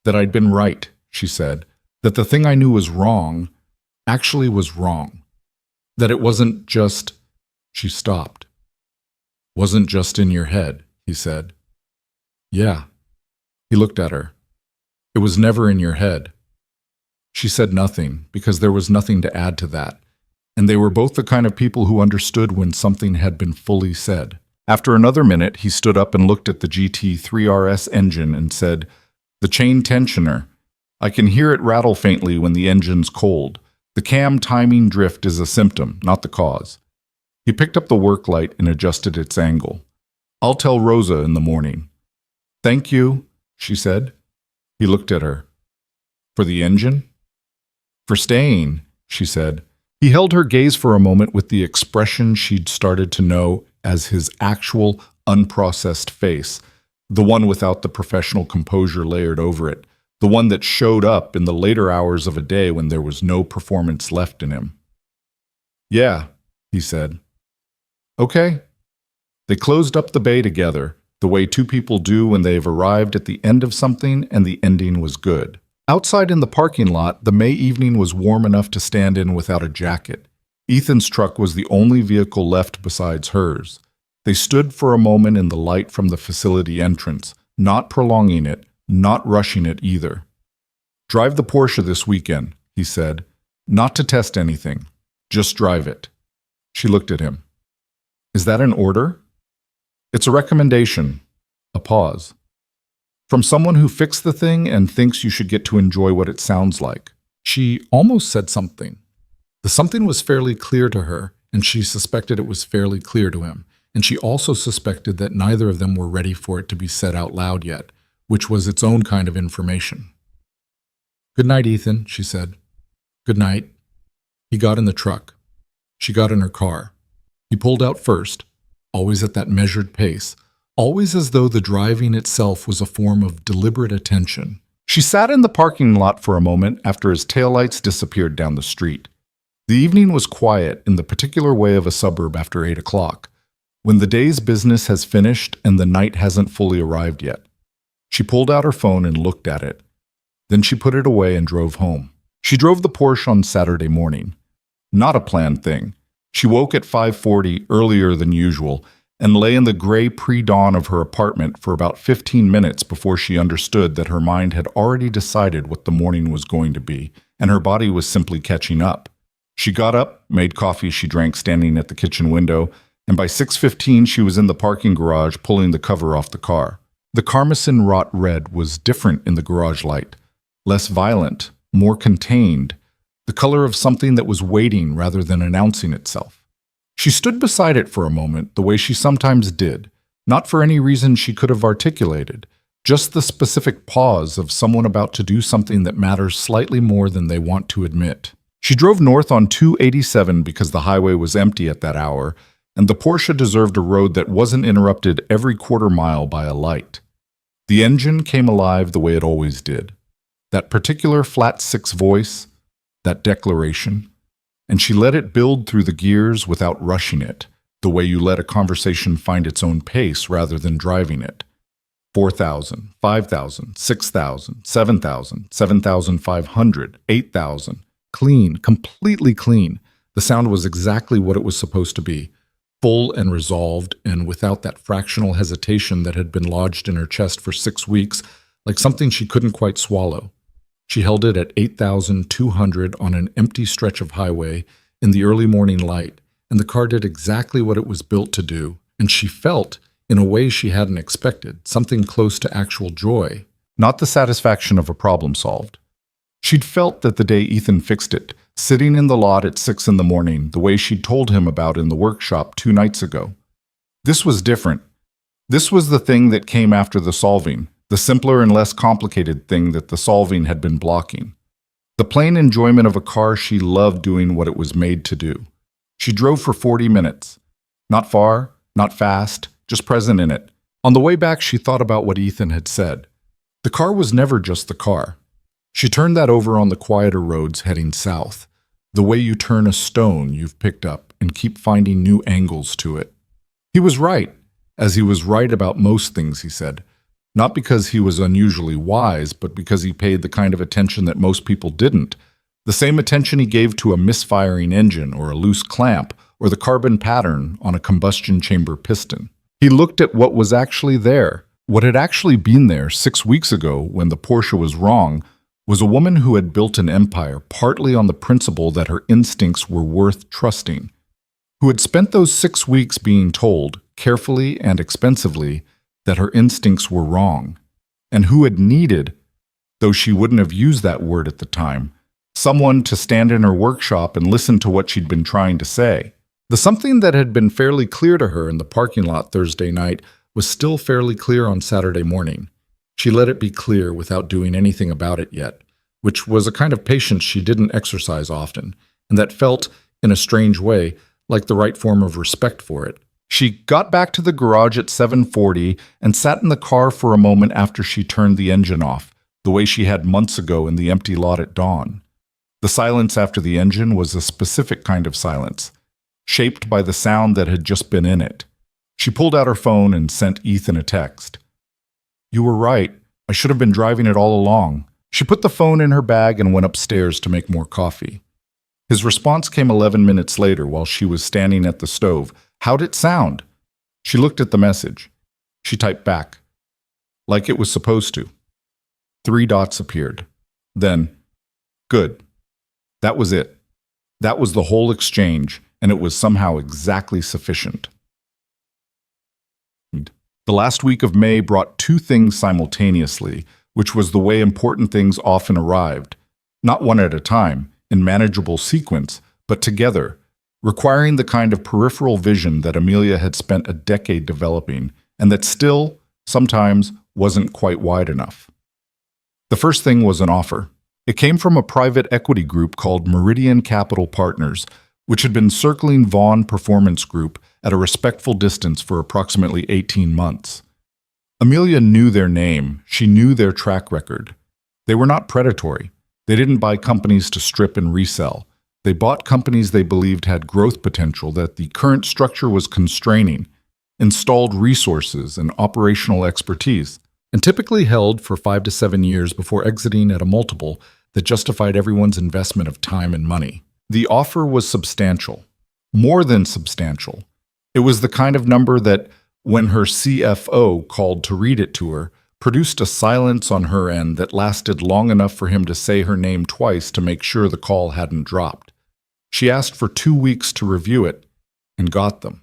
"That I'd been right," she said. "That the thing I knew was wrong actually was wrong. That it wasn't just—" She stopped. "Wasn't just in your head," he said. "Yeah." He looked at her. "It was never in your head." She said nothing, because there was nothing to add to that, and they were both the kind of people who understood when something had been fully said. After another minute, he stood up and looked at the GT3RS engine and said, "The chain tensioner. I can hear it rattle faintly when the engine's cold. The cam timing drift is a symptom, not the cause." He picked up the work light and adjusted its angle. "I'll tell Rosa in the morning." "Thank you," she said. He looked at her. "For the engine?" "For staying," she said. He held her gaze for a moment with the expression she'd started to know as his actual, unprocessed face, the one without the professional composure layered over it, the one that showed up in the later hours of a day when there was no performance left in him. "Yeah," he said. "Okay." They closed up the bay together, the way two people do when they've arrived at the end of something and the ending was good. Outside in the parking lot, the May evening was warm enough to stand in without a jacket. Ethan's truck was the only vehicle left besides hers. They stood for a moment in the light from the facility entrance, not prolonging it, not rushing it either. "Drive the Porsche this weekend," he said. "Not to test anything. Just drive it." She looked at him. "Is that an order?" "It's a recommendation." A pause. From someone who fixed the thing and thinks you should get to enjoy what it sounds like. She almost said something. The something was fairly clear to her, and she suspected it was fairly clear to him, and she also suspected that neither of them were ready for it to be said out loud yet, which was its own kind of information. "Good night, Ethan," she said. "Good night." He got in the truck. She got in her car. He pulled out first, always at that measured pace, always as though the driving itself was a form of deliberate attention. She sat in the parking lot for a moment after his taillights disappeared down the street. The evening was quiet in the particular way of a suburb after 8 o'clock, when the day's business has finished and the night hasn't fully arrived yet. She pulled out her phone and looked at it. Then she put it away and drove home. She drove the Porsche on Saturday morning. Not a planned thing. She woke at 5:40 earlier than usual and lay in the gray pre-dawn of her apartment for about 15 minutes before she understood that her mind had already decided what the morning was going to be, and her body was simply catching up. She got up, made coffee she drank standing at the kitchen window, and by 6:15 she was in the parking garage pulling the cover off the car. The Carmesin wrought red was different in the garage light, less violent, more contained, the color of something that was waiting rather than announcing itself. She stood beside it for a moment, the way she sometimes did, not for any reason she could have articulated, just the specific pause of someone about to do something that matters slightly more than they want to admit. She drove north on 287 because the highway was empty at that hour, and the Porsche deserved a road that wasn't interrupted every quarter mile by a light. The engine came alive the way it always did. That particular flat six voice, that declaration, and she let it build through the gears without rushing it, the way you let a conversation find its own pace rather than driving it. 4,000, 5,000, 6,000, 7,000, 7,500, 8,000. Clean, completely clean. The sound was exactly what it was supposed to be, full and resolved, and without that fractional hesitation that had been lodged in her chest for 6 weeks, like something she couldn't quite swallow. She held it at 8,200 on an empty stretch of highway in the early morning light, and the car did exactly what it was built to do, and she felt, in a way she hadn't expected, something close to actual joy, not the satisfaction of a problem solved. She'd felt that the day Ethan fixed it, sitting in the lot at 6 in the morning, the way she'd told him about in the workshop 2 nights ago. This was different. This was the thing that came after the solving, the simpler and less complicated thing that the solving had been blocking. The plain enjoyment of a car she loved doing what it was made to do. She drove for 40 minutes. Not far, not fast, just present in it. On the way back, she thought about what Ethan had said. The car was never just the car. She turned that over on the quieter roads heading south, the way you turn a stone you've picked up and keep finding new angles to it. He was right, as he was right about most things, he said. Not because he was unusually wise, but because he paid the kind of attention that most people didn't. The same attention he gave to a misfiring engine or a loose clamp or the carbon pattern on a combustion chamber piston. He looked at what was actually there. What had actually been there 6 weeks ago when the Porsche was wrong was a woman who had built an empire partly on the principle that her instincts were worth trusting, who had spent those 6 weeks being told, carefully and expensively, that her instincts were wrong, and who had needed, though she wouldn't have used that word at the time, someone to stand in her workshop and listen to what she'd been trying to say. The something that had been fairly clear to her in the parking lot Thursday night was still fairly clear on Saturday morning. She let it be clear without doing anything about it yet, which was a kind of patience she didn't exercise often, and that felt, in a strange way, like the right form of respect for it. She got back to the garage at 7:40 and sat in the car for a moment after she turned the engine off, the way she had months ago in the empty lot at dawn. The silence after the engine was a specific kind of silence, shaped by the sound that had just been in it. She pulled out her phone and sent Ethan a text. "You were right. I should have been driving it all along." She put the phone in her bag and went upstairs to make more coffee. His response came 11 minutes later while she was standing at the stove. How'd it sound? She looked at the message. She typed back, like it was supposed to. 3 dots appeared. Then, good. That was it. That was the whole exchange, and it was somehow exactly sufficient. The The last week of May brought two things simultaneously, which was the way important things often arrived, not one at a time, in manageable sequence, but together, requiring the kind of peripheral vision that Amelia had spent a decade developing, and that still, sometimes, wasn't quite wide enough. The first thing was an offer. It came from a private equity group called Meridian Capital Partners, which had been circling Vaughn Performance Group at a respectful distance for approximately 18 months. Amelia knew their name. She knew their track record. They were not predatory. They didn't buy companies to strip and resell. They bought companies they believed had growth potential that the current structure was constraining, installed resources and operational expertise, and typically held for 5 to 7 years before exiting at a multiple that justified everyone's investment of time and money. The offer was substantial, more than substantial. It was the kind of number that, when her CFO called to read it to her, produced a silence on her end that lasted long enough for him to say her name twice to make sure the call hadn't dropped. She asked for 2 weeks to review it, and got them.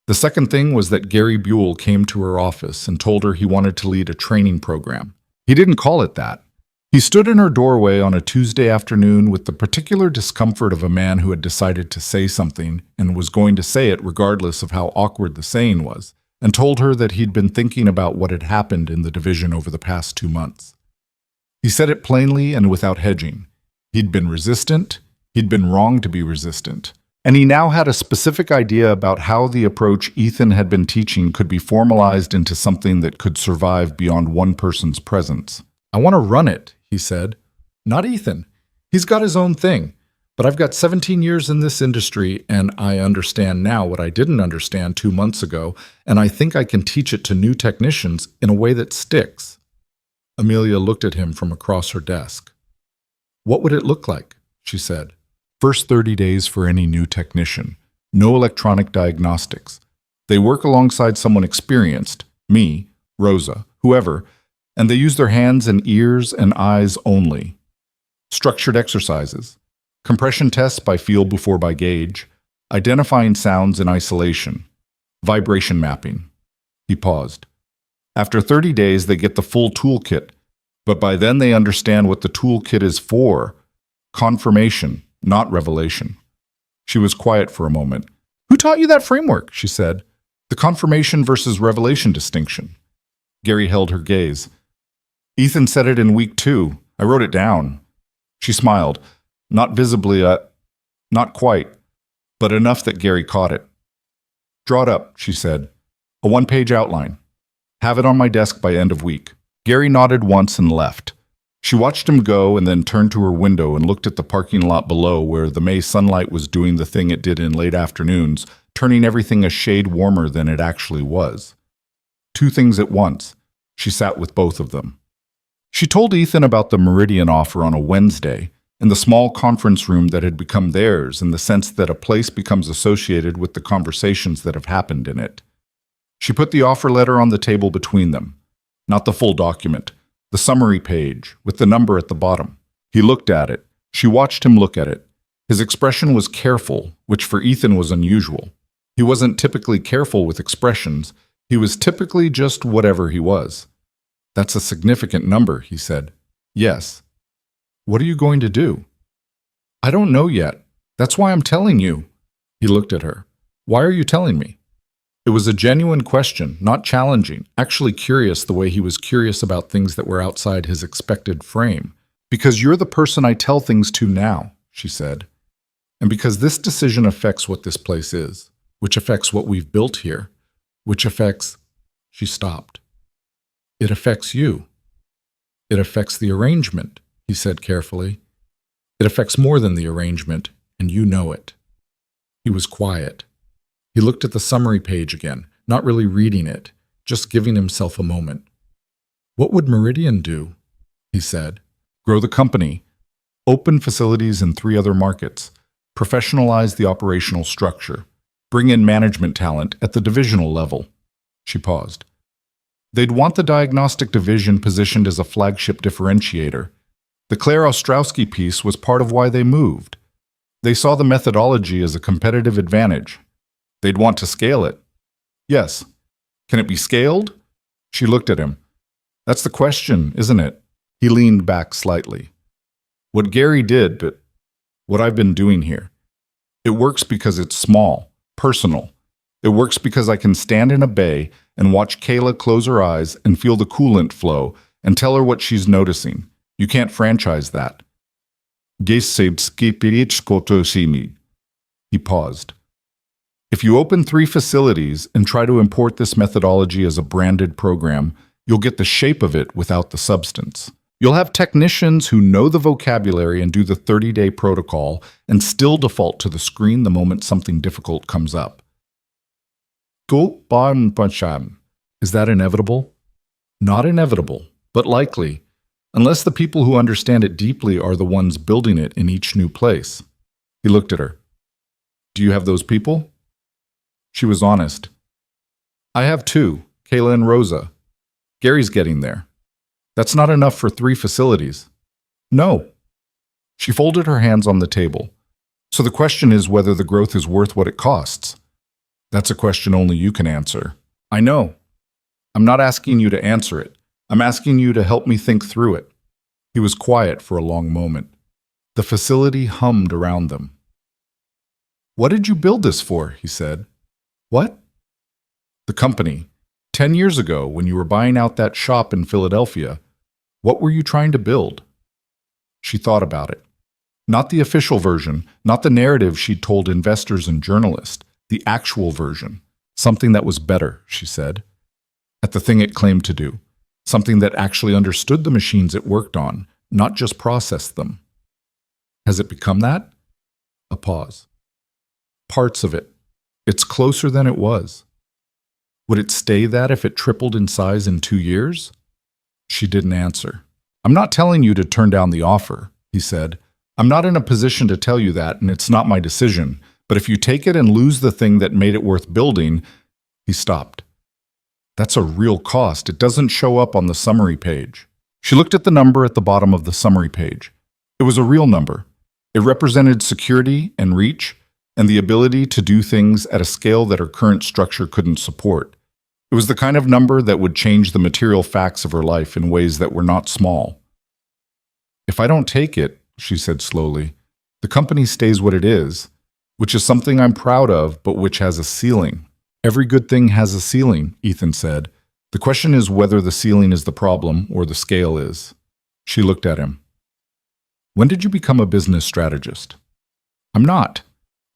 The second thing was that Gary Buell came to her office and told her he wanted to lead a training program. He didn't call it that. He stood in her doorway on a Tuesday afternoon with the particular discomfort of a man who had decided to say something and was going to say it regardless of how awkward the saying was, and told her that he'd been thinking about what had happened in the division over the past 2 months. He said it plainly and without hedging. He'd been resistant, he'd been wrong to be resistant, and he now had a specific idea about how the approach Ethan had been teaching could be formalized into something that could survive beyond one person's presence. "I want to run it," he said. "Not Ethan. He's got his own thing. But I've got 17 years in this industry, and I understand now what I didn't understand 2 months ago, and I think I can teach it to new technicians in a way that sticks." Amelia looked at him from across her desk. "What would it look like?" she said. "First 30 days for any new technician. No electronic diagnostics. They work alongside someone experienced, me, Rosa, whoever, and they use their hands and ears and eyes only. Structured exercises. Compression tests by feel before by gauge. Identifying sounds in isolation. Vibration mapping." He paused. "After 30 days, they get the full toolkit, but by then they understand what the toolkit is for. Confirmation, not revelation." She was quiet for a moment. "Who taught you that framework?" she said. "The confirmation versus revelation distinction." Gary held her gaze. "Ethan said it in week 2. I wrote it down." She smiled. Not visibly, not quite, but enough that Gary caught it. "Draw it up," she said. "A 1-page outline. Have it on my desk by end of week." Gary nodded once and left. She watched him go and then turned to her window and looked at the parking lot below where the May sunlight was doing the thing it did in late afternoons, turning everything a shade warmer than it actually was. Two things at once. She sat with both of them. She told Ethan about the Meridian offer on a Wednesday, in the small conference room that had become theirs, in the sense that a place becomes associated with the conversations that have happened in it. She put the offer letter on the table between them. Not the full document, the summary page, with the number at the bottom. He looked at it. She watched him look at it. His expression was careful, which for Ethan was unusual. He wasn't typically careful with expressions. He was typically just whatever he was. "That's a significant number," he said. "Yes." "What are you going to do?" "I don't know yet. That's why I'm telling you." He looked at her. "Why are you telling me?" It was a genuine question, not challenging, actually curious the way he was curious about things that were outside his expected frame. "Because you're the person I tell things to now," she said. "And because this decision affects what this place is, which affects what we've built here, which affects—" She stopped. "It affects you. It affects the arrangement," he said carefully. "It affects more than the arrangement, and you know it." He was quiet. He looked at the summary page again, not really reading it, just giving himself a moment. "What would Meridian do?" he said. "Grow the company, open facilities in 3 other markets, professionalize the operational structure, bring in management talent at the divisional level." She paused. "They'd want the diagnostic division positioned as a flagship differentiator. The Claire Ostrowski piece was part of why they moved. They saw the methodology as a competitive advantage. They'd want to scale it. Yes, Can it be scaled? She looked at him. That's the question, isn't it? He leaned back slightly. What Gary did, but what I've been doing here. It works because it's small, personal. It works because I can stand in a bay and watch Kayla close her eyes and feel the coolant flow and tell her what she's noticing. You can't franchise that. He paused. If you open 3 facilities and try to import this methodology as a branded program, you'll get the shape of it without the substance. You'll have technicians who know the vocabulary and do the 30-day protocol and still default to the screen the moment something difficult comes up. Is that inevitable? Not inevitable, but likely, unless the people who understand it deeply are the ones building it in each new place. He looked at her. Do you have those people? She was honest. I have 2, Kayla and Rosa. Gary's getting there. That's not enough for 3 facilities. No. She folded her hands on the table. So the question is whether the growth is worth what it costs. That's a question only you can answer. I know. I'm not asking you to answer it. I'm asking you to help me think through it. He was quiet for a long moment. The facility hummed around them. What did you build this for? He said. What? The company. 10 years ago, when you were buying out that shop in Philadelphia, what were you trying to build? She thought about it. Not the official version, not the narrative she'd told investors and journalists, the actual version. Something that was better, she said. At the thing it claimed to do. Something that actually understood the machines it worked on, not just processed them. Has it become that? A pause. Parts of it. It's closer than it was. Would it stay that if it tripled in size in 2 years? She didn't answer. I'm not telling you to turn down the offer, he said. I'm not in a position to tell you that, and it's not my decision. But if you take it and lose the thing that made it worth building, he stopped. That's a real cost. It doesn't show up on the summary page. She looked at the number at the bottom of the summary page. It was a real number. It represented security and reach and the ability to do things at a scale that her current structure couldn't support. It was the kind of number that would change the material facts of her life in ways that were not small. If I don't take it, she said slowly, the company stays what it is, which is something I'm proud of, but which has a ceiling. Every good thing has a ceiling, Ethan said. The question is whether the ceiling is the problem or the scale is. She looked at him. When did you become a business strategist? I'm not.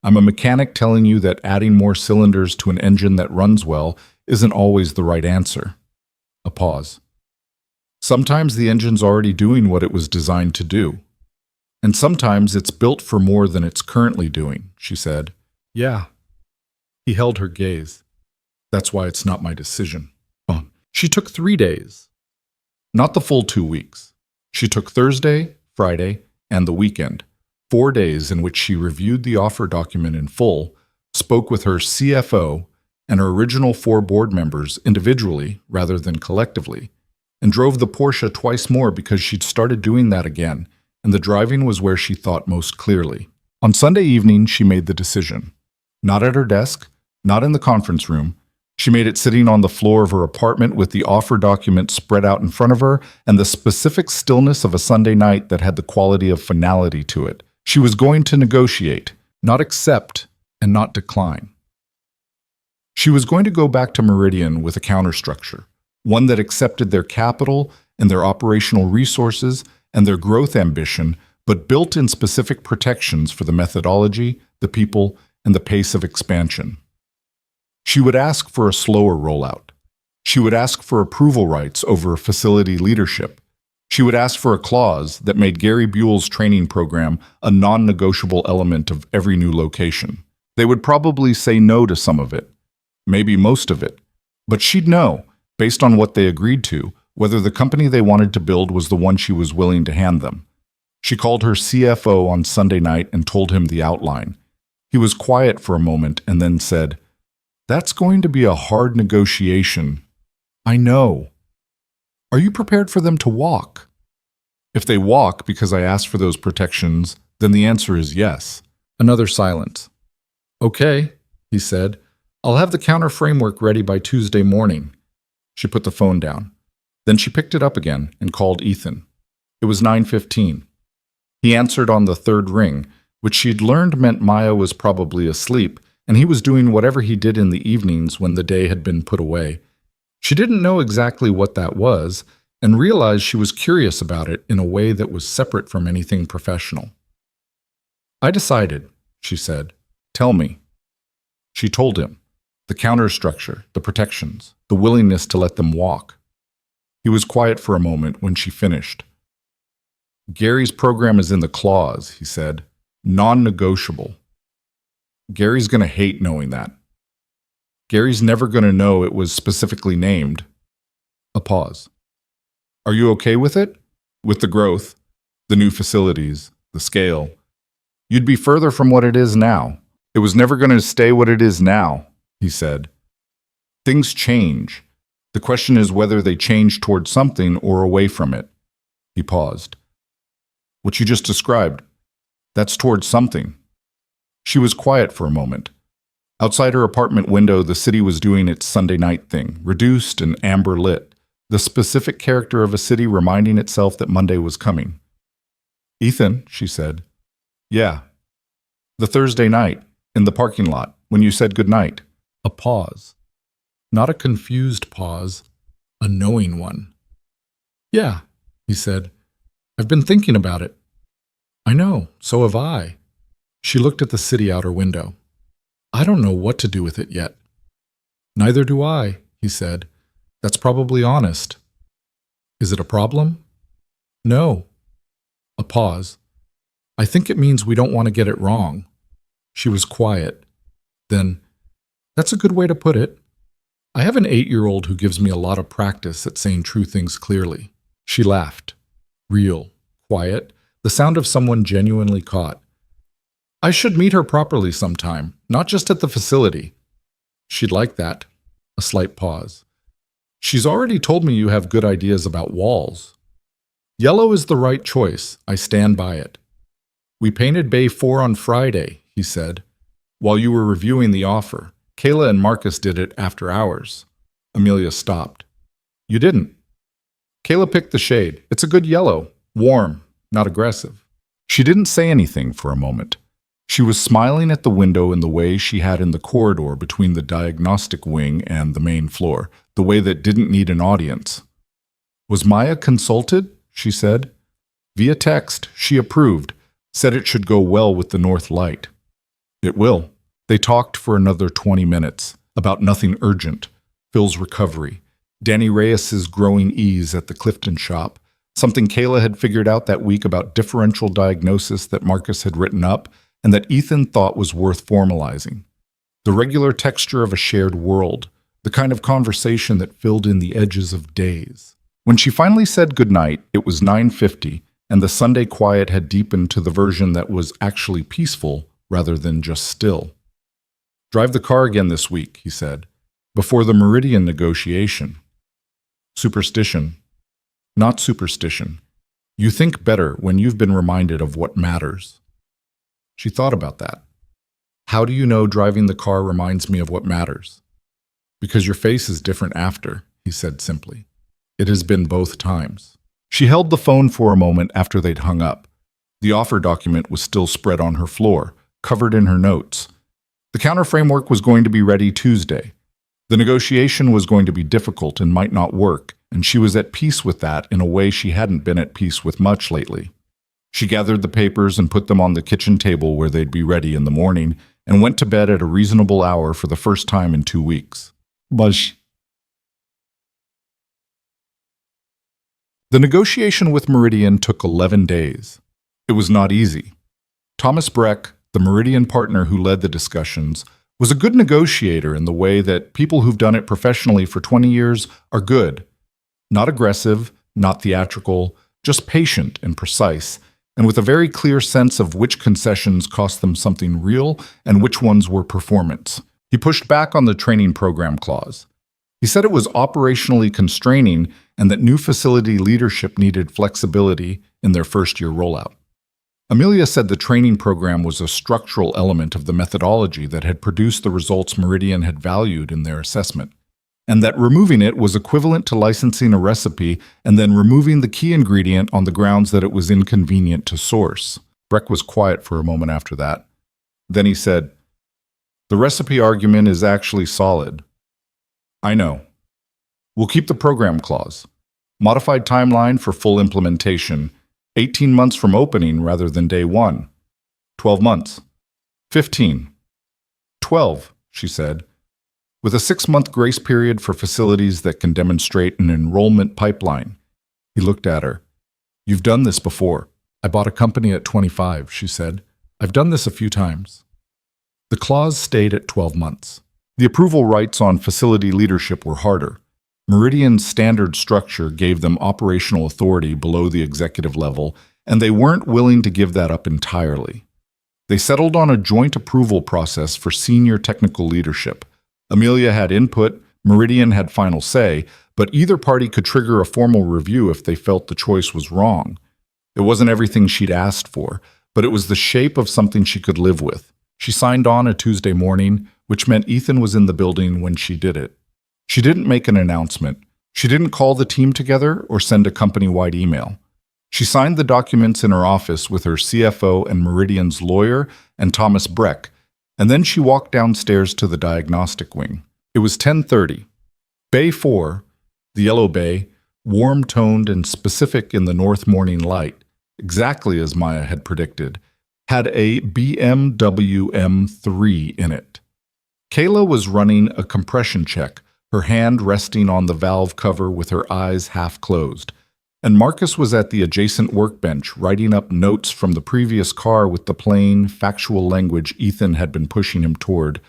I'm a mechanic telling you that adding more cylinders to an engine that runs well isn't always the right answer. A pause. Sometimes the engine's already doing what it was designed to do. And sometimes it's built for more than it's currently doing, she said. Yeah. He held her gaze. That's why it's not my decision. She took 3 days. Not the full 2 weeks. She took Thursday, Friday, and the weekend. 4 days in which she reviewed the offer document in full, spoke with her CFO and her original 4 board members individually rather than collectively, and drove the Porsche twice more because she'd started doing that again, and the driving was where she thought most clearly. On Sunday evening, she made the decision. Not at her desk, not in the conference room. She made it sitting on the floor of her apartment with the offer document spread out in front of her and the specific stillness of a Sunday night that had the quality of finality to it. She was going to negotiate, not accept, and not decline. She was going to go back to Meridian with a counterstructure, one that accepted their capital and their operational resources and their growth ambition, but built in specific protections for the methodology, the people, and the pace of expansion. She would ask for a slower rollout. She would ask for approval rights over facility leadership. She would ask for a clause that made Gary Buell's training program a non-negotiable element of every new location. They would probably say no to some of it, maybe most of it, but she'd know, based on what they agreed to, whether the company they wanted to build was the one she was willing to hand them. She called her CFO on Sunday night and told him the outline. He was quiet for a moment and then said, "That's going to be a hard negotiation." "I know." "Are you prepared for them to walk?" "If they walk because I asked for those protections, then the answer is yes." Another silence. "Okay," he said. I'll have the counter framework ready by Tuesday morning. She put the phone down. Then she picked it up again and called Ethan. It was 9:15. He answered on the third ring, which she'd learned meant Maya was probably asleep, and he was doing whatever he did in the evenings when the day had been put away. She didn't know exactly what that was, and realized she was curious about it in a way that was separate from anything professional. I decided, she said. Tell me. She told him. The counter structure, the protections, the willingness to let them walk. He was quiet for a moment when she finished. Gary's program is in the clause, he said. Non-negotiable. Gary's going to hate knowing that. Gary's never going to know it was specifically named. A pause. Are you okay with it? With the growth, the new facilities, the scale? You'd be further from what it is now. It was never going to stay what it is now, he said. Things change. The question is whether they change toward something or away from it. He paused. What you just described, that's toward something. She was quiet for a moment. Outside her apartment window, the city was doing its Sunday night thing, reduced and amber lit, the specific character of a city reminding itself that Monday was coming. Ethan, she said. Yeah. The Thursday night, in the parking lot, when you said goodnight. A pause. Not a confused pause, a knowing one. Yeah, he said. I've been thinking about it. I know, so have I. She looked at the city out her window. I don't know what to do with it yet. Neither do I, he said. That's probably honest. Is it a problem? No. A pause. I think it means we don't want to get it wrong. She was quiet. Then, that's a good way to put it. I have an 8-year-old who gives me a lot of practice at saying true things clearly. She laughed. Real, quiet, the sound of someone genuinely caught. I should meet her properly sometime, not just at the facility. She'd like that. A slight pause. She's already told me you have good ideas about walls. Yellow is the right choice. I stand by it. We painted Bay 4 on Friday, he said. While you were reviewing the offer, Kayla and Marcus did it after hours. Amelia stopped. You didn't. Kayla picked the shade. It's a good yellow. Warm, not aggressive. She didn't say anything for a moment. She was smiling at the window in the way she had in the corridor between the diagnostic wing and the main floor, the way that didn't need an audience. Was Maya consulted? She said. Via text, she approved, said it should go well with the north light. It will. They talked for another 20 minutes, about nothing urgent, Phil's recovery, Danny Reyes's growing ease at the Clifton shop, something Kayla had figured out that week about differential diagnosis that Marcus had written up and that Ethan thought was worth formalizing. The regular texture of a shared world, the kind of conversation that filled in the edges of days. When she finally said goodnight, it was 9:50, and the Sunday quiet had deepened to the version that was actually peaceful rather than just still. Drive the car again this week, he said, before the Meridian negotiation. Superstition. Not superstition. You think better when you've been reminded of what matters. She thought about that. How do you know driving the car reminds me of what matters? Because your face is different after, he said simply. It has been both times. She held the phone for a moment after they'd hung up. The offer document was still spread on her floor, covered in her notes. The counter framework was going to be ready Tuesday. The negotiation was going to be difficult and might not work, and she was at peace with that in a way she hadn't been at peace with much lately. She gathered the papers and put them on the kitchen table where they'd be ready in the morning, and went to bed at a reasonable hour for the first time in 2 weeks. Buzz. The negotiation with Meridian took 11 days. It was not easy. Thomas Breck, the Meridian partner who led the discussions, was a good negotiator in the way that people who've done it professionally for 20 years are good. Not aggressive, not theatrical, just patient and precise, and with a very clear sense of which concessions cost them something real and which ones were performance. He pushed back on the training program clause. He said it was operationally constraining and that new facility leadership needed flexibility in their first-year rollout. Amelia said the training program was a structural element of the methodology that had produced the results Meridian had valued in their assessment, and that removing it was equivalent to licensing a recipe and then removing the key ingredient on the grounds that it was inconvenient to source. Breck was quiet for a moment after that. Then he said, "The recipe argument is actually solid. I know. We'll keep the program clause. Modified timeline for full implementation. 18 months from opening rather than day one. 12 months. 15. 12, she said, with a 6-month grace period for facilities that can demonstrate an enrollment pipeline." He looked at her. "You've done this before. I bought a company at 25, she said. I've done this a few times." The clause stayed at 12 months. The approval rights on facility leadership were harder. Meridian's standard structure gave them operational authority below the executive level, and they weren't willing to give that up entirely. They settled on a joint approval process for senior technical leadership. Amelia had input, Meridian had final say, but either party could trigger a formal review if they felt the choice was wrong. It wasn't everything she'd asked for, but it was the shape of something she could live with. She signed on a Tuesday morning, which meant Ethan was in the building when she did it. She didn't make an announcement. She didn't call the team together or send a company-wide email. She signed the documents in her office with her CFO and Meridian's lawyer and Thomas Breck, and then she walked downstairs to the diagnostic wing. It was 10:30. Bay 4, the yellow bay, warm-toned and specific in the north morning light, exactly as Maya had predicted, had a BMW M3 in it. Kayla was running a compression check, her hand resting on the valve cover with her eyes half closed, and Marcus was at the adjacent workbench writing up notes from the previous car with the plain, factual language Ethan had been pushing him toward,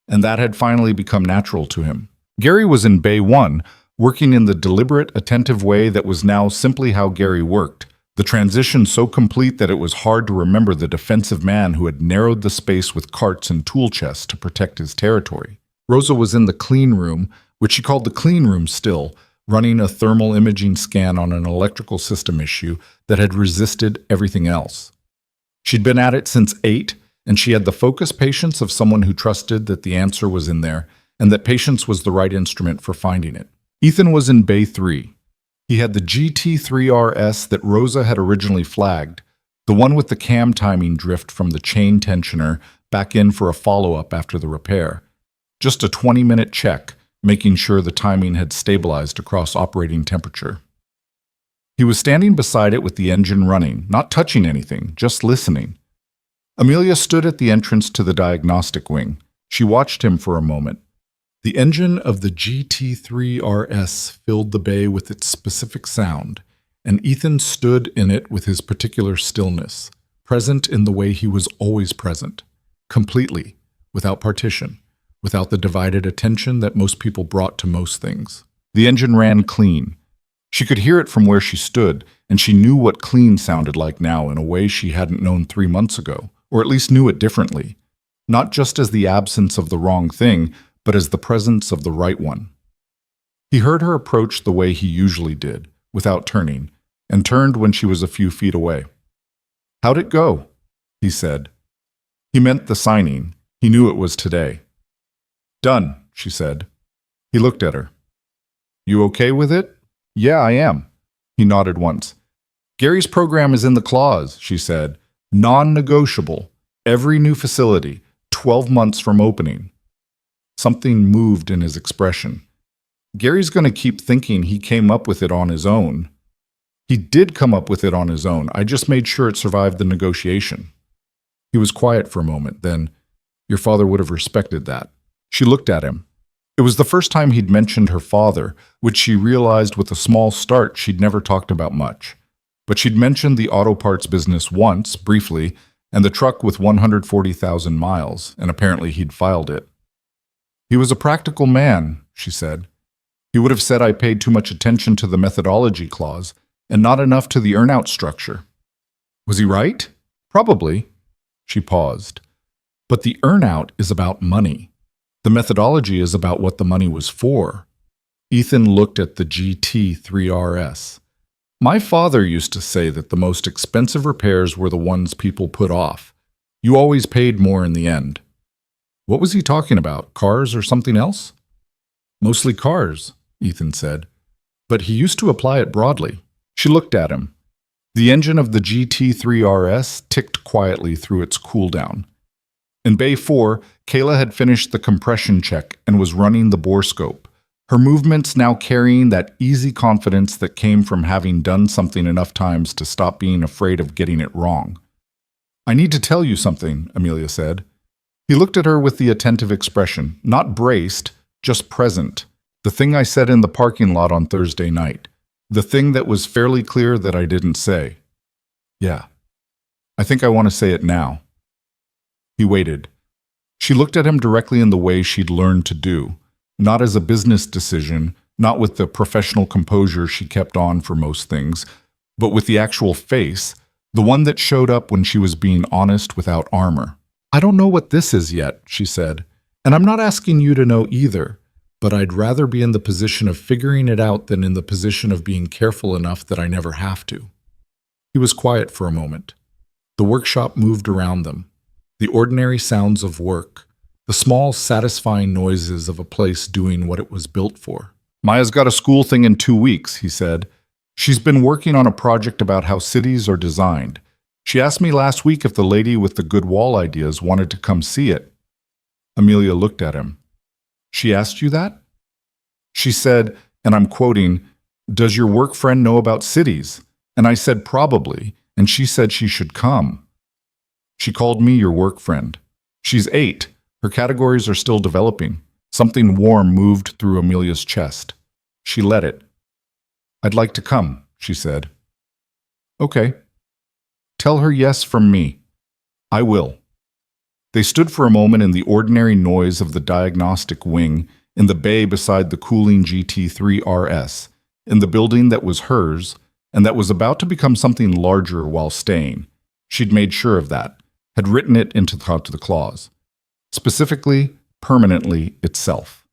and that had finally become natural to him. Gary was in Bay 1, working in the deliberate, attentive way that was now simply how Gary worked, the transition so complete that it was hard to remember the defensive man who had narrowed the space with carts and tool chests to protect his territory. Rosa was in the clean room, which she called the clean room still, running a thermal imaging scan on an electrical system issue that had resisted everything else. She'd been at it since 8, and she had the focused patience of someone who trusted that the answer was in there, and that patience was the right instrument for finding it. Ethan was in Bay 3. He had the GT3RS that Rosa had originally flagged, the one with the cam timing drift from the chain tensioner back in for a follow-up after the repair. Just a 20-minute check, making sure the timing had stabilized across operating temperature. He was standing beside it with the engine running, not touching anything, just listening. Amelia stood at the entrance to the diagnostic wing. She watched him for a moment. The engine of the GT3RS filled the bay with its specific sound, and Ethan stood in it with his particular stillness, present in the way he was always present, completely, without partition, without the divided attention that most people brought to most things. The engine ran clean. She could hear it from where she stood, and she knew what clean sounded like now in a way she hadn't known 3 months ago, or at least knew it differently, not just as the absence of the wrong thing, but as the presence of the right one. He heard her approach the way he usually did, without turning, and turned when she was a few feet away. "How'd it go?" he said. He meant the signing. He knew it was today. "Done," she said. He looked at her. "You okay with it?" "Yeah, I am." He nodded once. "Gary's program is in the clause," she said. "Non-negotiable. Every new facility, 12 months from opening." Something moved in his expression. Gary's going to keep thinking he came up with it on his own. He did come up with it on his own. I just made sure it survived the negotiation. He was quiet for a moment, then, "Your father would have respected that." She looked at him. It was the first time he'd mentioned her father, which she realized with a small start she'd never talked about much. But she'd mentioned the auto parts business once, briefly, and the truck with 140,000 miles, and apparently he'd filed it. "He was a practical man," she said. "He would have said I paid too much attention to the methodology clause, and not enough to the earnout structure." "Was he right?" "Probably." She paused. "But the earnout is about money. The methodology is about what the money was for." Ethan looked at the GT3RS. My father used to say that the most expensive repairs were the ones people put off. You always paid more in the end. What was he talking about? Cars or something else? Mostly cars, Ethan said. But he used to apply it broadly. She looked at him. The engine of the GT3 RS ticked quietly through its cooldown. In Bay 4, Kayla had finished the compression check and was running the borescope, her movements now carrying that easy confidence that came from having done something enough times to stop being afraid of getting it wrong. I need to tell you something, Amelia said. He looked at her with the attentive expression, not braced, just present. The thing I said in the parking lot on Thursday night. The thing that was fairly clear that I didn't say. Yeah. I think I want to say it now. He waited. She looked at him directly in the way she'd learned to do, not as a business decision, not with the professional composure she kept on for most things, but with the actual face, the one that showed up when she was being honest without armor. I don't know what this is yet, she said, and I'm not asking you to know either, but I'd rather be in the position of figuring it out than in the position of being careful enough that I never have to. He was quiet for a moment. The workshop moved around them. The ordinary sounds of work, the small, satisfying noises of a place doing what it was built for. Maya's got a school thing in 2 weeks, he said. She's been working on a project about how cities are designed. She asked me last week if the lady with the good wall ideas wanted to come see it. Amelia looked at him. She asked you that? She said, and I'm quoting, "Does your work friend know about cities?" And I said probably, and she said she should come. She called me your work friend. She's 8. Her categories are still developing. Something warm moved through Amelia's chest. She let it. I'd like to come, she said. Okay. Tell her yes from me. I will. They stood for a moment in the ordinary noise of the diagnostic wing, in the bay beside the cooling GT3 RS, in the building that was hers, and that was about to become something larger while staying. She'd made sure of that, had written it into the clause. Specifically, permanently itself.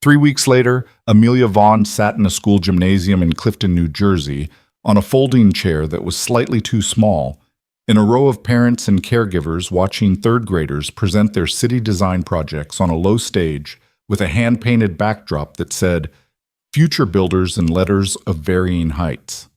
3 weeks later, Amelia Vaughn sat in a school gymnasium in Clifton, New Jersey, on a folding chair that was slightly too small, in a row of parents and caregivers watching third graders present their city design projects on a low stage with a hand-painted backdrop that said, "Future Builders" in letters of varying heights.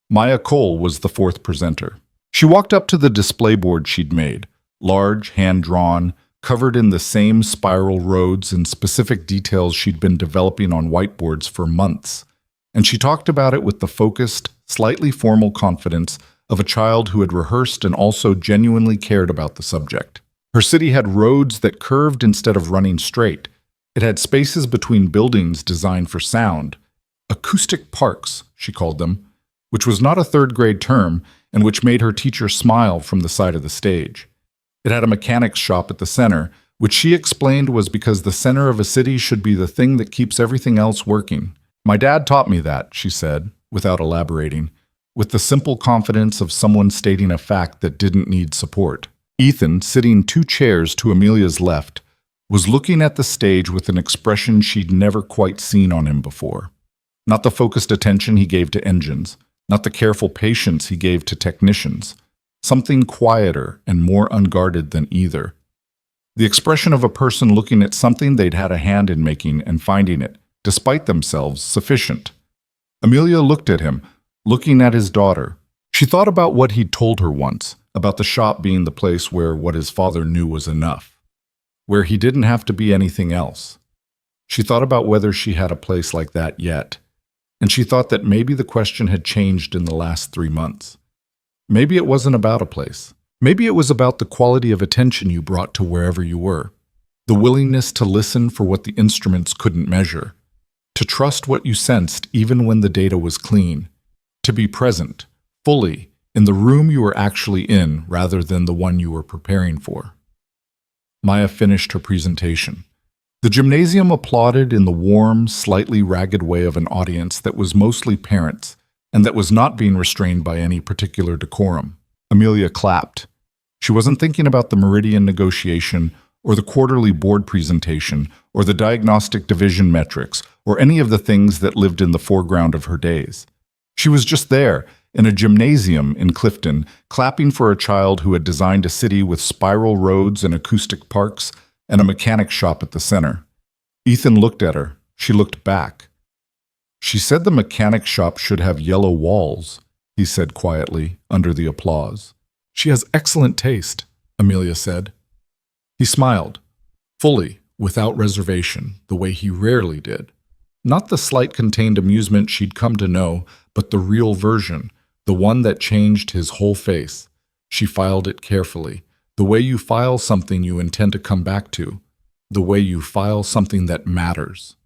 Maya Cole was the 4th presenter. She walked up to the display board she'd made, large, hand-drawn, covered in the same spiral roads and specific details she'd been developing on whiteboards for months, and she talked about it with the focused, slightly formal confidence of a child who had rehearsed and also genuinely cared about the subject. Her city had roads that curved instead of running straight. It had spaces between buildings designed for sound. Acoustic parks, she called them, which was not a third-grade term and which made her teacher smile from the side of the stage. It had a mechanics shop at the center, which she explained was because the center of a city should be the thing that keeps everything else working. My dad taught me that, she said, without elaborating, with the simple confidence of someone stating a fact that didn't need support. Ethan, sitting 2 chairs to Amelia's left, was looking at the stage with an expression she'd never quite seen on him before. Not the focused attention he gave to engines, not the careful patience he gave to technicians, something quieter and more unguarded than either. The expression of a person looking at something they'd had a hand in making and finding it, despite themselves, sufficient. Amelia looked at him, looking at his daughter. She thought about what he'd told her once, about the shop being the place where what his father knew was enough, where he didn't have to be anything else. She thought about whether she had a place like that yet, and she thought that maybe the question had changed in the last 3 months. Maybe it wasn't about a place. Maybe it was about the quality of attention you brought to wherever you were, the willingness to listen for what the instruments couldn't measure, to trust what you sensed even when the data was clean, to be present, fully, in the room you were actually in rather than the one you were preparing for. Maya finished her presentation. The gymnasium applauded in the warm, slightly ragged way of an audience that was mostly parents and that was not being restrained by any particular decorum. Amelia clapped. She wasn't thinking about the Meridian negotiation or the quarterly board presentation, or the diagnostic division metrics, or any of the things that lived in the foreground of her days. She was just there, in a gymnasium in Clifton, clapping for a child who had designed a city with spiral roads and acoustic parks and a mechanic shop at the center. Ethan looked at her. She looked back. "She said the mechanic shop should have yellow walls," he said quietly, under the applause. "She has excellent taste," Amelia said. He smiled, fully, without reservation, the way he rarely did. Not the slight contained amusement she'd come to know, but the real version, the one that changed his whole face. She filed it carefully, the way you file something you intend to come back to, the way you file something that matters.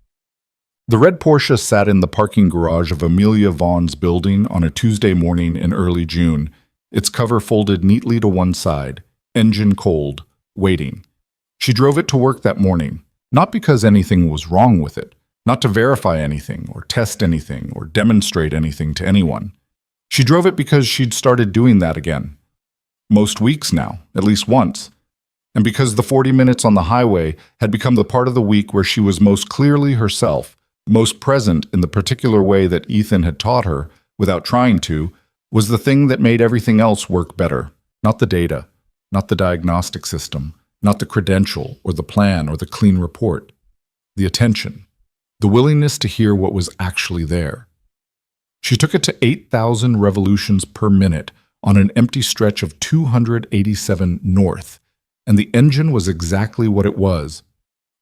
The red Porsche sat in the parking garage of Amelia Vaughn's building on a Tuesday morning in early June, its cover folded neatly to one side, engine cold, waiting. She drove it to work that morning, not because anything was wrong with it, not to verify anything or test anything or demonstrate anything to anyone. She drove it because she'd started doing that again. Most weeks now, at least once. And because the 40 minutes on the highway had become the part of the week where she was most clearly herself, most present in the particular way that Ethan had taught her, without trying to, was the thing that made everything else work better. Not the data, not the diagnostic system, not the credential or the plan or the clean report. The attention, the willingness to hear what was actually there. She took it to 8,000 revolutions per minute on an empty stretch of 287 north, and the engine was exactly what it was,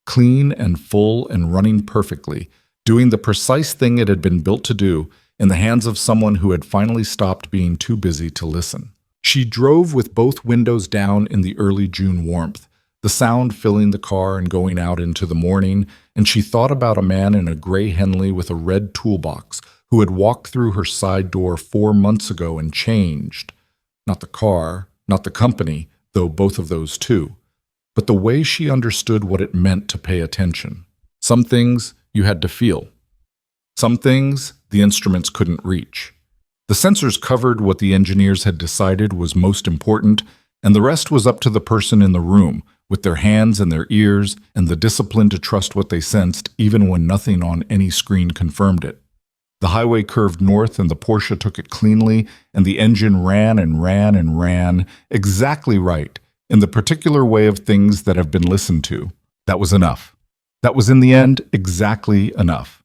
clean and full and running perfectly, doing the precise thing it had been built to do in the hands of someone who had finally stopped being too busy to listen. She drove with both windows down in the early June warmth, the sound filling the car and going out into the morning, and she thought about a man in a gray Henley with a red toolbox who had walked through her side door 4 months ago and changed. Not the car, not the company, though both of those too, but the way she understood what it meant to pay attention. Some things you had to feel. Some things the instruments couldn't reach. The sensors covered what the engineers had decided was most important, and the rest was up to the person in the room, with their hands and their ears and the discipline to trust what they sensed even when nothing on any screen confirmed it. The highway curved north and the Porsche took it cleanly, and the engine ran and ran and ran, exactly right, in the particular way of things that have been listened to. That was enough. That was in the end exactly enough.